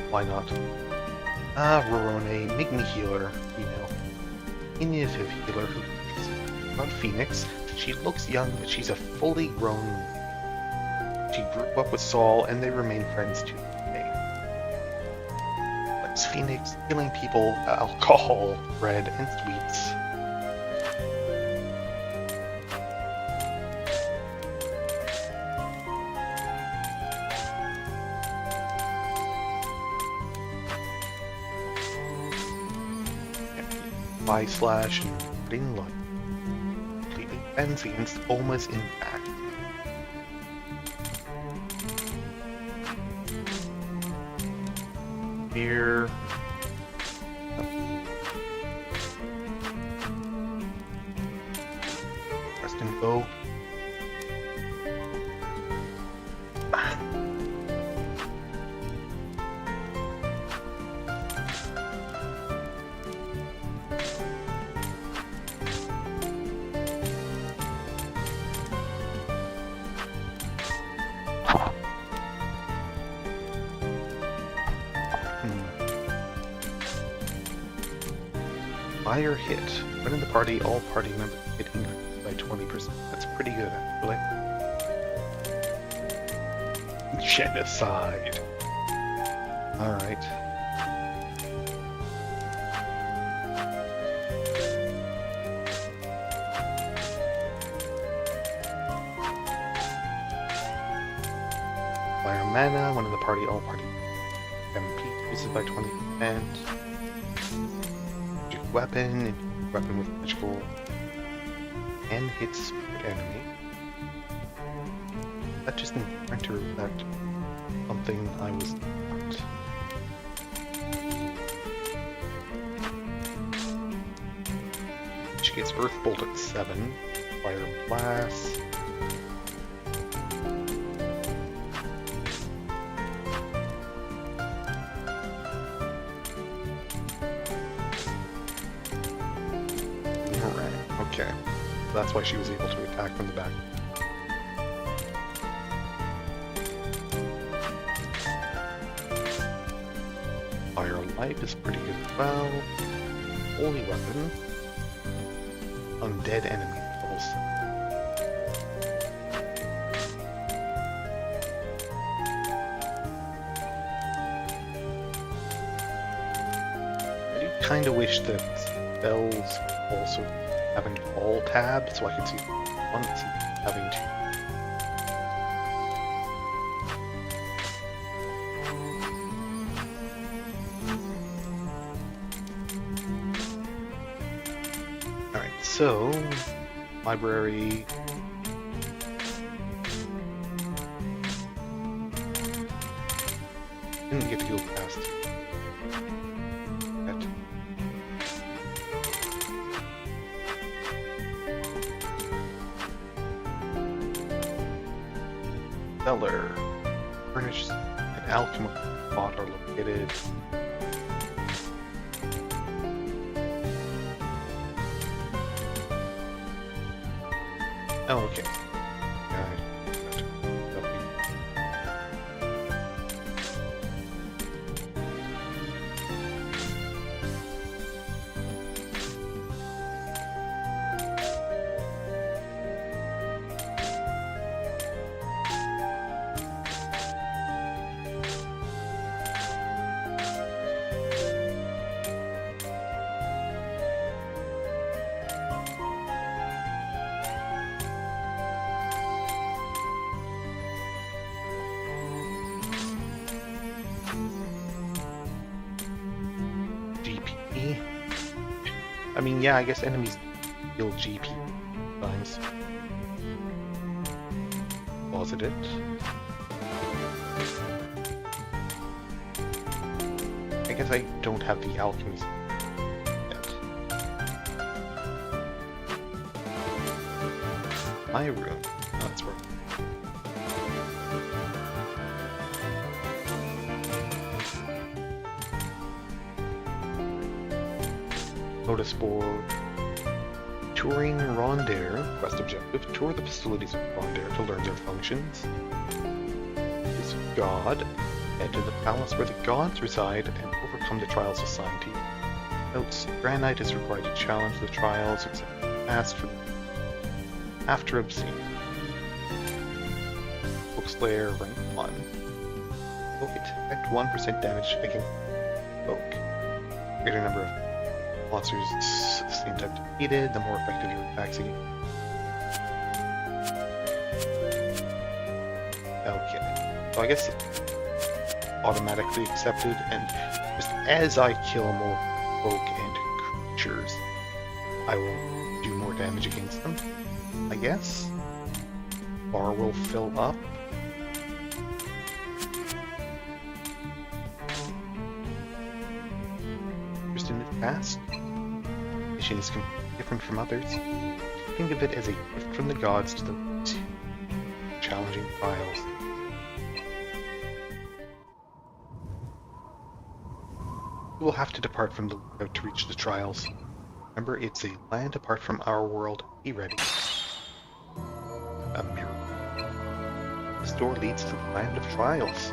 Why not? Rorone, make me healer, female. Initiative healer who is not Phoenix. She looks young, but she's a fully grown woman. She grew up with Saul, and they remain friends to this day. It's Phoenix stealing people, alcohol, bread, and sweets. By slash and putting light. Completely defends against Oma's impact. Here. Rest and go. Fire hit. When in the party, all party members hit increased by 20%. That's pretty good, actually. Genocide. Alright. Fire mana. When in the party, all party MP increases by 20%. Weapon with magical and hits spirit enemy. That just encounter that something I was not. She gets Earth Bolt at 7, Fire Blast. Okay, that's why she was able to attack from the back. Fire Light is pretty good as well. Holy Weapon. Undead enemy levels. I do kind of wish that spells also having all tabs, so I can see one having two. Alright, so library. Didn't get to go past that. Cellar. Furnished and alchemy pot are located. Oh, okay. I mean, yeah, I guess enemies deal GP times. Closet it. I guess I don't have the alchemy yet. My room. Oh, that's where. Notice board. Touring Rondaer. Quest objective. Tour the facilities of Rondaer to learn their functions. Is God. Head to the palace where the gods reside and overcome the trials assigned to you. Notes. Grand Knight is required to challenge the trials except ask for after obscene. Bookslayer rank 1. Okay, detect 1% damage against spoke. The greater number of monsters at the same time defeated, the more effective your attacks again. Okay, so I guess it's automatically accepted, and just as I kill more folk and creatures, I will do more damage against them, I guess. Bar will fill up. Just in the past, mission is completely different from others. Think of it as a gift from the gods to the challenging trials. You will have to depart from the lookout to reach the trials. Remember, it's a land apart from our world. Be ready. A mirror. This door leads to the land of trials.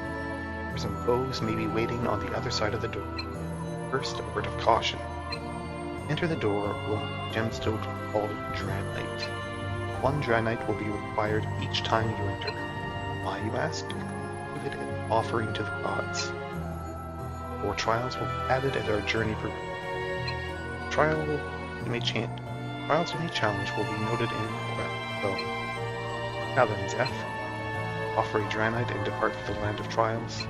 Some foes may be waiting on the other side of the door. First, a word of caution. Enter the door with a gemstone called Dranite. 1 Dranite will be required each time you enter. Why, you ask? Give it an offering to the gods. 4 trials will be added as our journey progresses. Trials you may challenge will be noted in the quest. So, now then, Zeph, offer a Dranite and depart to the land of trials.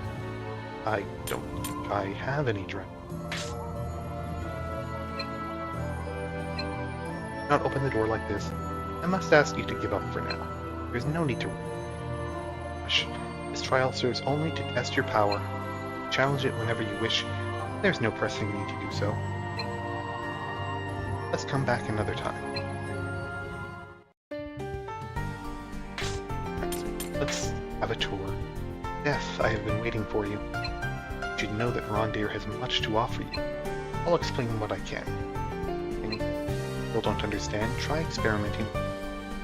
I don't think I have any Dranite. Do not open the door like this. I must ask you to give up for now. There's no need to rush. This trial serves only to test your power. Challenge it whenever you wish. There's no pressing need to do so. Let's come back another time. Let's have a tour. Death, I have been waiting for you. You should know that Rondaer has much to offer you. I'll explain what I can. If you still don't understand, try experimenting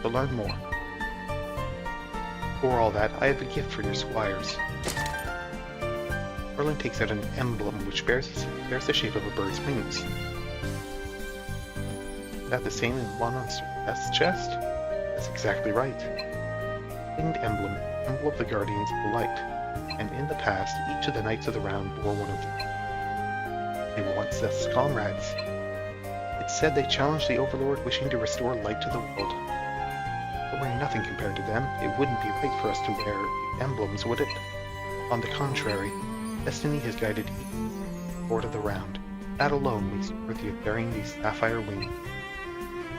to learn more. For all that, I have a gift for your squires. Merlin takes out an emblem which bears the shape of a bird's wings. Is that the same in one on Death's chest? That's exactly right. Winged emblem, symbol of the guardians of the light, and in the past, each of the knights of the round bore one of them. They were once Death's comrades. It's said they challenged the Overlord, wishing to restore light to the world. But we're nothing compared to them. It wouldn't be right for us to wear the emblems, would it? On the contrary, destiny has guided each Lord of the Round. That alone makes it worthy of bearing these Sapphire Wings.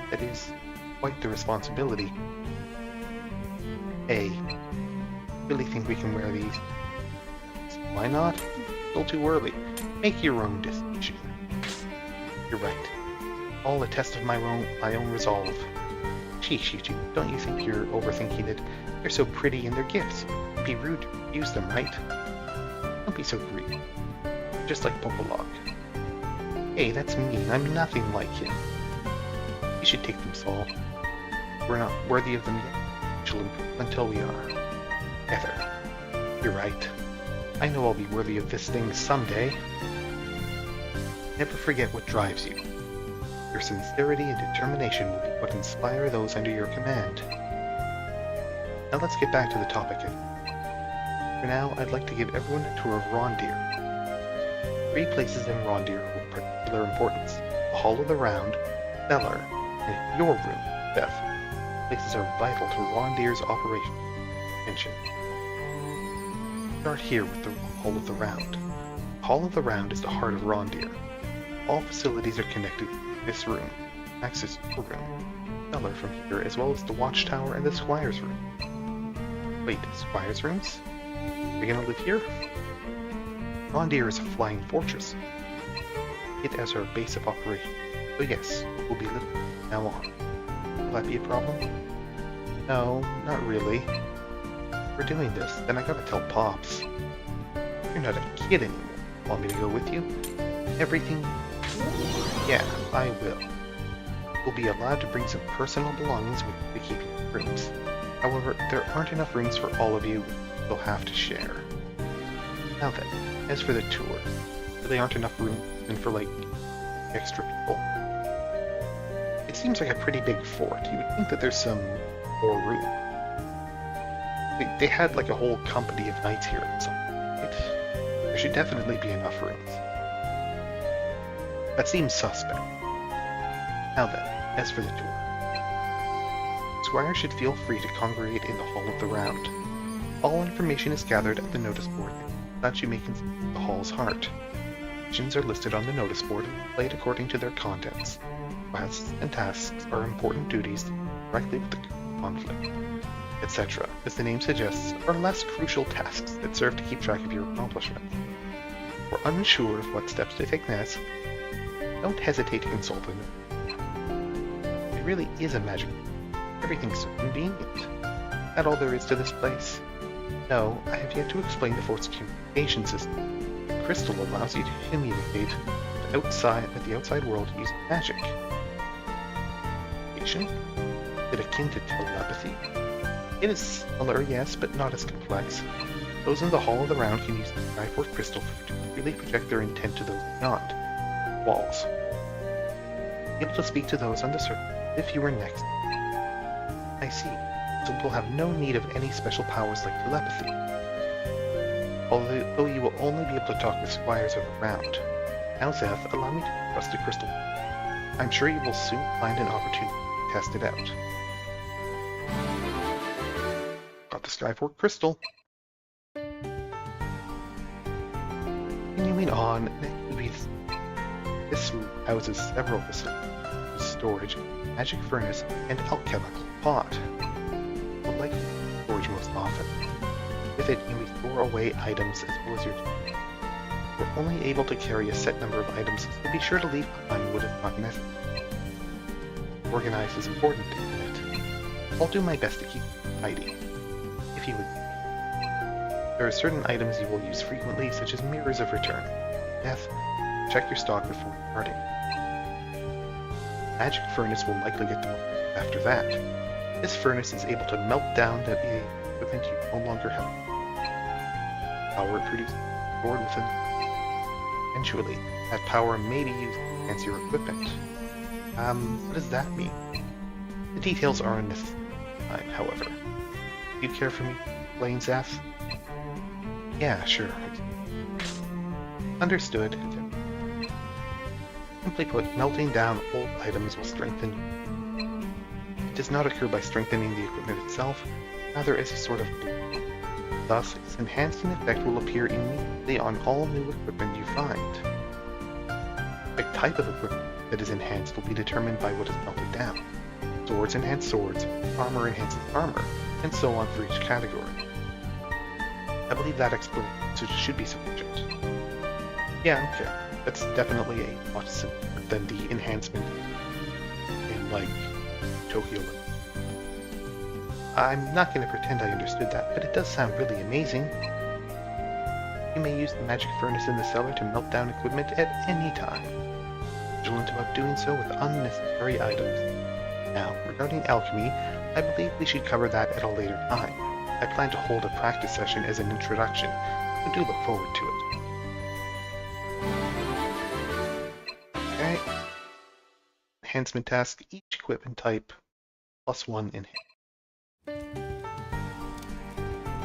That is quite the responsibility. Hey, really think we can wear these? Why not? Still too early. Make your own decision. You're right. All a test of my own resolve. Sheesh, you two, don't you think you're overthinking it? They're so pretty and they're gifts. It'd be rude to use them, right? Don't be so greedy. Just like Prologue. Hey, that's mean. I'm nothing like him. You should take them, Saul. We're not worthy of them yet. Until we are. Heather. You're right. I know I'll be worthy of this thing someday. Never forget what drives you. Your sincerity and determination will be what inspire those under your command. Now let's get back to the topic. For now, I'd like to give everyone a tour of Rondaer. 3 places in Rondaer are of particular importance. The Hall of the Round, Cellar, and your room, Beth. Places are vital to Rondaer's operation. Attention. Start here with the Hall of the Round. The Hall of the Round is the heart of Rondaer. All facilities are connected to this room. Access your room, cellar from here, as well as the watchtower and the squire's room. Wait, squire's rooms? Are we gonna live here? Rondaer is a flying fortress. It as our base of operation. So yes, we'll be living from now on. Will that be a problem? No, not really. If we're doing this, then I gotta tell Pops. You're not a kid anymore. Want me to go with you? Everything? Yeah, I will. You'll be allowed to bring some personal belongings with you to keep your rooms. However, there aren't enough rooms for all of you. You'll have to share. Now then, as for the tour, there aren't enough room even for, like, extra people. It seems like a pretty big fort. You would think that there's some more room. They had, like, a whole company of knights here or something, right? There should definitely be enough rooms. That seems suspect. Now then, as for the tour. Squires should feel free to congregate in the Hall of the Round. All information is gathered at the notice board, that you may consider the hall's heart. Missions are listed on the notice board and played according to their contents. Quests and tasks are important duties directly with the conflict, etc., as the name suggests, are less crucial tasks that serve to keep track of your accomplishments. If you're unsure of what steps to take next, don't hesitate to consult them. It really is a magic. Everything's so convenient. That's all there is to this place. No, I have yet to explain the fort's communication system. The crystal allows you to communicate with the outside world using magic. Is it akin to telepathy? It is similar, yes, but not as complex. Those in the Hall of the Round can use the Skyport crystal to really project their intent to those beyond walls. Be able to speak to those on the surface if you were next. I see. So you will have no need of any special powers like telepathy. Although you will only be able to talk with squires of the round. Now, Zeth, allow me to trust the crystal. I'm sure you will soon find an opportunity to test it out. Got the Skyfort crystal. Continuing on, this room houses several facilities: storage, magic furnace, and alchemical pot. But like storage most often, with it you may store away items as well as your team. You're only able to carry a set number of items, so be sure to leave behind what is not necessary. Organized is important, isn't it? I'll do my best to keep it tidy. If you would. There are certain items you will use frequently, such as mirrors of return. Death, check your stock before departing. Magic furnace will likely get the most after that. This furnace is able to melt down the equipment you no longer have. Power it produces stored within. Eventually, that power may be used to enhance your equipment. What does that mean? The details are unnecessary, however. Do you care for me to explain, Zeth? Yeah, sure. Understood. Simply put, melting down old items will strengthen you. It does not occur by strengthening the equipment itself, rather as a sort of glue. Thus, its enhancing effect will appear immediately on all new equipment you find. The type of equipment that is enhanced will be determined by what is melted down. Swords enhance swords, armor enhances armor, and so on for each category. I believe that explanation should be sufficient. Yeah, okay. That's definitely a lot simpler than the enhancement in, like, Tokyo. I'm not going to pretend I understood that, but it does sound really amazing. You may use the magic furnace in the cellar to melt down equipment at any time. Vigilant about doing so with unnecessary items. Now, regarding alchemy, I believe we should cover that at a later time. I plan to hold a practice session as an introduction, so do look forward to it. Okay. Enhancement task, each equipment type, +1 enhance.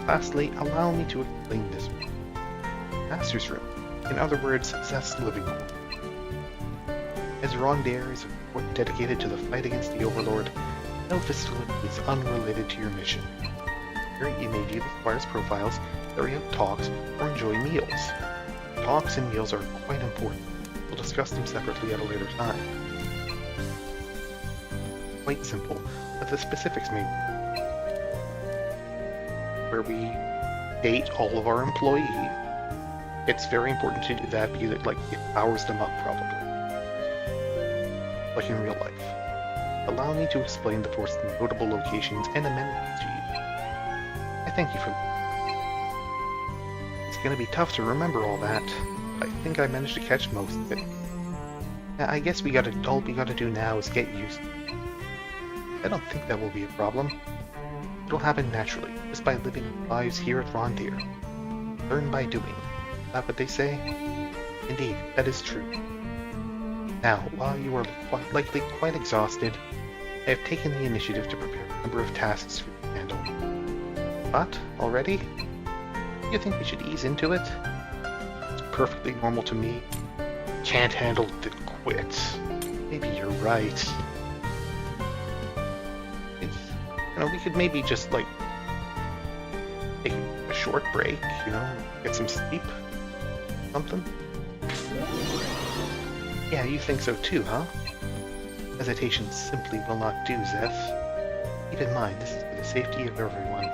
Lastly, allow me to explain this room. Master's room, in other words, Zeth's living room. As Rondaer is a fort dedicated to the fight against the Overlord, no facility is unrelated to your mission. Here you may view the squires' profiles, carry out talks, or enjoy meals. Talks and meals are quite important. We'll discuss them separately at a later time. Quite simple, but the specifics may where we date all of our employees. It's very important to do that because it powers them up probably. Like in real life. Allow me to explain the fort's notable locations and amenities to you. I thank you for that. It's gonna be tough to remember all that, but I think I managed to catch most of it. Now, I guess all we gotta do now is get used to it. I don't think that will be a problem. It'll happen naturally, just by living our lives here at Rondaer. Learn by doing. Is that what they say? Indeed, that is true. Now, while you are likely quite exhausted, I have taken the initiative to prepare a number of tasks for you to handle. But, already? You think we should ease into it? It's perfectly normal to me. can't handle it, then quit. Maybe you're right. It's, we could maybe just, like, take a short break, get some sleep. Something? Yeah, you think so too, huh? Hesitation simply will not do, Zeph. Keep in mind, this is for the safety of everyone.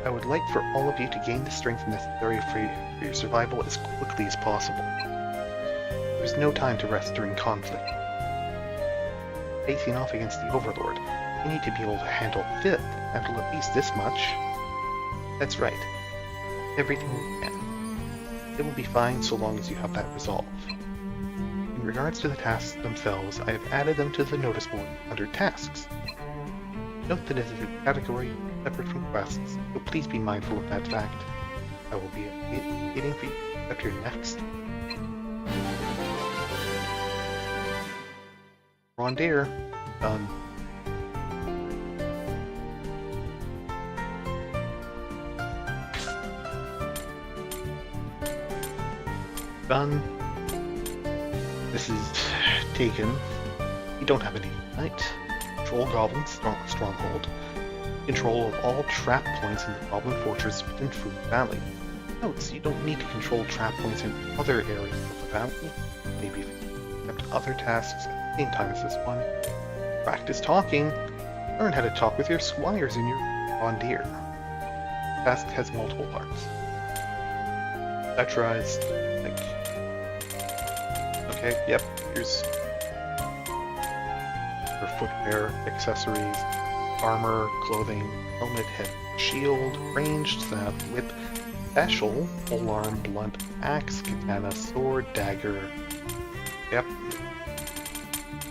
I would like for all of you to gain the strength necessary for your survival as quickly as possible. There's no time to rest during conflict. Facing off against the Overlord, you need to be able to handle at least this much. That's right. Everything you can. It will be fine so long as you have that resolve. In regards to the tasks themselves, I have added them to the notice board under Tasks. Note that it is a category separate from quests, so please be mindful of that fact. I will be waiting for you to accept your next. Rondaer, done. Done. This is taken. You don't have any night. Control Goblin Stronghold. Control of all trap points in the Goblin Fortress within Food Valley. Notes, you don't need to control trap points in other areas of the valley. Maybe if you accept other tasks at the same time as this one. Practice talking. Learn how to talk with your squires in your Rondaer. Task has multiple parts. Satirize, like... Okay, yep, here's her footwear, accessories, armor, clothing, helmet, head, shield, ranged, staff, whip, special, polearm, blunt, axe, katana, sword, dagger. Yep.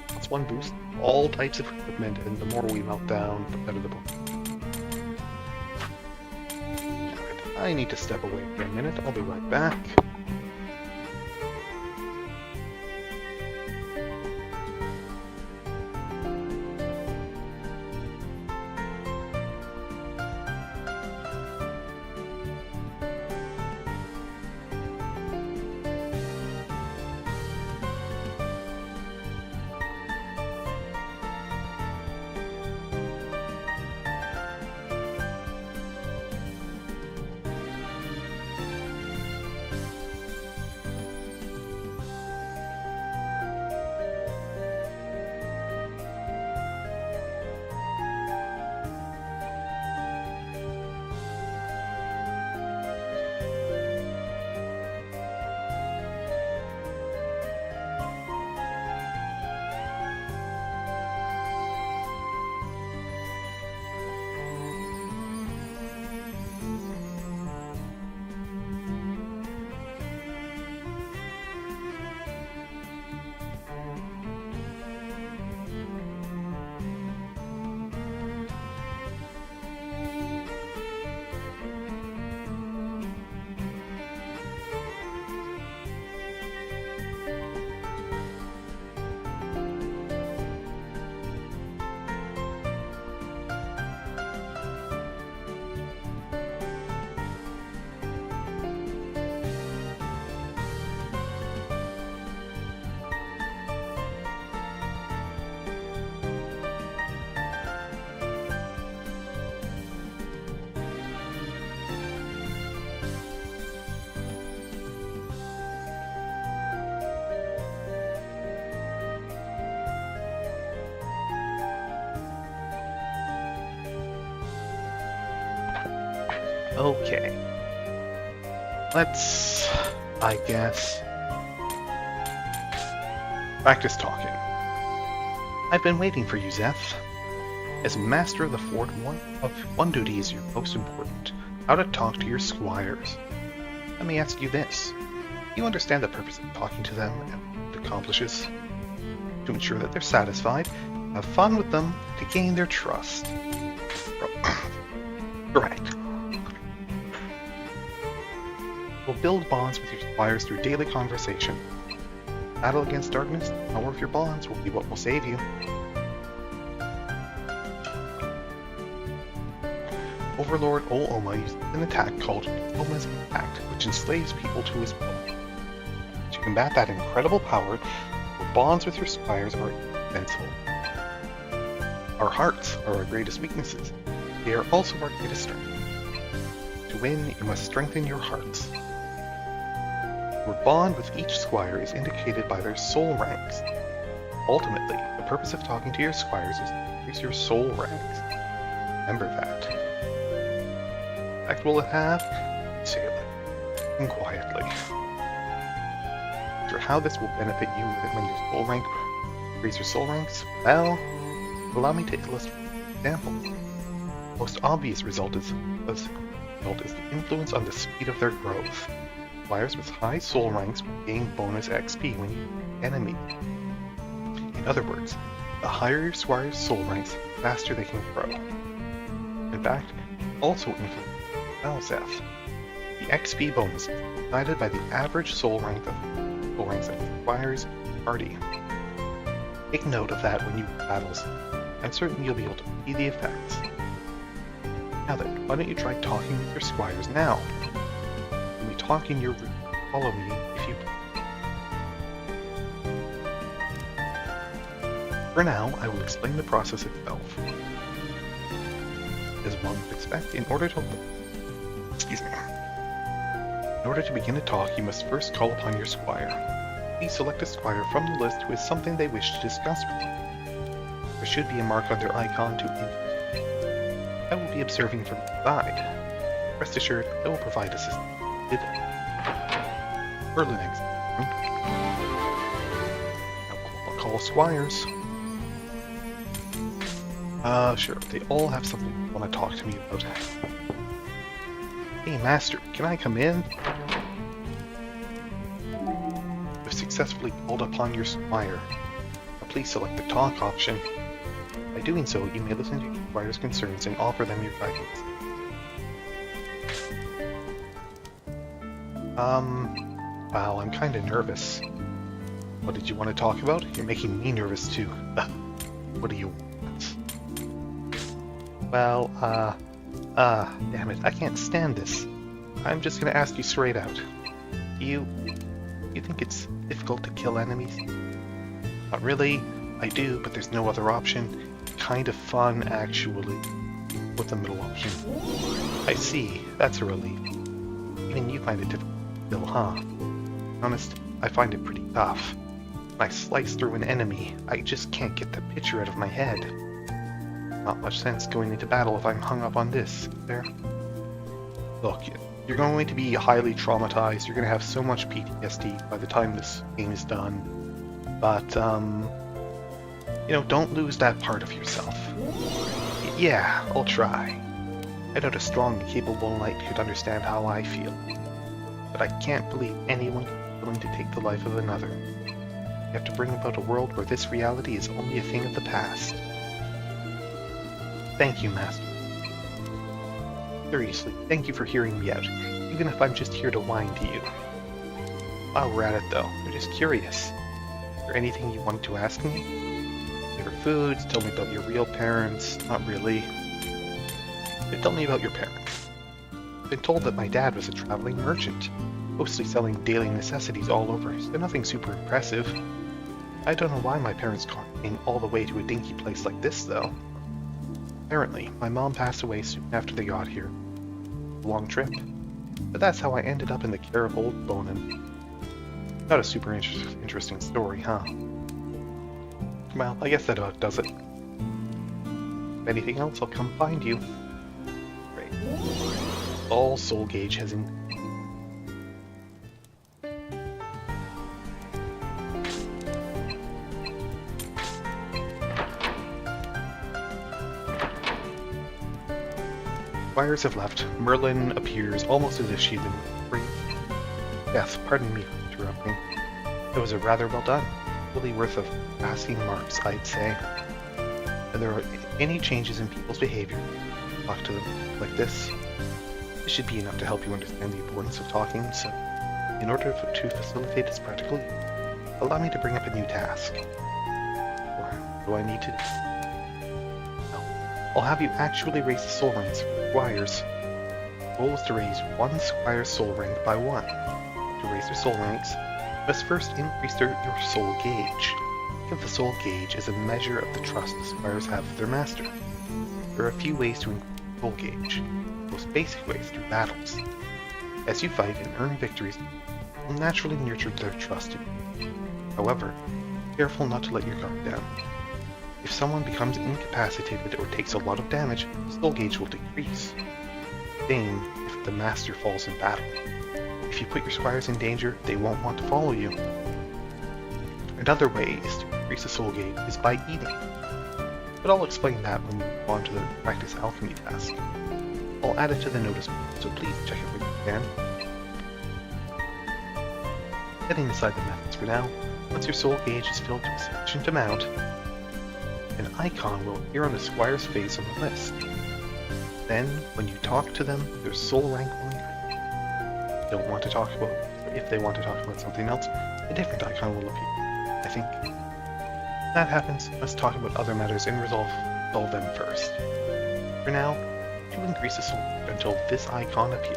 That's one boost. All types of equipment, and the more we melt down, the better the book. I need to step away for a minute. I'll be right back. Okay. Let's, I guess, practice talking. I've been waiting for you, Zeph. As master of the fort, one duty is your most important: how to talk to your squires. Let me ask you this. Do you understand the purpose of talking to them and what it accomplishes? To ensure that they're satisfied, have fun with them, to gain their trust. Right. We'll build bonds with your squires through daily conversation. Battle against darkness, the power of your bonds will be what will save you. Overlord Ol-Oma used an attack called Oma's Impact, which enslaves people to his will. To To combat that incredible power, your bonds with your squires are invincible. Our hearts are our greatest weaknesses. They are also our greatest strength. To win, you must strengthen your hearts. Your bond with each squire is indicated by their soul ranks. Ultimately, the purpose of talking to your squires is to increase your soul ranks. Remember that. What effect will it have? Say it loudly and quietly. For how this will benefit you when your soul rank increase your soul ranks, well, allow me to illustrate an example. The most obvious result is the influence on the speed of their growth. Squires with high soul ranks will gain bonus XP when you defeat enemy. In other words, the higher your squire's soul ranks, the faster they can grow. In fact, also influence spell theft. The XP bonus is decided by the average soul ranks of the squire's party. Take note of that when you battles. I'm certain you'll be able to see the effects. Now then, why don't you try talking with your squires now? When we talk in your room, follow me if you please. For now, I will explain the process itself. As one would expect, in order to begin to talk, you must first call upon your squire. Please select a squire from the list who has something they wish to discuss with you. There should be a mark on their icon to indicate. I will be observing from the side. Rest assured, I will provide assistance. Merlin exit. I'll call squires. Sure, they all have something they want to talk to me about. Hey, Master, can I come in? You've successfully called upon your squire. Now please select the talk option. By doing so, you may listen to your squire's concerns and offer them your guidance. Wow, I'm kinda nervous. What did you want to talk about? You're making me nervous too. What do you want? Well, damn it, I can't stand this. I'm just gonna ask you straight out. You think it's difficult to kill enemies? Not really. I do, but there's no other option. Kind of fun, actually. With the middle option. I see. That's a relief. Even you find it difficult to kill, huh? To be honest, I find it pretty tough. When I slice through an enemy, I just can't get the picture out of my head. Not much sense going into battle if I'm hung up on this, is there? Look, you're going to be highly traumatized. You're going to have so much PTSD by the time this game is done. But, you know, don't lose that part of yourself. Yeah, I'll try. I doubt a strong and capable knight could understand how I feel. But I can't believe anyone is willing to take the life of another. You have to bring about a world where this reality is only a thing of the past. Thank you, Master. Seriously, thank you for hearing me out, even if I'm just here to whine to you. While we're at it though, I'm just curious. Is there anything you want to ask me? Favorite foods? Tell me about your real parents? Not really. But tell me about your parents. I've been told that my dad was a traveling merchant, mostly selling daily necessities all over, so nothing super impressive. I don't know why my parents came all the way to a dinky place like this though. Apparently, my mom passed away soon after they got here. A long trip. But that's how I ended up in the care of old Bonin. Not a super interesting story, huh? Well, I guess that about does it. If anything else, I'll come find you. Great. All soul gauge has in. Squires have left. Merlin appears almost as if she'd been free. Yes, pardon me for interrupting. It was a rather well done. Really worth of passing marks, I'd say. If there are any changes in people's behavior, talk to them like this. This should be enough to help you understand the importance of talking, so in order to facilitate its practical use, allow me to bring up a new task. Or do I need to? No. I'll have you actually raise the soul ranks for squires. The goal is to raise one squire's soul rank by 1. To raise their soul ranks, must first increase your soul gauge. Think of the soul gauge as a measure of the trust the squires have with their master. There are a few ways to increase the soul gauge. The most basic way is through battles. As you fight and earn victories, you will naturally nurture their trust in you. However, be careful not to let your guard down. If someone becomes incapacitated or takes a lot of damage, the soul gauge will decrease. Same if the master falls in battle. If you put your squires in danger, they won't want to follow you. Another way is to increase the soul gauge is by eating. But I'll explain that when we move on to the practice alchemy task. I'll add it to the notice board, so please check it when you can. Setting aside the methods for now, once your soul gauge is filled to a sufficient amount, an icon will appear on the squire's face on the list. Then, when you talk to them, their soul rank will increase. If they want to talk about something else, a different icon will appear. I think that happens, let's talk about other matters and resolve them first. For now, to increase the soul gauge until this icon appears.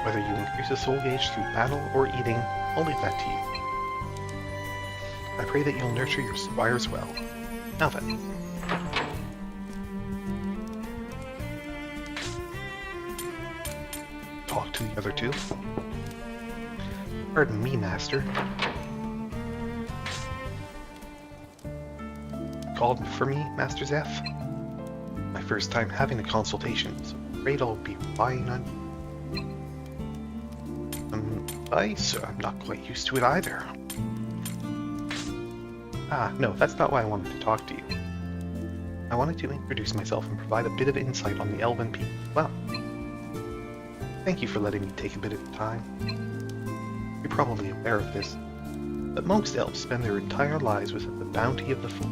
Whether you increase the soul gauge through battle or eating, I'll leave that to you. I pray that you'll nurture your squires well. Now then. Talk to the other two. Pardon me, Master. Called for me, Master Zeph? My first time having a consultation, so I'm afraid I'll be relying on advice. I'm not quite used to it either. No, that's not why I wanted to talk to you. I wanted to introduce myself and provide a bit of insight on the Elven people as well. Thank you for letting me take a bit of time. You're probably aware of this, but most elves spend their entire lives within the bounty of the fool.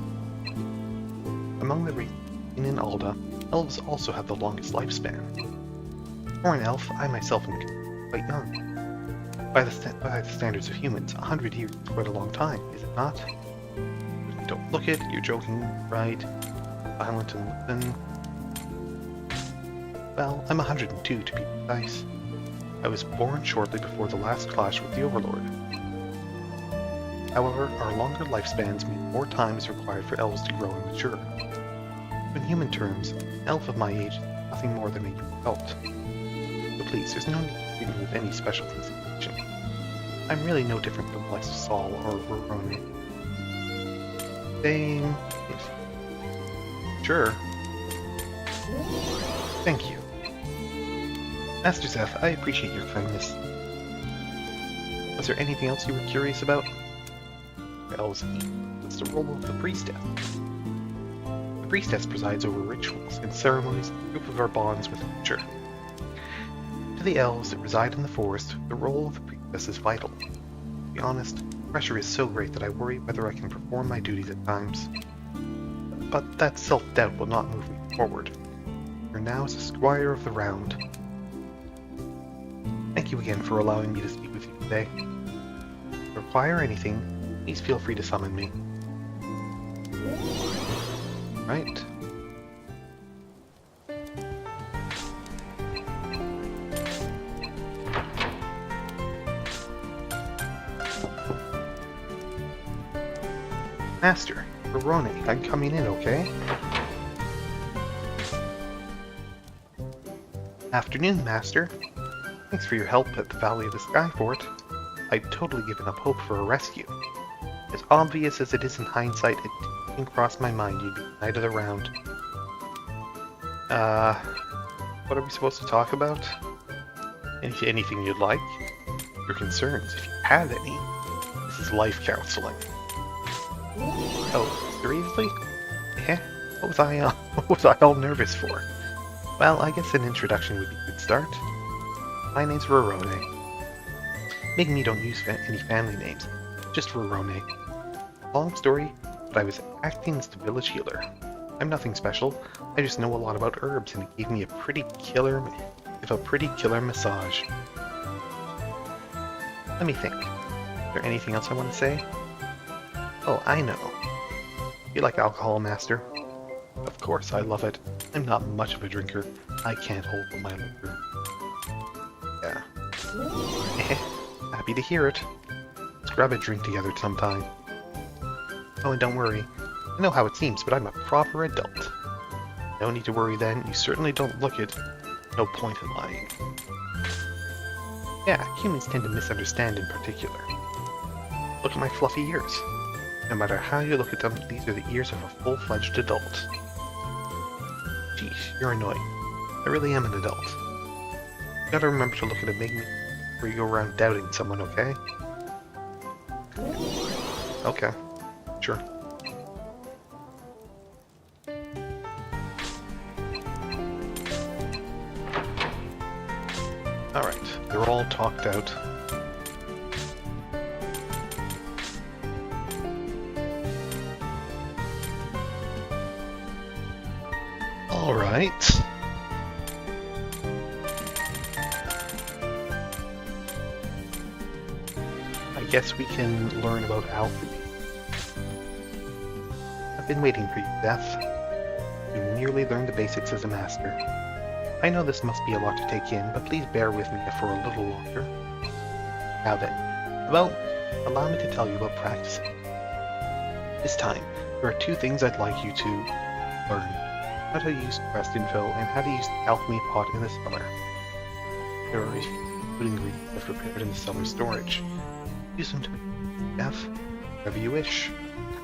Among the regions in Alda, elves also have the longest lifespan. For an elf, I myself am quite young. By the standards of humans, 100 years is quite a long time, is it not? Don't look it, you're joking, right? Silent and listen. Well, I'm 102 to be precise. I was born shortly before the last clash with the Overlord. However, our longer lifespans mean more time is required for elves to grow and mature. In human terms, an elf of my age is nothing more than a young adult. So please, there's no need to treat me with any special consideration. I'm really no different from the likes of Saul or Rone. Same. Sure. Thank you. Master Zeph, I appreciate your kindness. Was there anything else you were curious about? Elves eat. What's the role of the priestess? The priestess presides over rituals and ceremonies and proof of our bonds with nature. To the elves that reside in the forest, the role of the priestess is vital. To be honest, the pressure is so great that I worry whether I can perform my duties at times. But that self-doubt will not move me forward. You're now as a squire of the round. Thank you again for allowing me to speak with you today. If you require anything, please feel free to summon me. Right. Master, Rondaer, I'm coming in, okay? Afternoon, Master. Thanks for your help at the Valley of the Skyfort. I'd totally given up hope for a rescue. As obvious as it is in hindsight, it didn't cross my mind you'd be the Knight of the Round. What are we supposed to talk about? Anything you'd like? Your concerns, if you have any. This is life counseling. Oh, seriously? What was I all nervous for? Well, I guess an introduction would be a good start. My name's Rondaer. Maybe me don't use any family names, just Rondaer. Long story, but I was acting as the village healer. I'm nothing special, I just know a lot about herbs and it gave me a pretty killer massage. Let me think. Is there anything else I want to say? Oh, I know. You like alcohol, Master? Of course, I love it. I'm not much of a drinker. I can't hold my liquor. Yeah. Happy to hear it. grab a drink together sometime. Oh, and don't worry. I know how it seems, but I'm a proper adult. No need to worry then. You certainly don't look it. No point in lying. Yeah, humans tend to misunderstand in particular. Look at my fluffy ears. No matter how you look at them, these are the ears of a full-fledged adult. Geez, you're annoying. I really am an adult. You gotta remember to look at a make me before you go around doubting someone, okay? Okay, sure. Alright, they're all talked out. Alright. I guess we can learn about alchemy. I've been waiting for you, Death. You nearly learned the basics as a master. I know this must be a lot to take in, but please bear with me for a little longer. Now then, allow me to tell you about practicing. This time, there are two things I'd like you to learn. How to use quest info and how to use the alchemy pot in the cellar. There are a few food ingredients I've prepared in the cellar storage. Use them to make death, whatever you wish.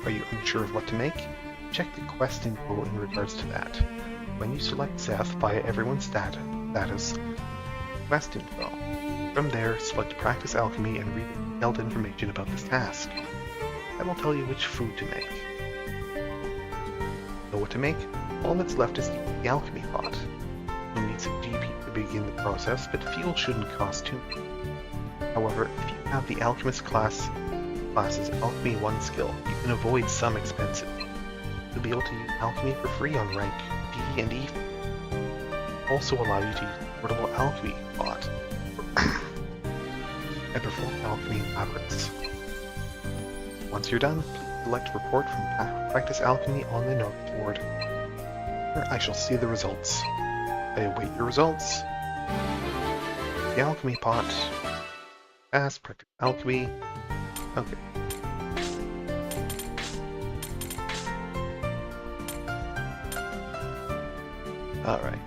Are you unsure of what to make? Check the quest info in regards to that. When you select Zeth via everyone's status, quest info. From there, select Practice Alchemy and read detailed information about this task. That will tell you which food to make. Know what to make? All that's left is the alchemy pot. You'll need some GP to begin the process, but fuel shouldn't cost too much. However, if you have the Alchemist class's Alchemy 1 skill, you can avoid some expenses. You'll be able to use alchemy for free on rank D and E. Also allow you to use the portable alchemy pot and perform alchemy labyrinths. Once you're done, please select Report from Practice Alchemy on the notice board. Here I shall see the results. I await your results. The alchemy pot. Pass, Practice Alchemy. Okay. Alright.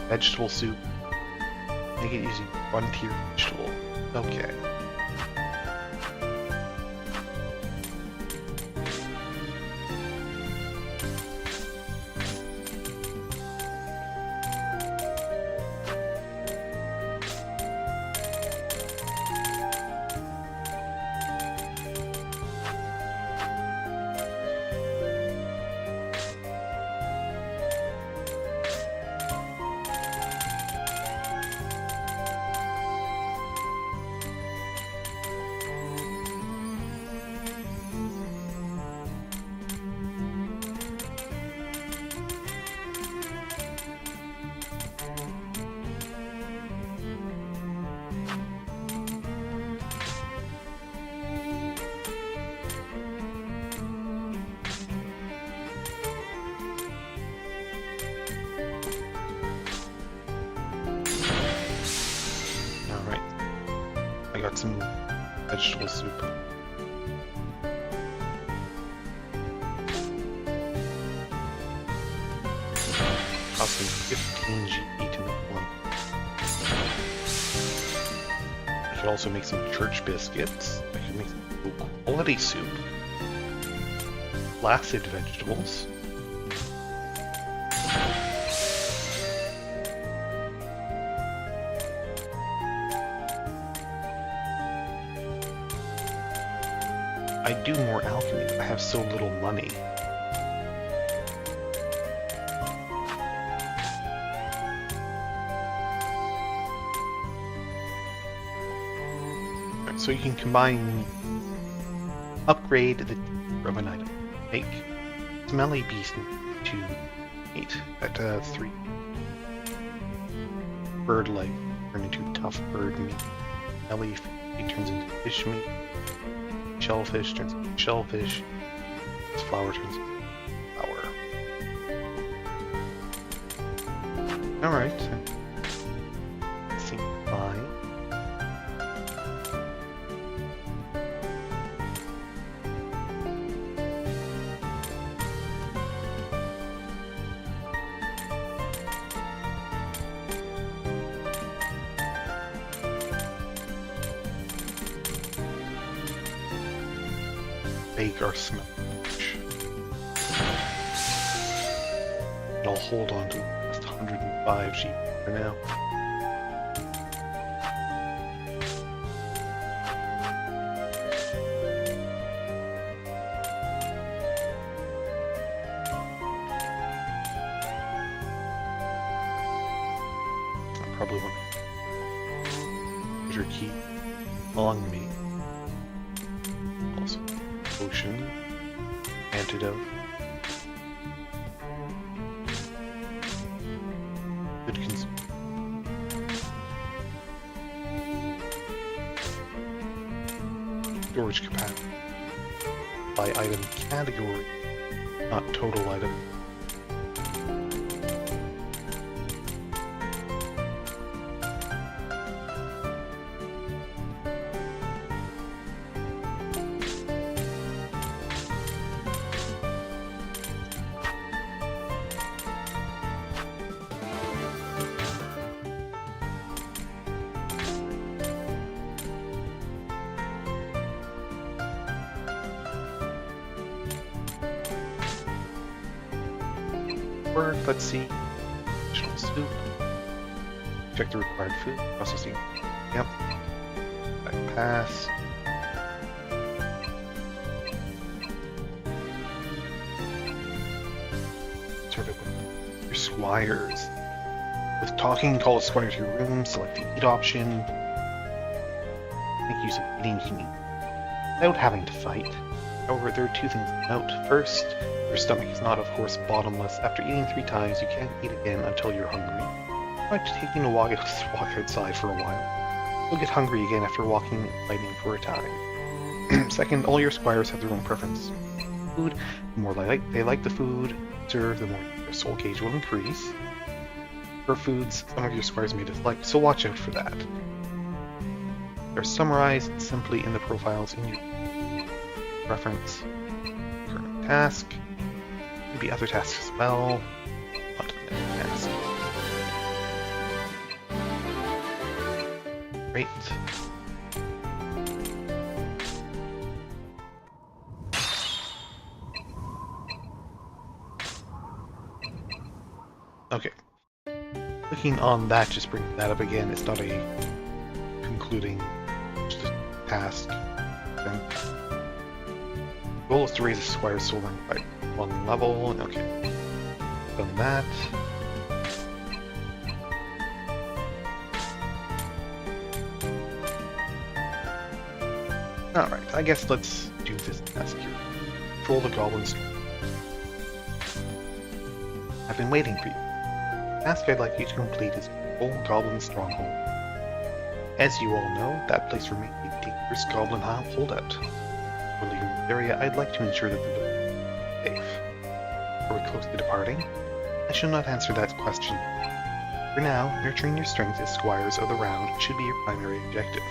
Vegetable soup. Make it using one tier vegetable. Okay. I got some vegetable soup. Cost me 15 GP to make one. I could also make some church biscuits. I could make some quality soup. Flaccid vegetables. I'd do more alchemy, but I have so little money. Right, so you can combine, upgrade the of an item. Make smelly beast to meat at 3. Bird leg turn into tough bird meat. Smelly meat turns into fish meat. Shellfish turns into shellfish. This flower turns into flower. Alright. bake our smell. And I'll hold on to just 105 sheep for now. I probably want to put your key along me. Also, potion, antidote. Good storage capacity by item category, not total item. Let's see. Additional soup. Check the required food. Processing. Yep. Pass. Sort of your squires. With talking, call a squire to your room, select the eat option. Make use of eating heat without having to fight. However, there are two things to note. First, your stomach is not, of course, bottomless. After eating 3 times, you can't eat again until you're hungry. Try taking a walk outside for a while. You'll get hungry again after walking fighting for a time. Second, all your squires have their own preference. Food, the more they like the food served, the more their soul gauge will increase. For foods, some of your squires may dislike, so watch out for that. They're summarized simply in the profiles in your preference. Current task. Maybe other tasks as well. On to the next task. Great. Okay. Clicking on that just brings that up again. It's not a concluding just a task. Then goal is to raise a squire's soul rank by 1 level. Okay. Done that. Alright, I guess let's do this task here. Control the goblins. I've been waiting for you. The task I'd like you to complete is Control Goblin Stronghold. As you all know, that place remains a dangerous goblin holdout. For leaving this area, I'd like to ensure that the village is safe. Are we close to departing? I shall not answer that question. For now, nurturing your strength as squires of the round should be your primary objective.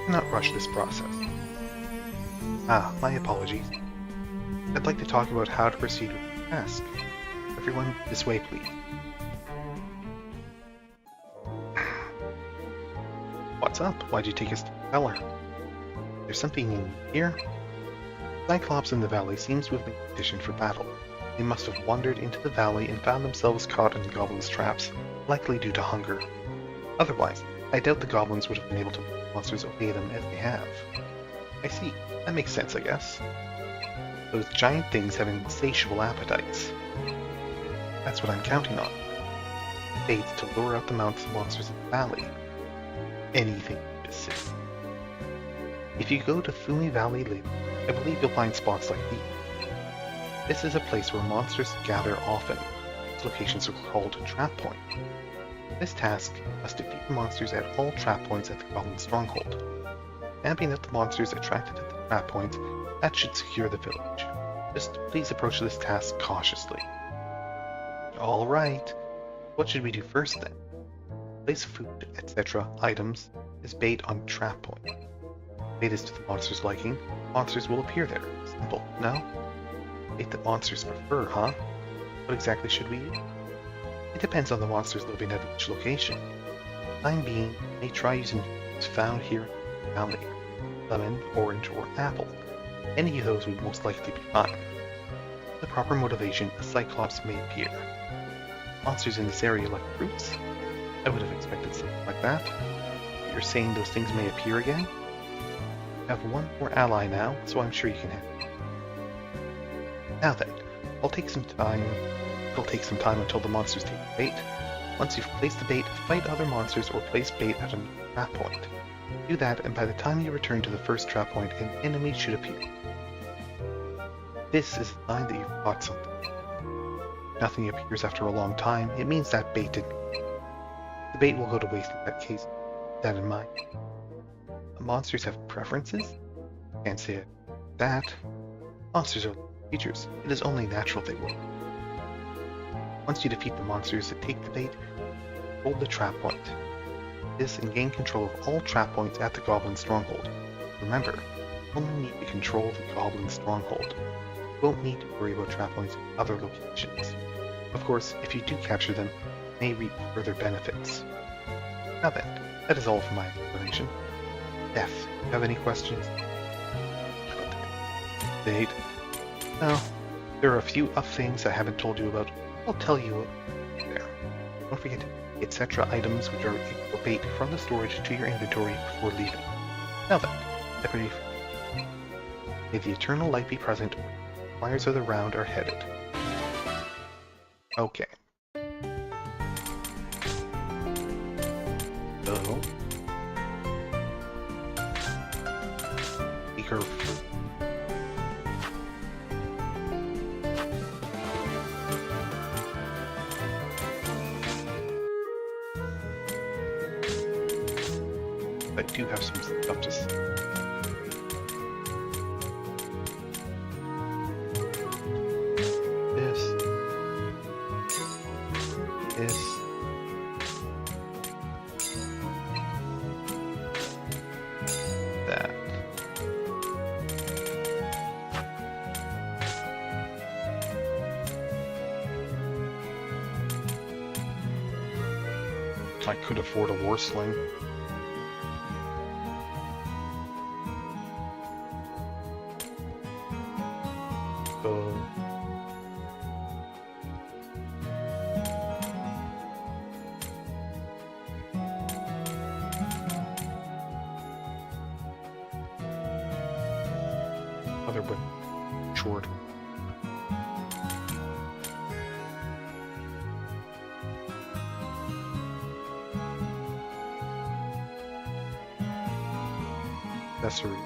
Do not rush this process. My apologies. I'd like to talk about how to proceed with the task. Everyone, this way, please. What's up? Why'd you take us to the cellar? There's something in here? Cyclops in the valley seems to have been conditioned for battle. They must have wandered into the valley and found themselves caught in the goblins' traps, likely due to hunger. Otherwise, I doubt the goblins would have been able to make monsters obey them as they have. I see. That makes sense, I guess. Those giant things have insatiable appetites. That's what I'm counting on. Fates to lure out the monsters in the valley. Anything to see. If you go to Fumi Valley later, I believe you'll find spots like these. This is a place where monsters gather often. These locations are called Trap Point. This task must defeat the monsters at all trap points at the Goblin Stronghold. Camping out the monsters attracted to the trap points, that should secure the village. Just please approach this task cautiously. Alright, what should we do first then? Place food, etc. items as bait on trap point. Bait is to the monster's liking, monsters will appear there. Simple, no? Bait that monsters prefer, huh? What exactly should we use? It depends on the monsters living at each location. For the time being, you may try using foods found here in the valley. Lemon, orange, or apple. Any of those would most likely be fine. With the proper motivation, a Cyclops may appear. Monsters in this area like fruits? I would have expected something like that. But you're saying those things may appear again? You have one more ally now, so I'm sure you can handle it. Now then, it'll take some time until the monsters take the bait. Once you've placed the bait, fight other monsters or place bait at a new trap point. Do that, and by the time you return to the first trap point, an enemy should appear. This is a sign that you've caught something. If nothing appears after a long time, it means that bait didn't. The bait will go to waste in that case. Keep that in mind. Monsters have preferences? Can't say that. Monsters are creatures. It is only natural they will. Once you defeat the monsters that take the bait, hold the trap point. This and gain control of all trap points at the Goblin stronghold. Remember, you only need to control the Goblin stronghold. You won't need to worry about trap points in other locations. Of course, if you do capture them, you may reap further benefits. Now then, that is all for my explanation. Beth, do you have any questions? Date? No, there are a few things I haven't told you about. I'll tell you there. Don't forget to get etc. items which are for bait from the storage to your inventory before leaving. Now then, get ready for May the eternal light be present where the fires of the round are headed. Okay. So, Eager for I do have some stuff to say. This. That. I could afford a war sling. Other but short. Accessory.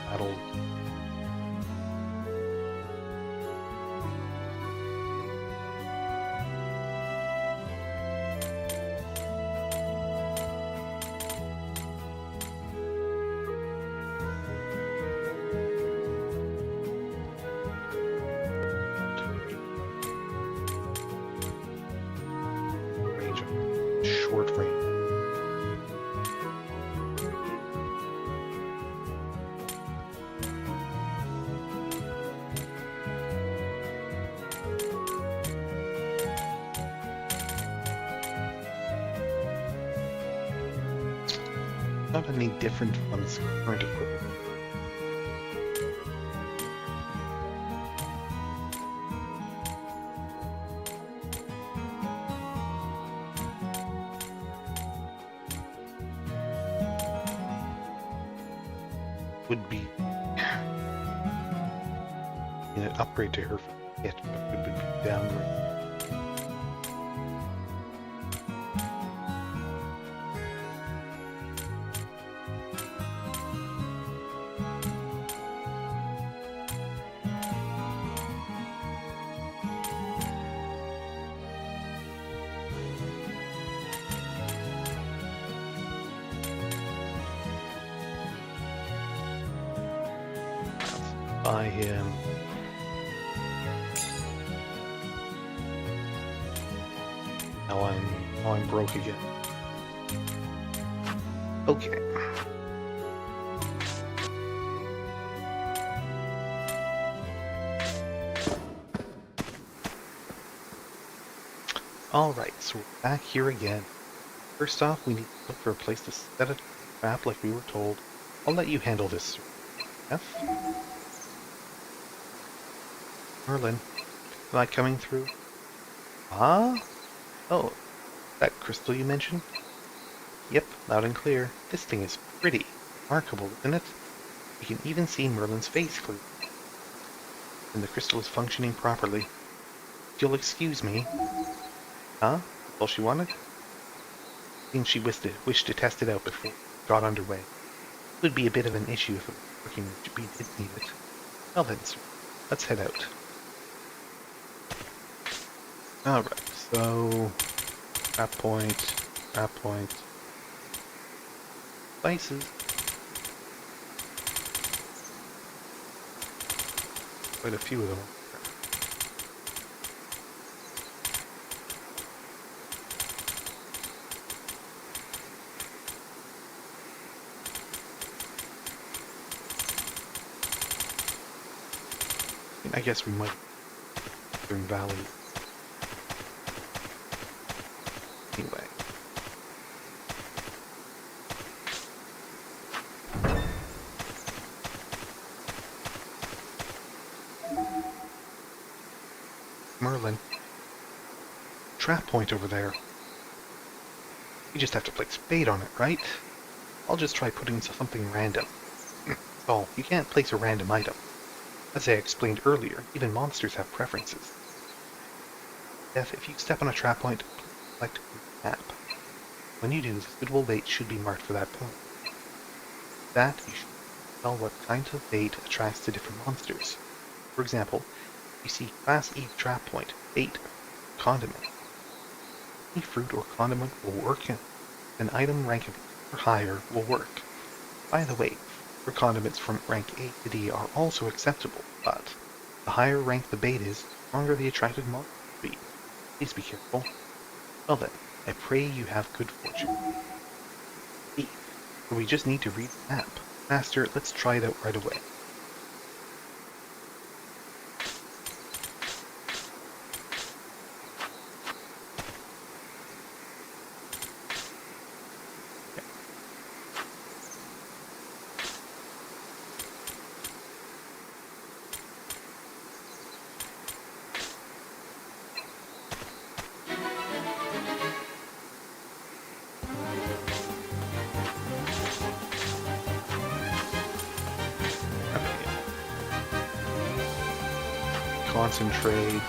Battle. Range of short range. Not any different from its current equipment. Would be an upgrade to her hit, but would be downgrade. Buy him. Now I'm broke again. Okay. Alright, so we're back here again. First off, we need to look for a place to set a trap like we were told. I'll let you handle this, F. Merlin, am I coming through? Ah? Oh, that crystal you mentioned? Yep, loud and clear. This thing is pretty. Remarkable, isn't it? You can even see Merlin's face clearly. And the crystal is functioning properly. If you'll excuse me. Huh? All she wanted? Seems she wished to test it out before it got underway. It would be a bit of an issue if it was working if we did need it. Well then, sir, let's head out. Alright, so... trap point, places. Quite a few of them. I guess we might during Valley. Anyway. Merlin. Trap point over there. You just have to place bait on it, right? I'll just try putting something random. Oh, you can't place a random item. As I explained earlier, even monsters have preferences. If you step on a trap point, select map. When you do, the suitable bait should be marked for that point. That you should tell what kind of bait attracts to different monsters. For example, you see Class E trap point, bait, condiment. Any fruit or condiment will work in. An item rank or higher will work. By the way, for condiments from rank A to D are also acceptable, but the higher rank the bait is, the stronger the attracted monster will be. Please be careful. Well then, I pray you have good fortune. B. So we just need to read the map. Master, let's try it out right away. Concentrate.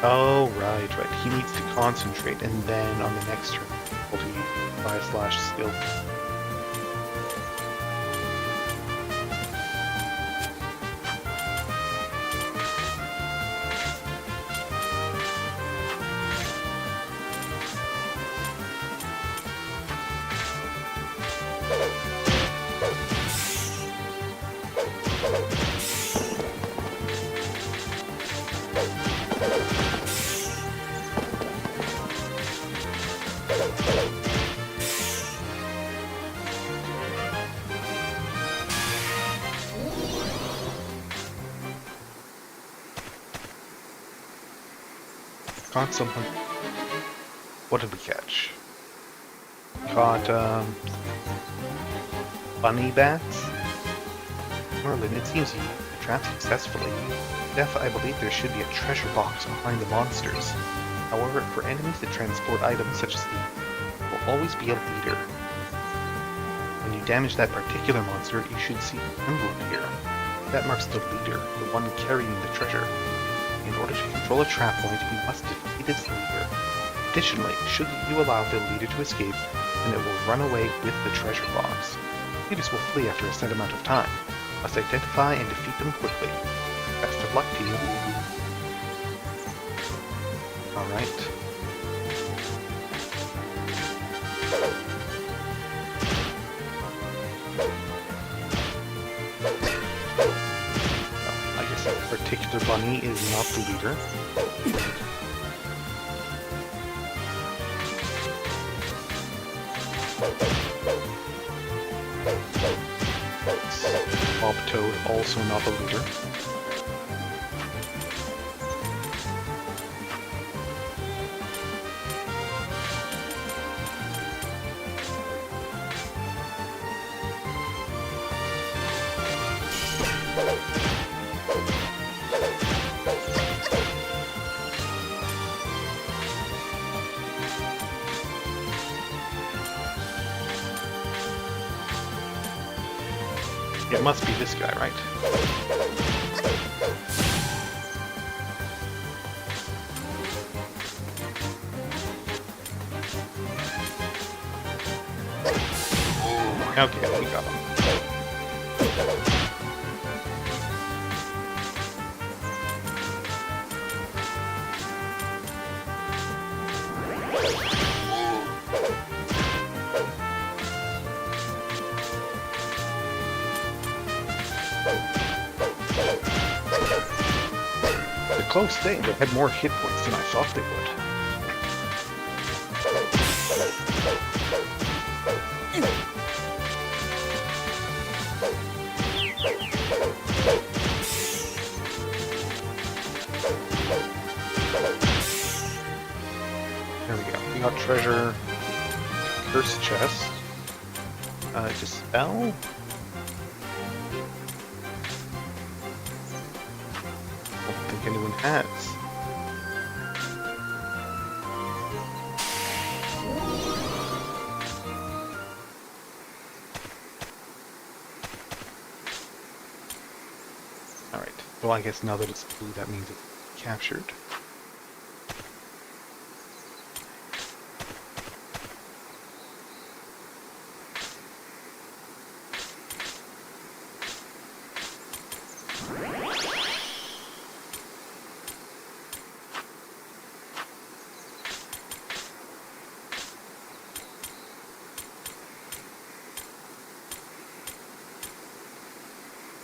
Oh, right. He needs to concentrate, and then on the next turn, we'll use /skill. Caught something. What did we catch? Caught, bunny bats? Merlin, it seems you trapped successfully. Def, I believe there should be a treasure box behind the monsters. However, for enemies that transport items such as these, there will always be a leader. When you damage that particular monster, you should see an emblem here. That marks the leader, the one carrying the treasure. In order to control a trap point, you must defeat its leader. Additionally, should you allow the leader to escape, then it will run away with the treasure box. Leaders will flee after a set amount of time. You must identify and defeat them quickly. Best of luck to you. Alright. Particular bunny is not the leader. Bob Toad, also not a looter. It must be this guy, right? Okay, we got him. Close thing. They had more hit points than I thought they would. There we go. We got treasure. Curse chest. Dispel. Anyone has. Alright, well I guess now that it's blue that means it's captured.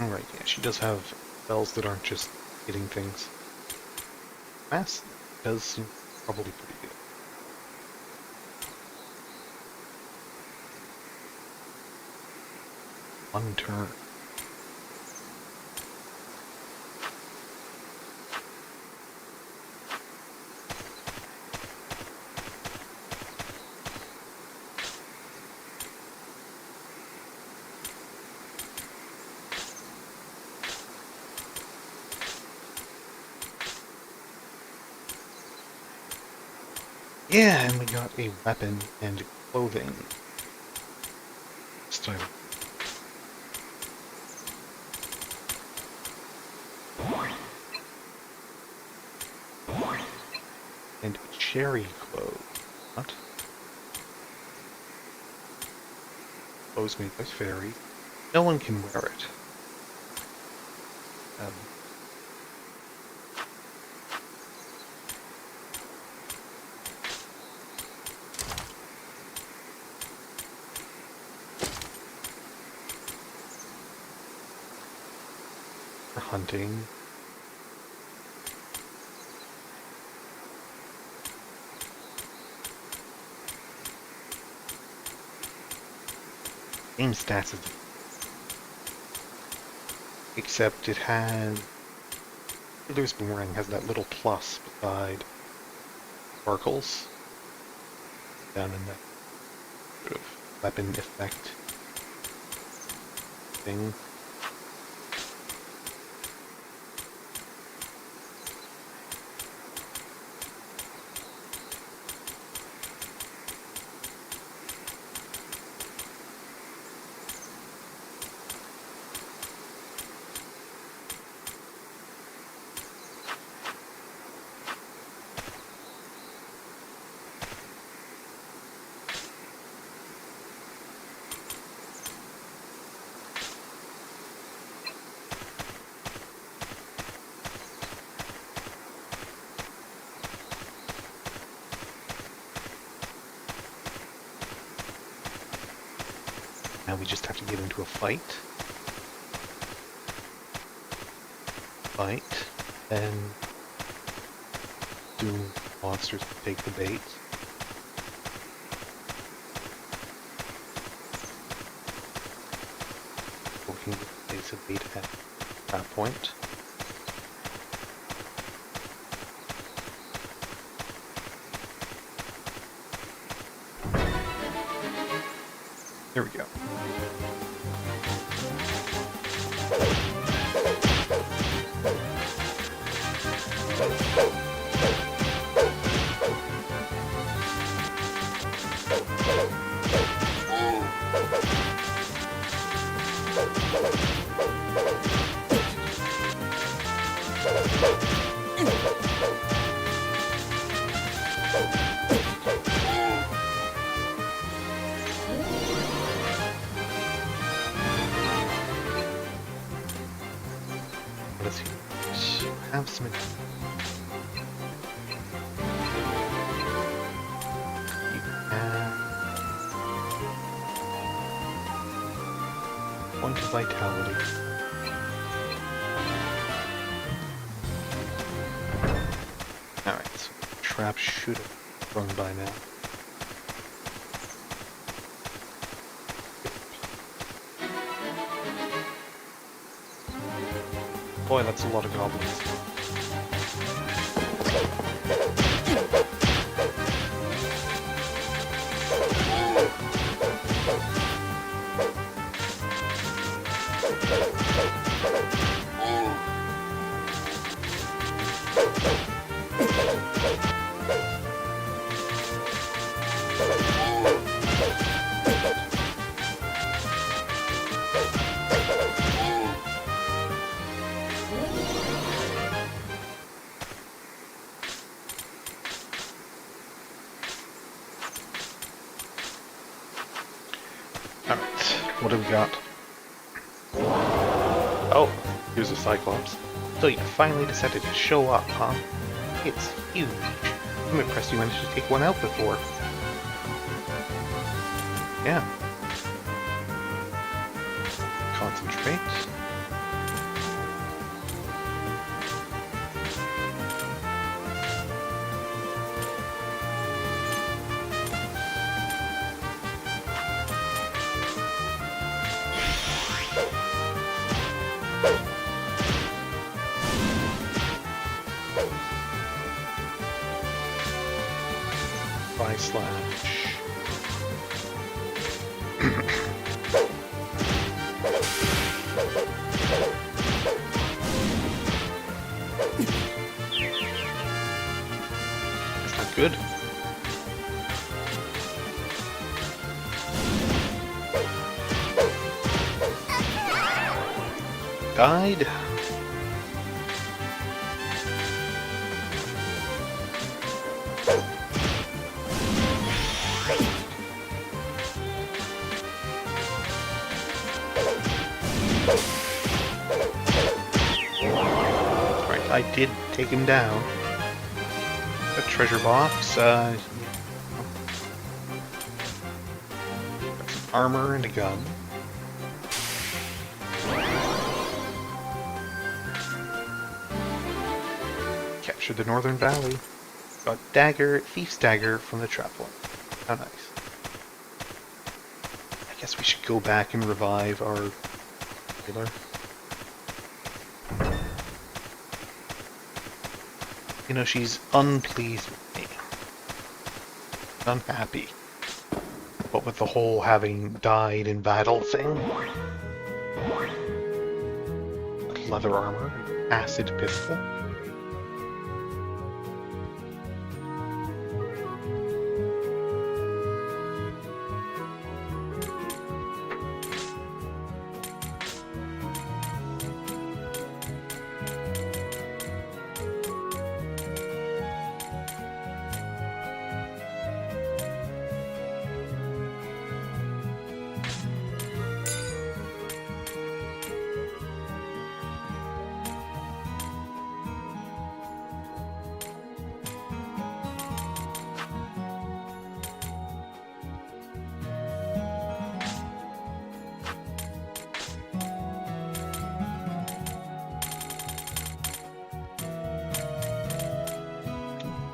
Alright, yeah, she does have spells that aren't just hitting things. Mass does seem probably pretty good. One turn. Yeah, and we got a weapon and clothing. Style. And cherry clothes. What? Clothes made by fairies. No one can wear it. For hunting. Same stats as except it had Healer's Boomerang has that little plus beside sparkles down in that sort of weapon effect thing. Now we just have to get into a fight. Then do monsters to take the bait. Working with the base of wait at that point. Here we go. Let's see. Have some. Point of vitality. Alright, so the trap should have run by now. Boy, that's a lot of goblins. Alright, what do we got? Oh, here's a Cyclops. So you finally decided to show up, huh? It's huge. I'm impressed you managed to take one out before. Yeah. Concentrate. By slash. That's not good. Died. I did take him down. A treasure box, got some armor and a gun. Captured the Northern Valley. Got Thief's Dagger from the trap one. How nice. I guess we should go back and revive our healer. You know, she's unpleased with me. Unhappy. What with the whole having died in battle thing. Leather armor, acid pistol.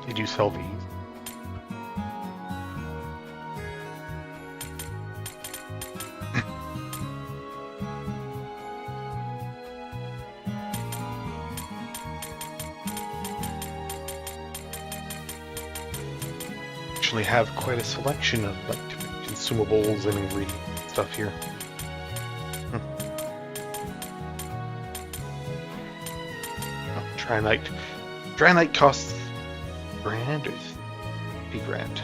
Did you sell these? actually have quite a selection of like different consumables and ingredients and stuff here. Oh, Draenite costs $1,000 or $50,000.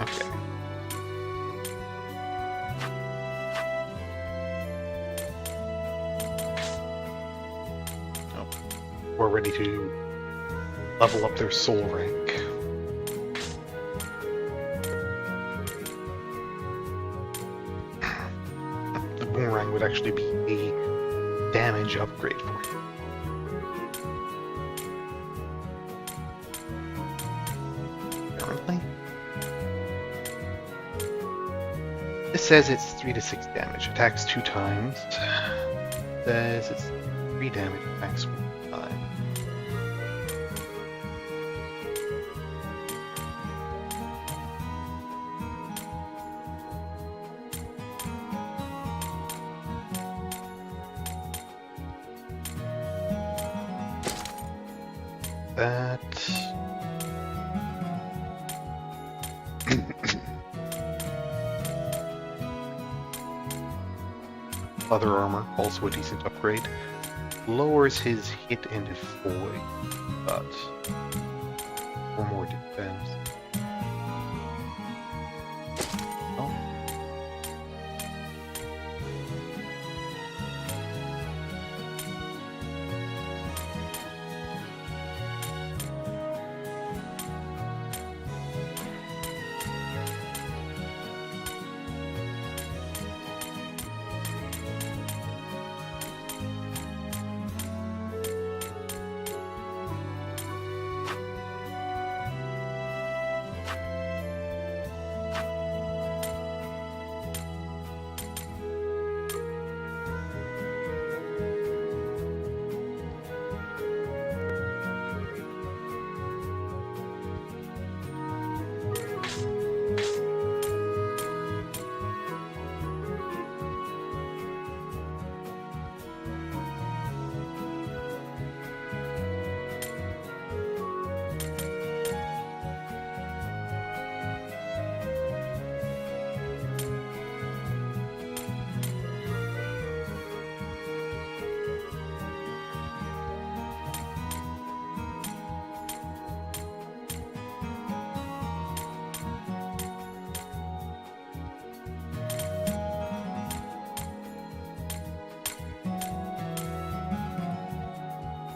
Okay. Oh, we're ready to level up their soul rank. The boomerang would actually be a damage upgrade for him. Apparently. This says it's 3 to 6 damage. Attacks 2 times. Says it's 3 damage. Attacks 1 time. That. Leather armor, also a decent upgrade. Lowers his hit and avoid, but for more defense. Oh.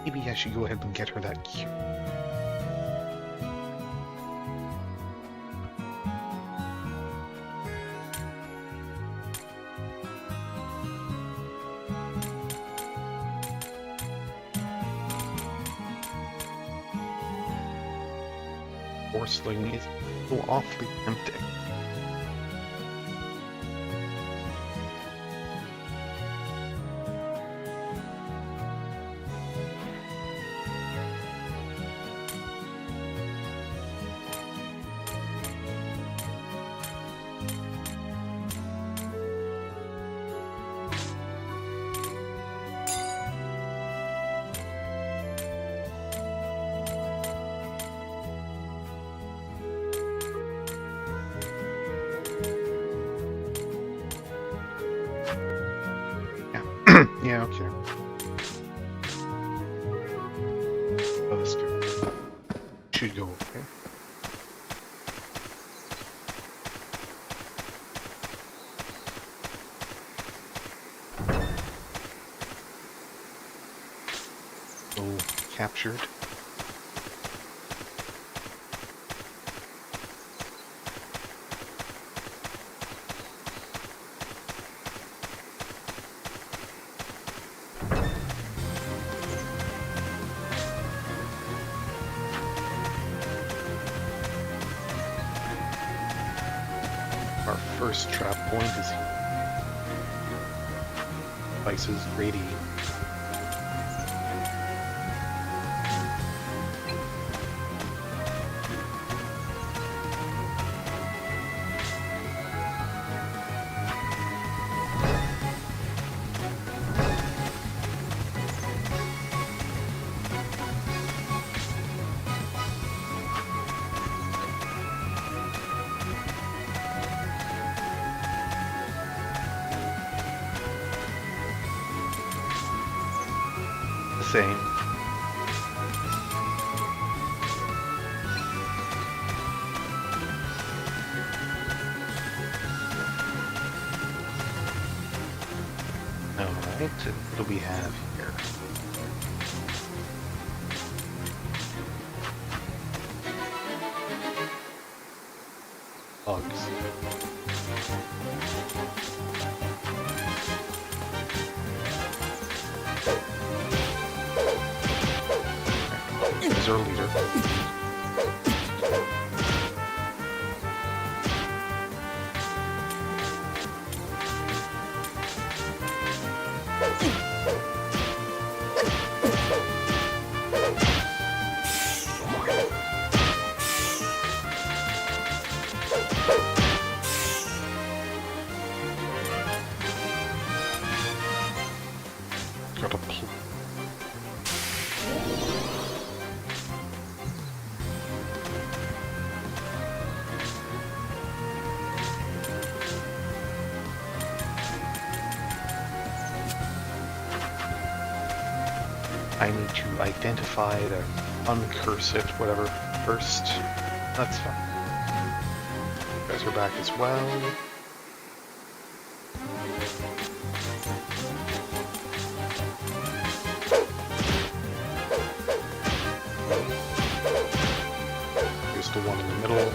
Maybe I should go ahead and get her that cube. Forceling is so awfully tempting. Yeah, okay. Oh, this should go okay. So, captured. Our first trap point is here. Devices radiate. same. Alright, what do we have here? Bugs. Here's our leader. Got a I need to identify the uncurse it, whatever, first. That's fine. You guys are back as well. Here's the one in the middle.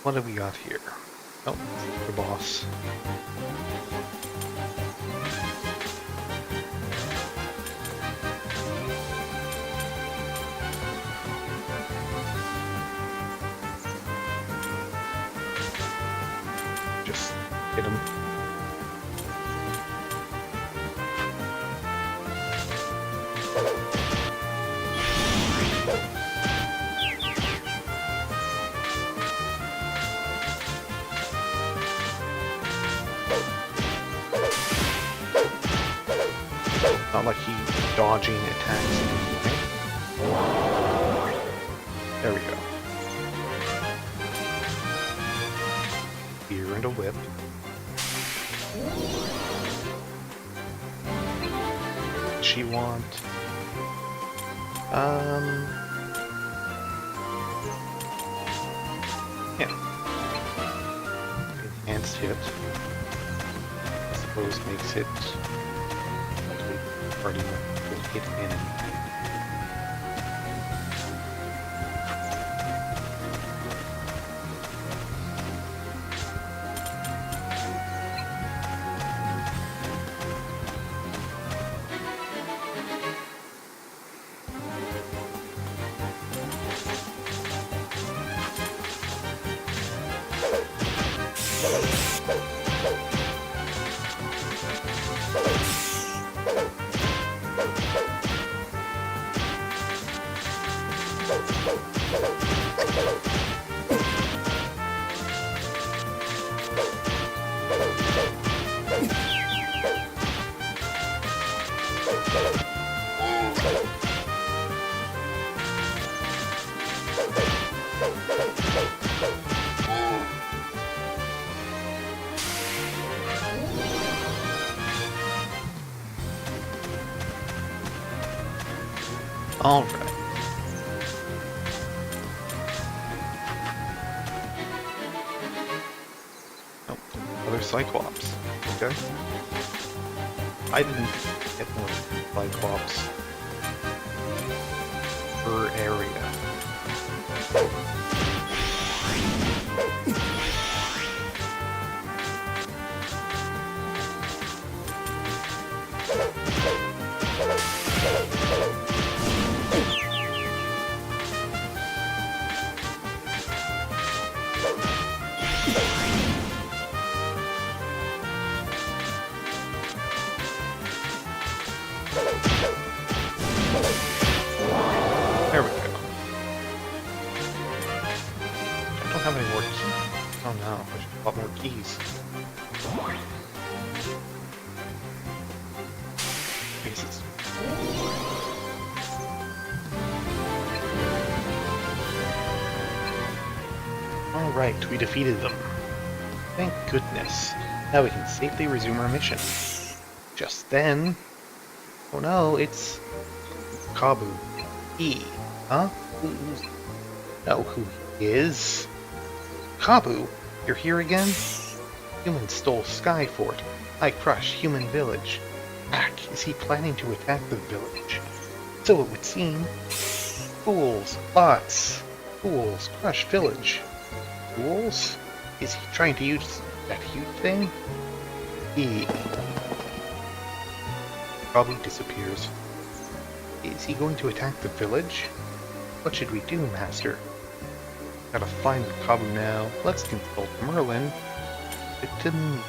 What have we got here? Oh, the boss. Just hit him. Not like he's dodging attacks anyway. There we go. Spear and a whip. does she want? Yeah. Enhanced hit. I suppose makes it party will hit enemy. Alright. Oh, another Cyclops. Okay. I didn't get more Cyclops per area. There we go. I don't have any more keys. Oh no, I should have a lot more keys. Pieces. Alright, we defeated them. Thank goodness. Now we can safely resume our mission. Just then... Oh no, it's... Kabu. He. Huh? Know who he is? Kabu, you're here again? Humans stole Skyfort. I crushed Human Village. Is he planning to attack the village? So it would seem. Fools, bots. Fools, crush village. Fools? Is he trying to use that huge thing? Probably disappears. Is he going to attack the village? What should we do, Master? Gotta find Kabu now. Let's consult Merlin. It didn't...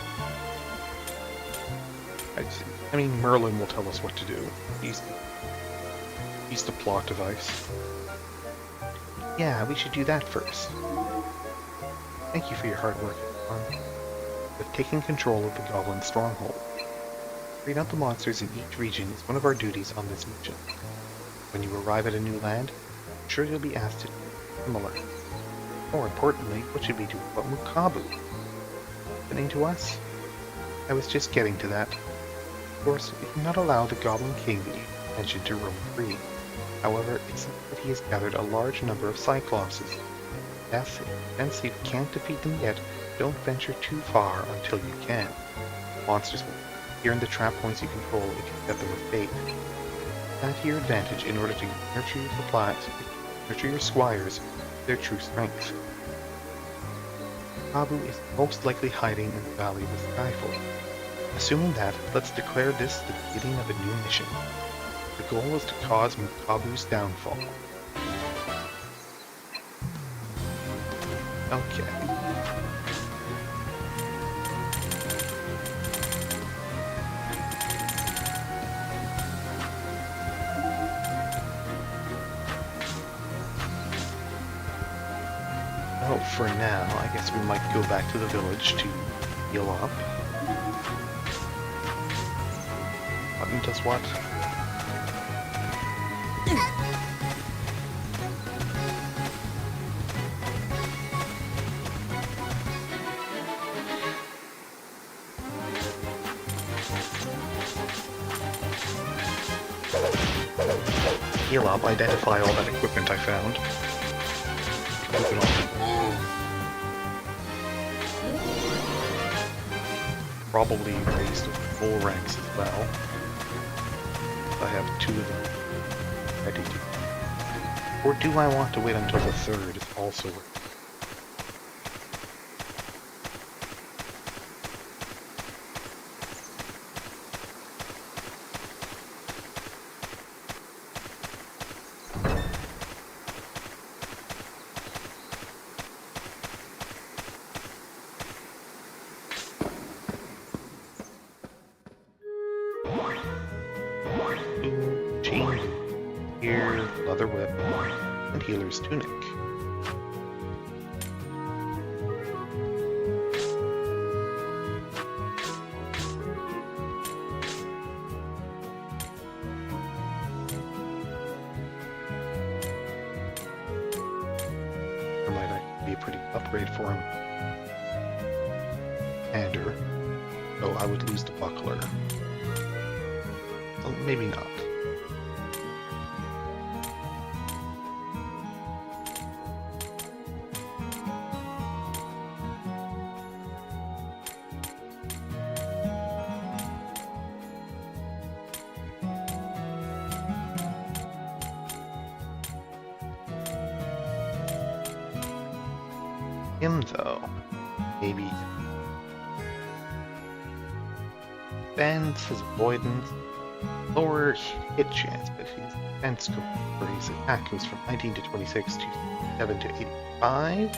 I mean, Merlin will tell us what to do. He's the plot device. Yeah, we should do that first. Thank you for your hard work, everyone. With taking control of the Goblin stronghold. Freeing out the monsters in each region is one of our duties on this mission. When you arrive at a new land, I'm sure you'll be asked to do similar. More importantly, what should we do about Mukabu? Happening to us? I was just getting to that. Of course, we cannot allow the Goblin King that you mentioned to roam free. However, it seems that he has gathered a large number of Cyclopses. Yes, since you can't defeat them yet, don't venture too far until you can. Monsters will appear in the trap points you control if you set them with bait. That to your advantage in order to nurture your supplies, nurture your squires, their true strength. Kabu is most likely hiding in the valley of the Skyfort. Assuming that, let's declare this the beginning of a new mission. The goal is to cause Mukabu's downfall. Okay. Well, for now, I guess we might go back to the village to heal up. Button does what? Heal up, identify all that equipment I found. Moving on. Probably raise to full ranks as well. I have 2 of them ready to. Or do I want to wait until the 3rd is also ready? Leather whip, and healer's tunic. That might actually be a pretty upgrade for him. Commander. So I would lose the buckler. Well, maybe not. Him though, maybe defense, his avoidance, lower hit chance, but his defense goes, or his attack goes from 19 to 26 to 7 to 85.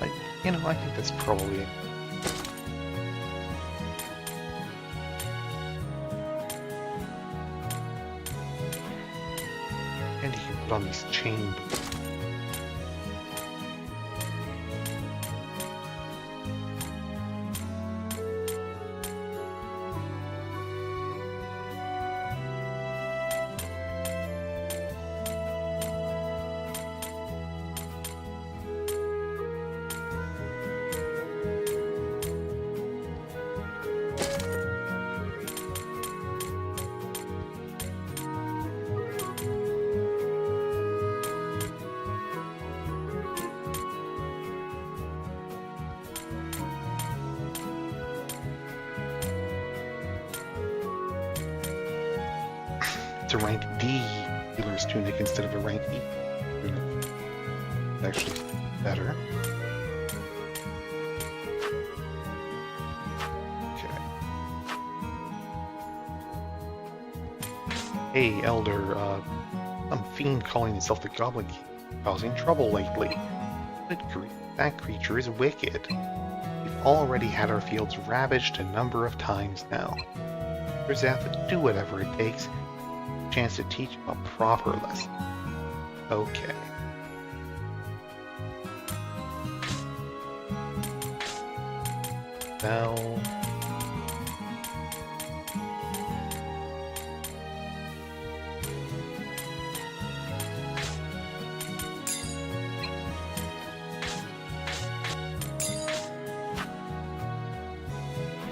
Like, you know, I think that's probably it. And you can put on these chain boots. It's a rank D healer's tunic instead of a rank E tunic. It's actually better. Okay. Hey, Elder, some fiend calling himself the Goblin King, causing trouble lately. Good grief, that creature is wicked. We've already had our fields ravaged a number of times now. There's have to do whatever it takes. Chance to teach a proper lesson. Okay. Well.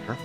Sure.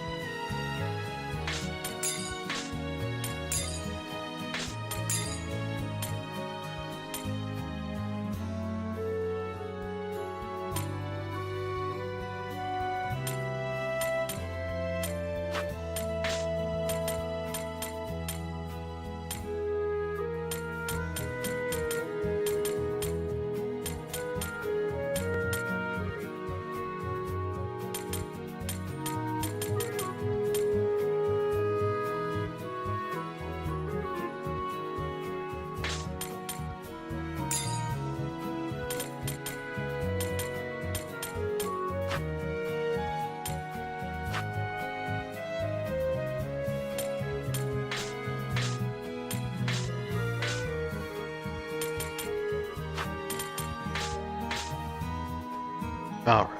All right.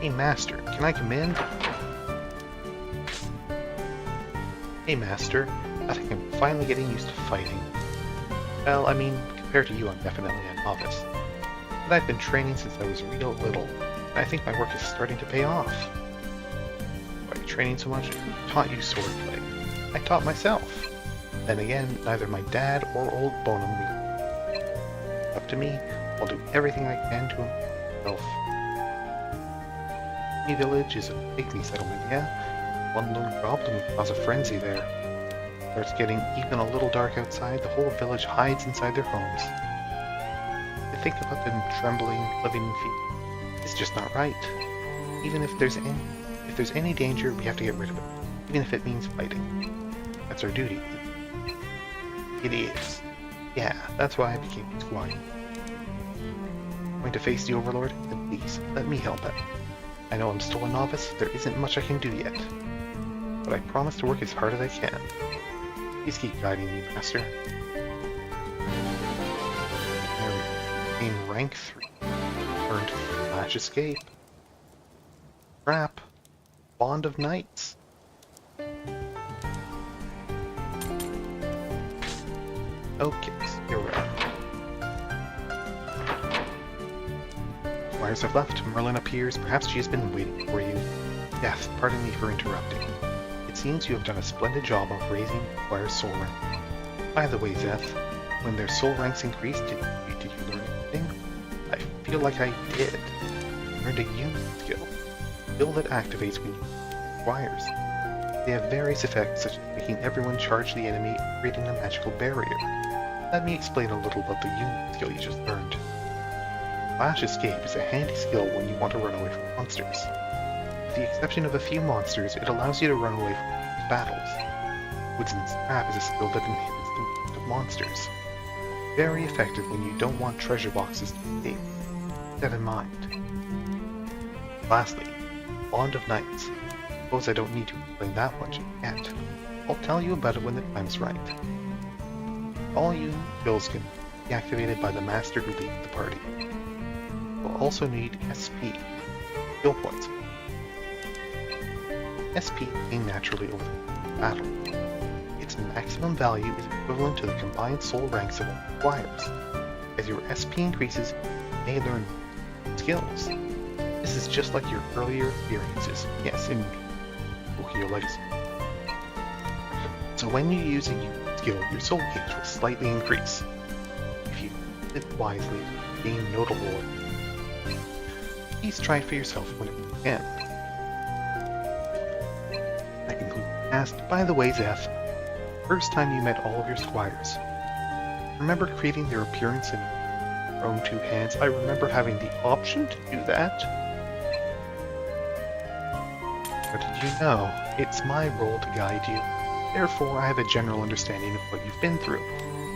Hey, Master, can I come in? Hey, Master, I think I'm finally getting used to fighting. Well, I mean, compared to you, I'm definitely a novice. But I've been training since I was real little, and I think my work is starting to pay off. Why are you training so much? Who taught you swordplay? I taught myself. Then again, neither my dad or old Bonham will. Up to me, I'll do everything I can to improve myself. My village is a pygmy settlement, yeah? One lone goblin would cause a frenzy there. Starts getting even a little dark outside, the whole village hides inside their homes. To think about them trembling, living in fear, it's just not right. Even if there's any danger, we have to get rid of it, even if it means fighting. That's our duty. It is. Yeah, that's why I became a squire. Going to face the Overlord? Then please, let me help out. I know I'm still a novice, there isn't much I can do yet. But I promise to work as hard as I can. Please keep guiding me, Master. There we go. In rank 3. Earned Flash Escape. Trap. Bond of Knights. Okay, so here we are. Squires have left. Merlin appears. Perhaps she has been waiting for you. Death, pardon me for interrupting. It seems you have done a splendid job of raising Squire's soul rank. By the way, Zeth, when their soul ranks increased, did you learn anything? I feel like I did. Learned a unit skill. Skill that activates when you use Squires. They have various effects, such as making everyone charge the enemy and creating a magical barrier. Let me explain a little about the unit skill you just learned. Flash Escape is a handy skill when you want to run away from monsters. With the exception of a few monsters, it allows you to run away from battles. Woodsman's Trap is a skill that inhibits the movement of monsters. Very effective when you don't want treasure boxes to escape. Keep that in mind. Lastly, Bond of Knights. Suppose I don't need to explain that much yet. I'll tell you about it when the time's right. All you skills can be activated by the master who leads the party. You'll also need SP, skill points. SP gain naturally over the battle. Its maximum value is equivalent to the combined soul ranks of all squires. As your SP increases, you may learn skills. This is just like your earlier experiences, yes, in Tokyo Legacy. So when you use a unit skill, your soul gauge will slightly increase. If you use it wisely, gain notable. Please try it for yourself whenever you can. That concludes the task. By the way, Zeth, first time you met all of your squires, remember creating their appearance in your own two hands? I remember having the option to do that. But did you know, it's my role to guide you. Therefore, I have a general understanding of what you've been through.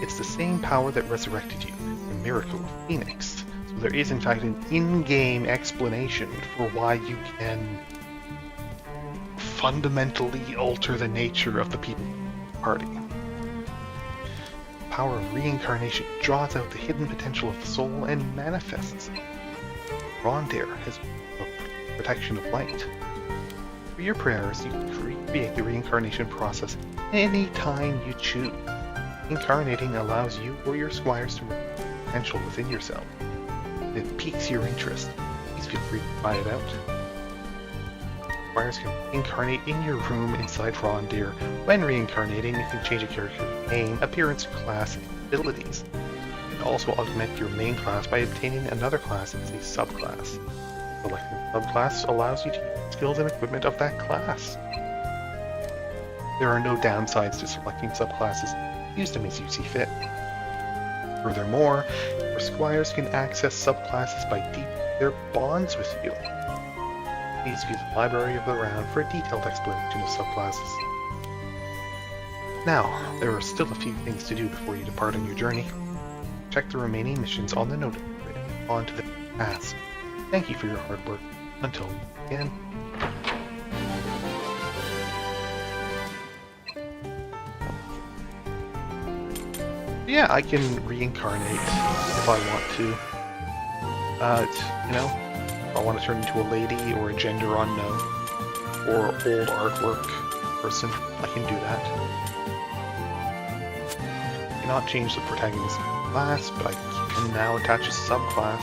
It's the same power that resurrected you, the miracle of Phoenix. So there is in fact an in-game explanation for why you can fundamentally alter the nature of the people party. The power of reincarnation draws out the hidden potential of the soul and manifests it. Rondaer has the protection of light. For your prayers, you can recreate the reincarnation process any time you choose. Incarnating allows you or your squires to reveal the potential within yourself. If it piques your interest, please feel free to try it out. Squires can reincarnate in your room inside Rondaer. When reincarnating, you can change a character's name, appearance, class, and abilities. You can also augment your main class by obtaining another class as a subclass. Selecting a subclass allows you to use skills and equipment of that class. There are no downsides to selecting subclasses. Use them as you see fit. Furthermore, your squires can access subclasses by deepening their bonds with you. Please view the Library of the Round for a detailed explanation of subclasses. Now, there are still a few things to do before you depart on your journey. Check the remaining missions on the notice grid and on to the task. Thank you for your hard work. Until again. Yeah, I can reincarnate if I want to. If I want to turn into a lady or a gender unknown or old artwork person, I can do that. cannot change the protagonist's class, but I can now attach a subclass.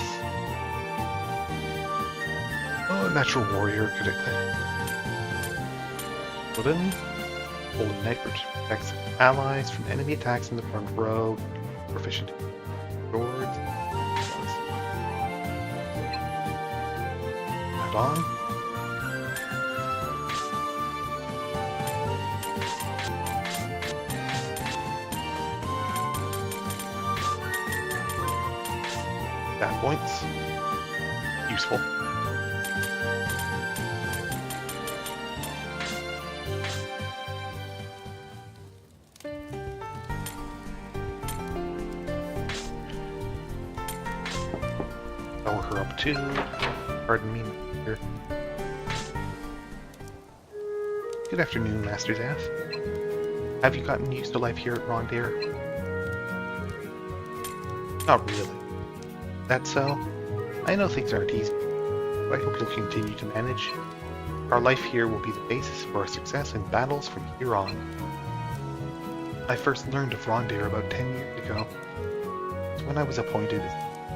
Oh, natural warrior could Goblin. Holy Knight protects allies from enemy attacks in the front row. Proficient swords. Add on. Stat points. Useful. Power her up too. Pardon me, here. Good afternoon, Master Zaff. Have you gotten used to life here at Rondaer? Not really. That so? I know things aren't easy, but I hope you'll continue to manage. Our life here will be the basis for our success in battles from here on. I first learned of Rondaer about 10 years ago, when I was appointed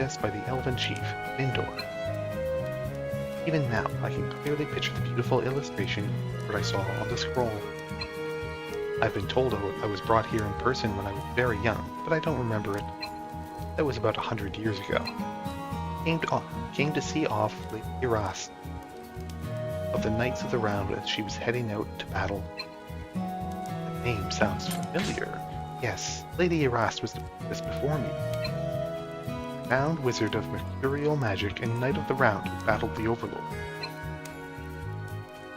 as by the Elven Chief, Lindor. Even now, I can clearly picture the beautiful illustration that I saw on the scroll. I've been told I was brought here in person when I was very young, but I don't remember it. That was about 100 years ago. Came to see off Lady Erast of the Knights of the Round as she was heading out to battle. The name sounds familiar. Yes, Lady Erast was just before me. Renowned wizard of mercurial magic and Knight of the Round who battled the Overlord.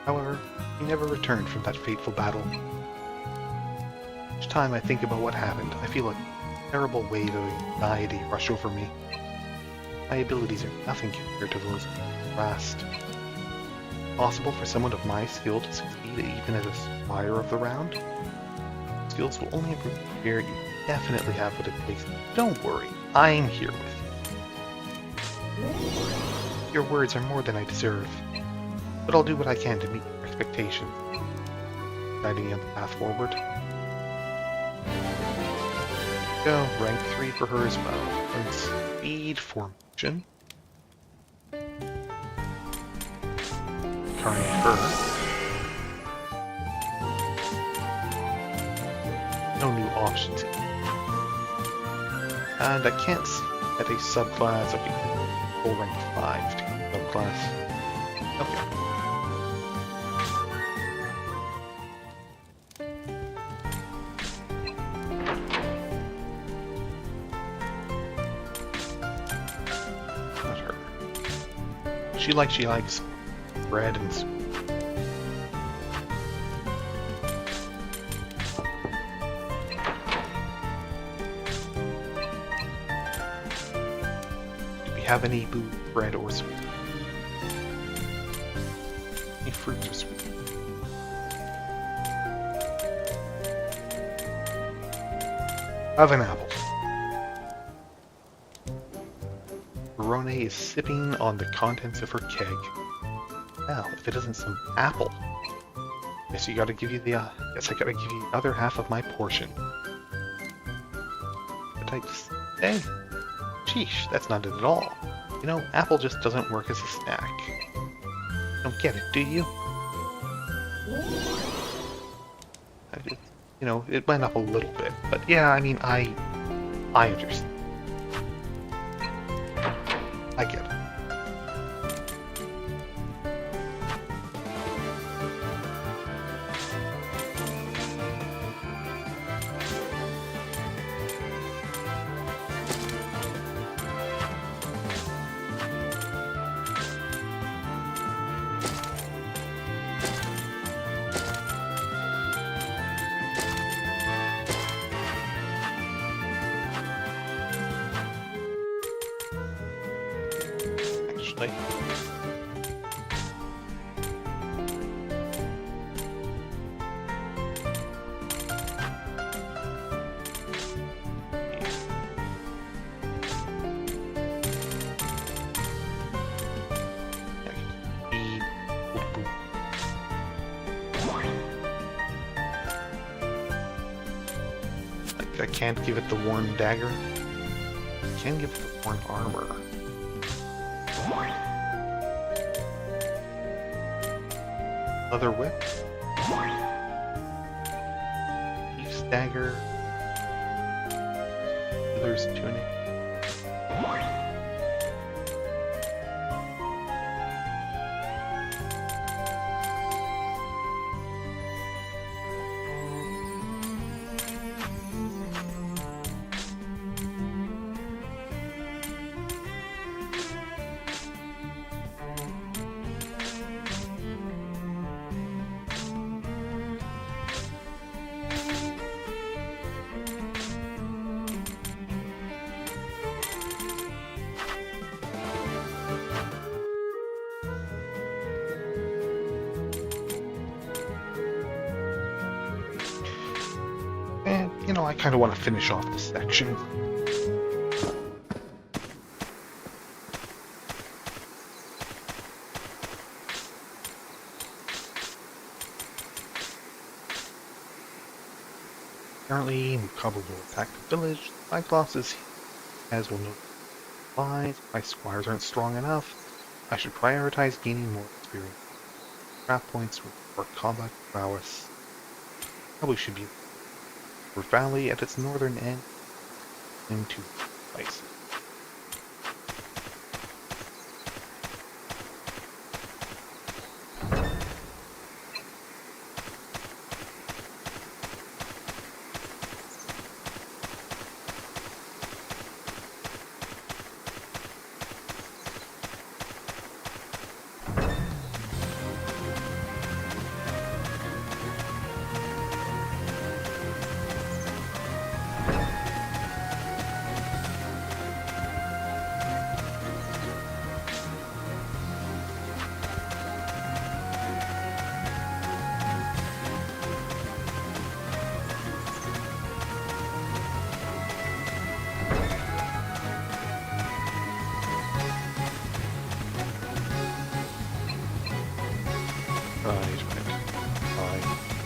However, he never returned from that fateful battle. Each time I think about what happened, I feel a terrible wave of anxiety rush over me. My abilities are nothing compared to those of Rast. Possible for someone of my skill to succeed even as a squire of the round? Skills will only improve here. You definitely have what it takes. Don't worry, I'm here with you. Your words are more than I deserve, but I'll do what I can to meet your expectations. Guiding you on the path forward. Go, rank 3 for her as well. And speed formation. Target her. No new options here. And I can't set a subclass. Okay, full rank 5 to subclass. Okay. Not her. She likes bread and soup. Have any bread or sweet? Any fruits or sweet? Have an apple. Rondaer is sipping on the contents of her keg. Well, if it isn't some apple, guess I gotta give you the other half of my portion. But I just hey. Sheesh, that's not it at all. You know, apple just doesn't work as a snack. Don't get it, do you? It went up a little bit, but yeah, I mean, I understand. I get it. I can't give it the worn dagger. I can give it the worn armor. Leather whip. Chief's dagger. Healer's tunic. And, you know, I kind of want to finish off this section. Apparently, Mukaba will attack the village. Cyclopses, as will know, lies. My squires aren't strong enough. I should prioritize gaining more experience. Craft points for combat prowess. Probably should be for valley at its northern end into ice.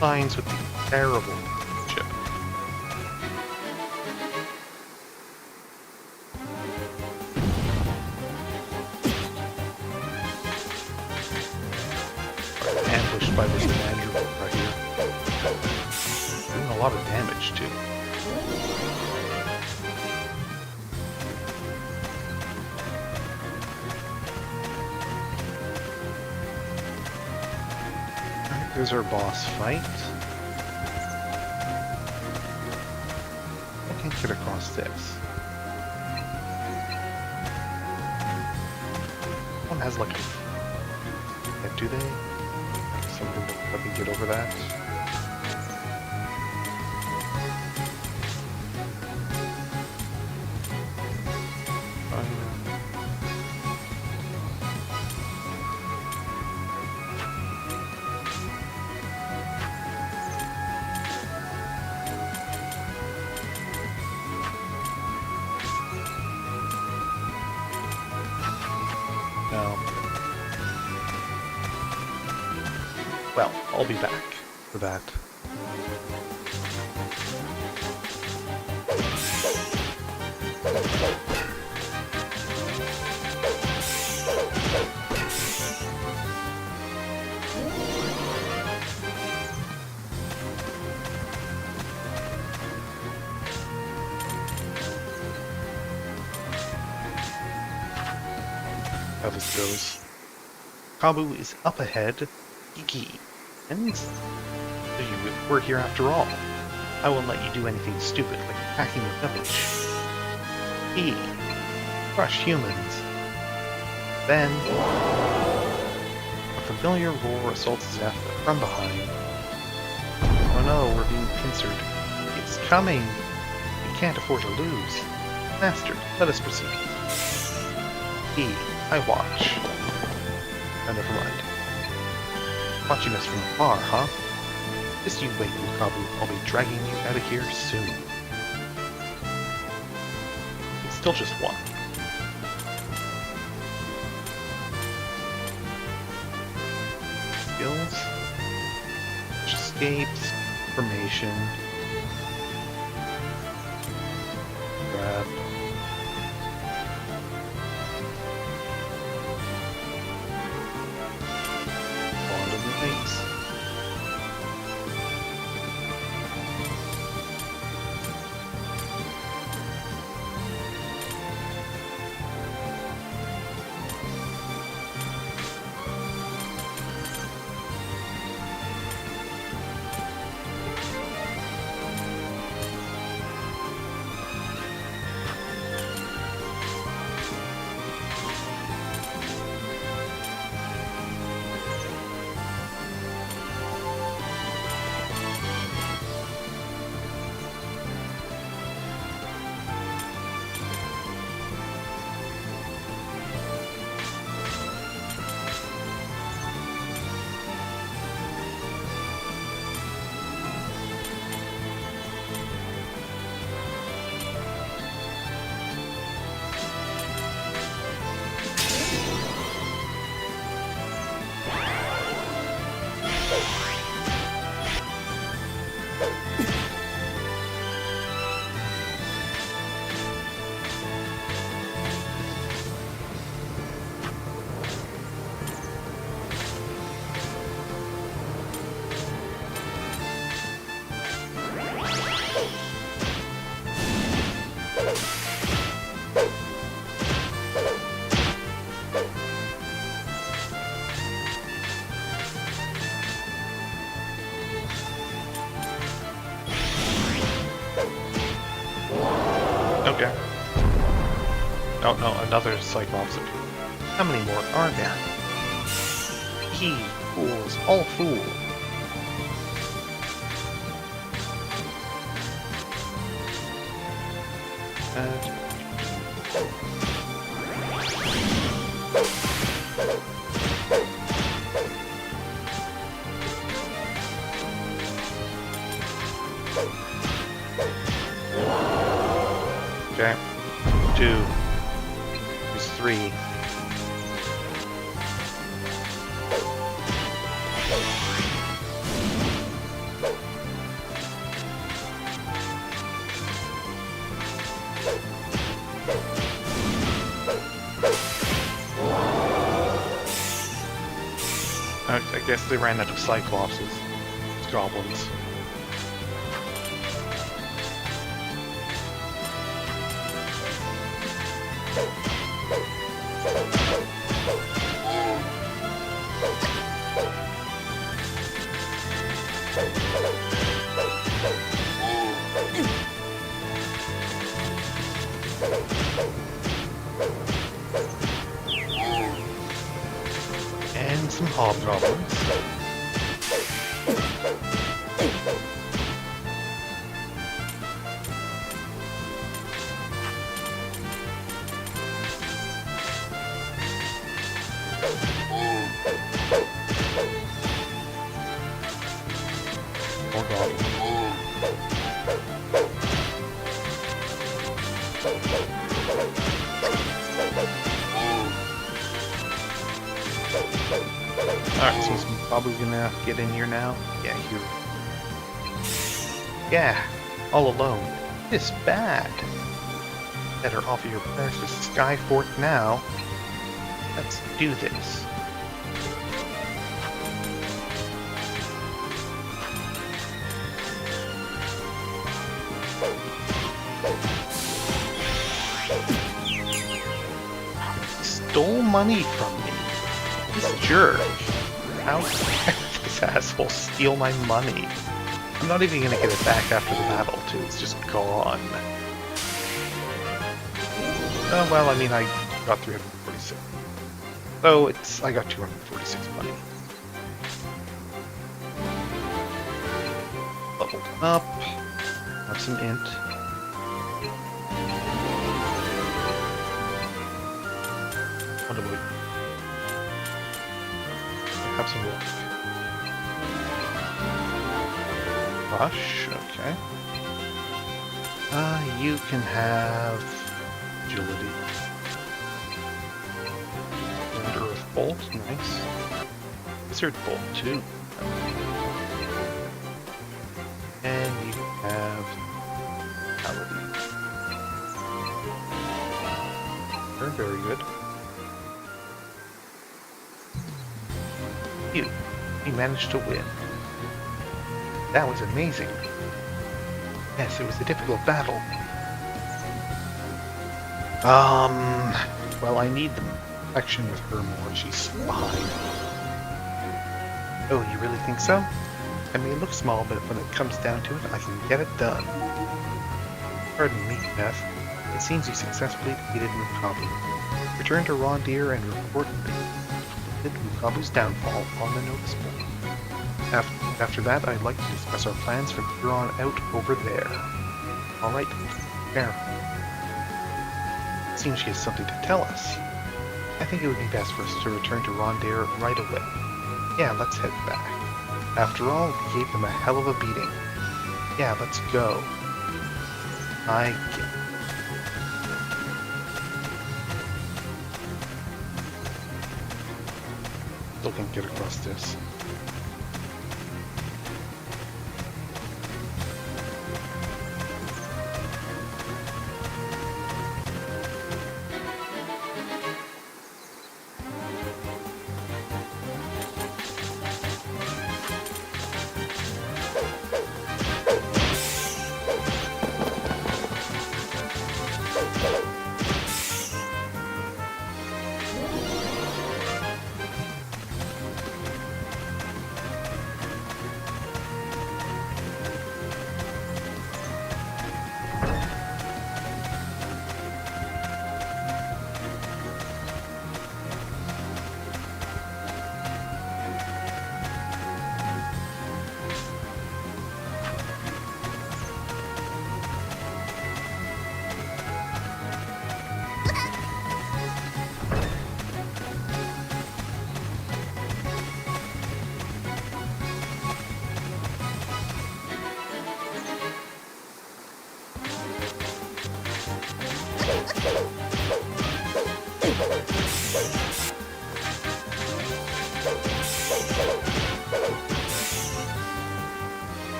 Lines with the terrible ship. Ambushed by this badger right here. Doing a lot of damage too. Here's our boss fight. I can't get across this. One has like a... do they? Like something that let me get over that? Well, I'll be back for that. How this goes. Kabu is up ahead. Kiki. And so you were here after all. I won't let you do anything stupid like attacking the village. E. Crush humans. Then a familiar roar assaults Zeph from behind. Oh no, we're being pincered. It's coming! We can't afford to lose. Master, let us proceed. E. I watch. Oh, never mind. Watching us from afar, huh? Just you wait, Kabu. I'll be dragging you out of here soon. It's still just one. Skills. Escapes. Information. Okay. Oh no, another Cyclops. How many more are there? He fools, all fools. Okay. 2. There's 3. I guess they ran out of Cyclopses. It's goblins. And some hobgoblins. More goblins. Alright, so he's probably gonna get in here now. Yeah, here. Yeah, all alone. It's bad. Better offer your prayers to Skyfork now. Let's do this. Stole money from me. This jerk. How did this asshole steal my money? I'm not even gonna get it back after the battle, too. It's just gone. Oh, well, I mean, I got 346. So, I got 246 money. Leveled up. Have some int. What do we... Have some luck. Rush, okay. You can have agility. Under Earth Bolt, nice. Wizard Bolt too. And you have Paladin. Very, very good. You managed to win. That was amazing. Yes, it was a difficult battle. Well, I need the action with her more. She's behind. Oh, you really think so? I may look small, but when it comes down to it, I can get it done. Pardon me, Beth. It seems you successfully defeated Mukabu. Return to Rondaer and report Mukabu's downfall on the notice board. After that, I'd like to discuss our plans from here on out over there. Alright, fair. It seems she has something to tell us. I think it would be best for us to return to Rondaer right away. Yeah, let's head back. After all, we gave them a hell of a beating. Yeah, let's go. I get it. Still can't get across this.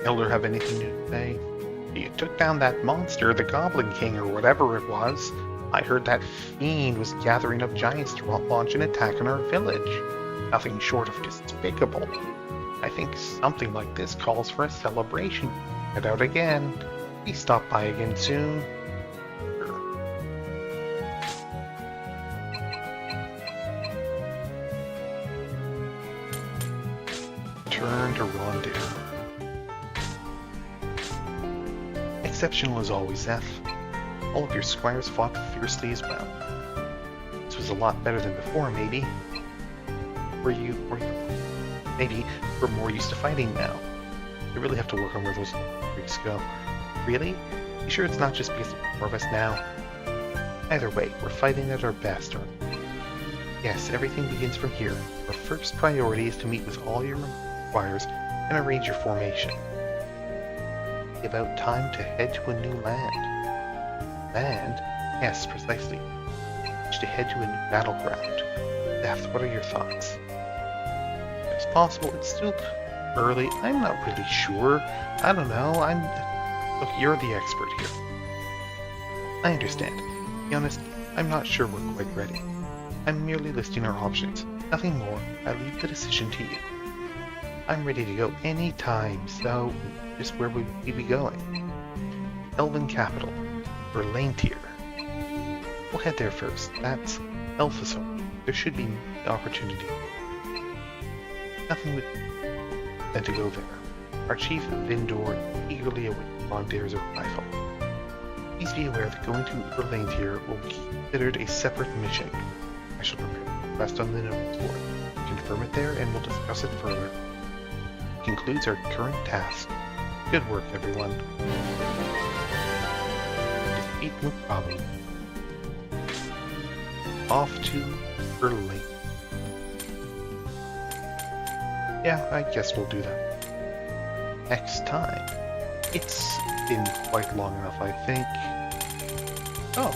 Elder have anything to say? You took down that monster, the Goblin King, or whatever it was. I heard that fiend was gathering up giants to launch an attack on our village. Nothing short of despicable. I think something like this calls for a celebration. Head out again. Please stop by again soon. Turn to Rondaer. Exceptional as always, Seth. All of your squires fought fiercely as well. This was a lot better than before, maybe. Maybe we're more used to fighting now. You really have to work on where those freaks go. Really? You sure it's not just because there are more of us now? Either way, we're fighting at our best, aren't we? Yes, everything begins from here. Our first priority is to meet with all your squires and arrange your formation. About time to head to a new land. Land? Yes, precisely. To head to a new battleground. Seth, what are your thoughts? It's possible. It's still early. I'm not really sure. I don't know. Look, you're the expert here. I understand. To be honest, I'm not sure we're quite ready. I'm merely listing our options. Nothing more. I leave the decision to you. I'm ready to go any time, so just where would we be going? Elven capital, Merlin. We'll head there first. That's Elphisor. There should be opportunity. Nothing would than to go there. Our chief Vindor eagerly awaits Rondaer's arrival. Please be aware that going to Merlin will be considered a separate mission. I shall prepare a request on the notice board. Confirm it there and we'll discuss it further. Concludes our current task. Good work, everyone. Defeat no problem. Off to Merlin. Yeah, I guess we'll do that. Next time. It's been quite long enough, I think. Oh,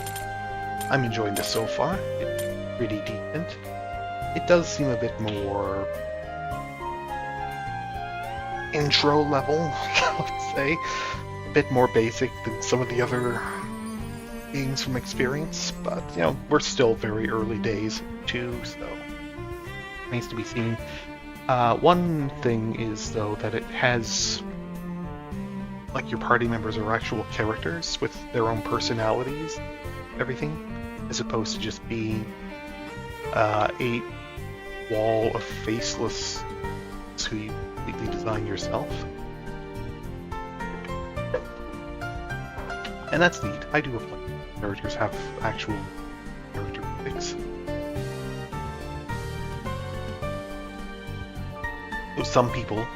I'm enjoying this so far. It's pretty decent. It does seem a bit more intro level, I would say. A bit more basic than some of the other games from experience, but, you know, we're still very early days, too, so remains to be seen. One thing is, though, that it has, like, your party members are actual characters with their own personalities, everything, as opposed to just being a wall of faceless who you completely design yourself. And that's neat. I do have like characters have actual characteristics. So some people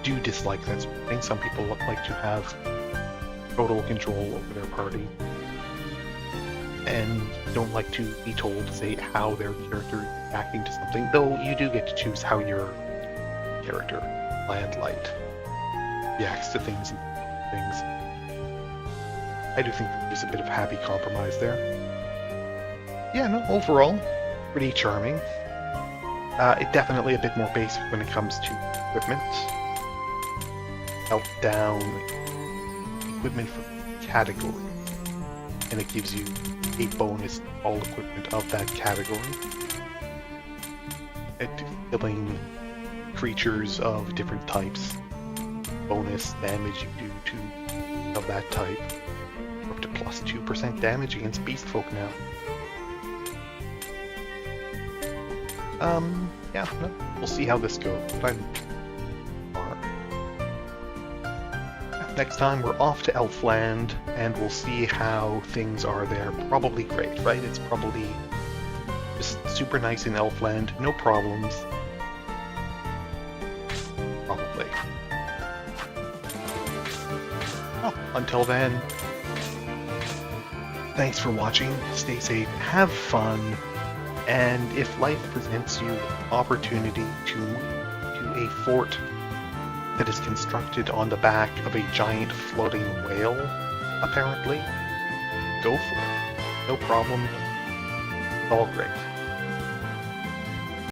do dislike that sort of thing. Some people like to have total control over their party and don't like to be told, say, how their character is acting to something, though you do get to choose how your character, Landlight, reacts to things and things. I do think there's a bit of happy compromise there. Yeah, no, overall, pretty charming. It definitely a bit more basic when it comes to equipment. Melt down equipment for category, and it gives you a bonus to all equipment of that category. killing creatures of different types. Bonus damage you do to of that type. Up to plus 2% damage against beast folk now. Yeah, no, we'll see how this goes. But next time we're off to Elfland, and we'll see how things are there. Probably great, right? It's probably just super nice in Elfland, no problems. Probably. Well, until then, thanks for watching, stay safe, have fun, and if life presents you opportunity to move to a fort that is constructed on the back of a giant floating whale, apparently, go for it. No problem. It's all great.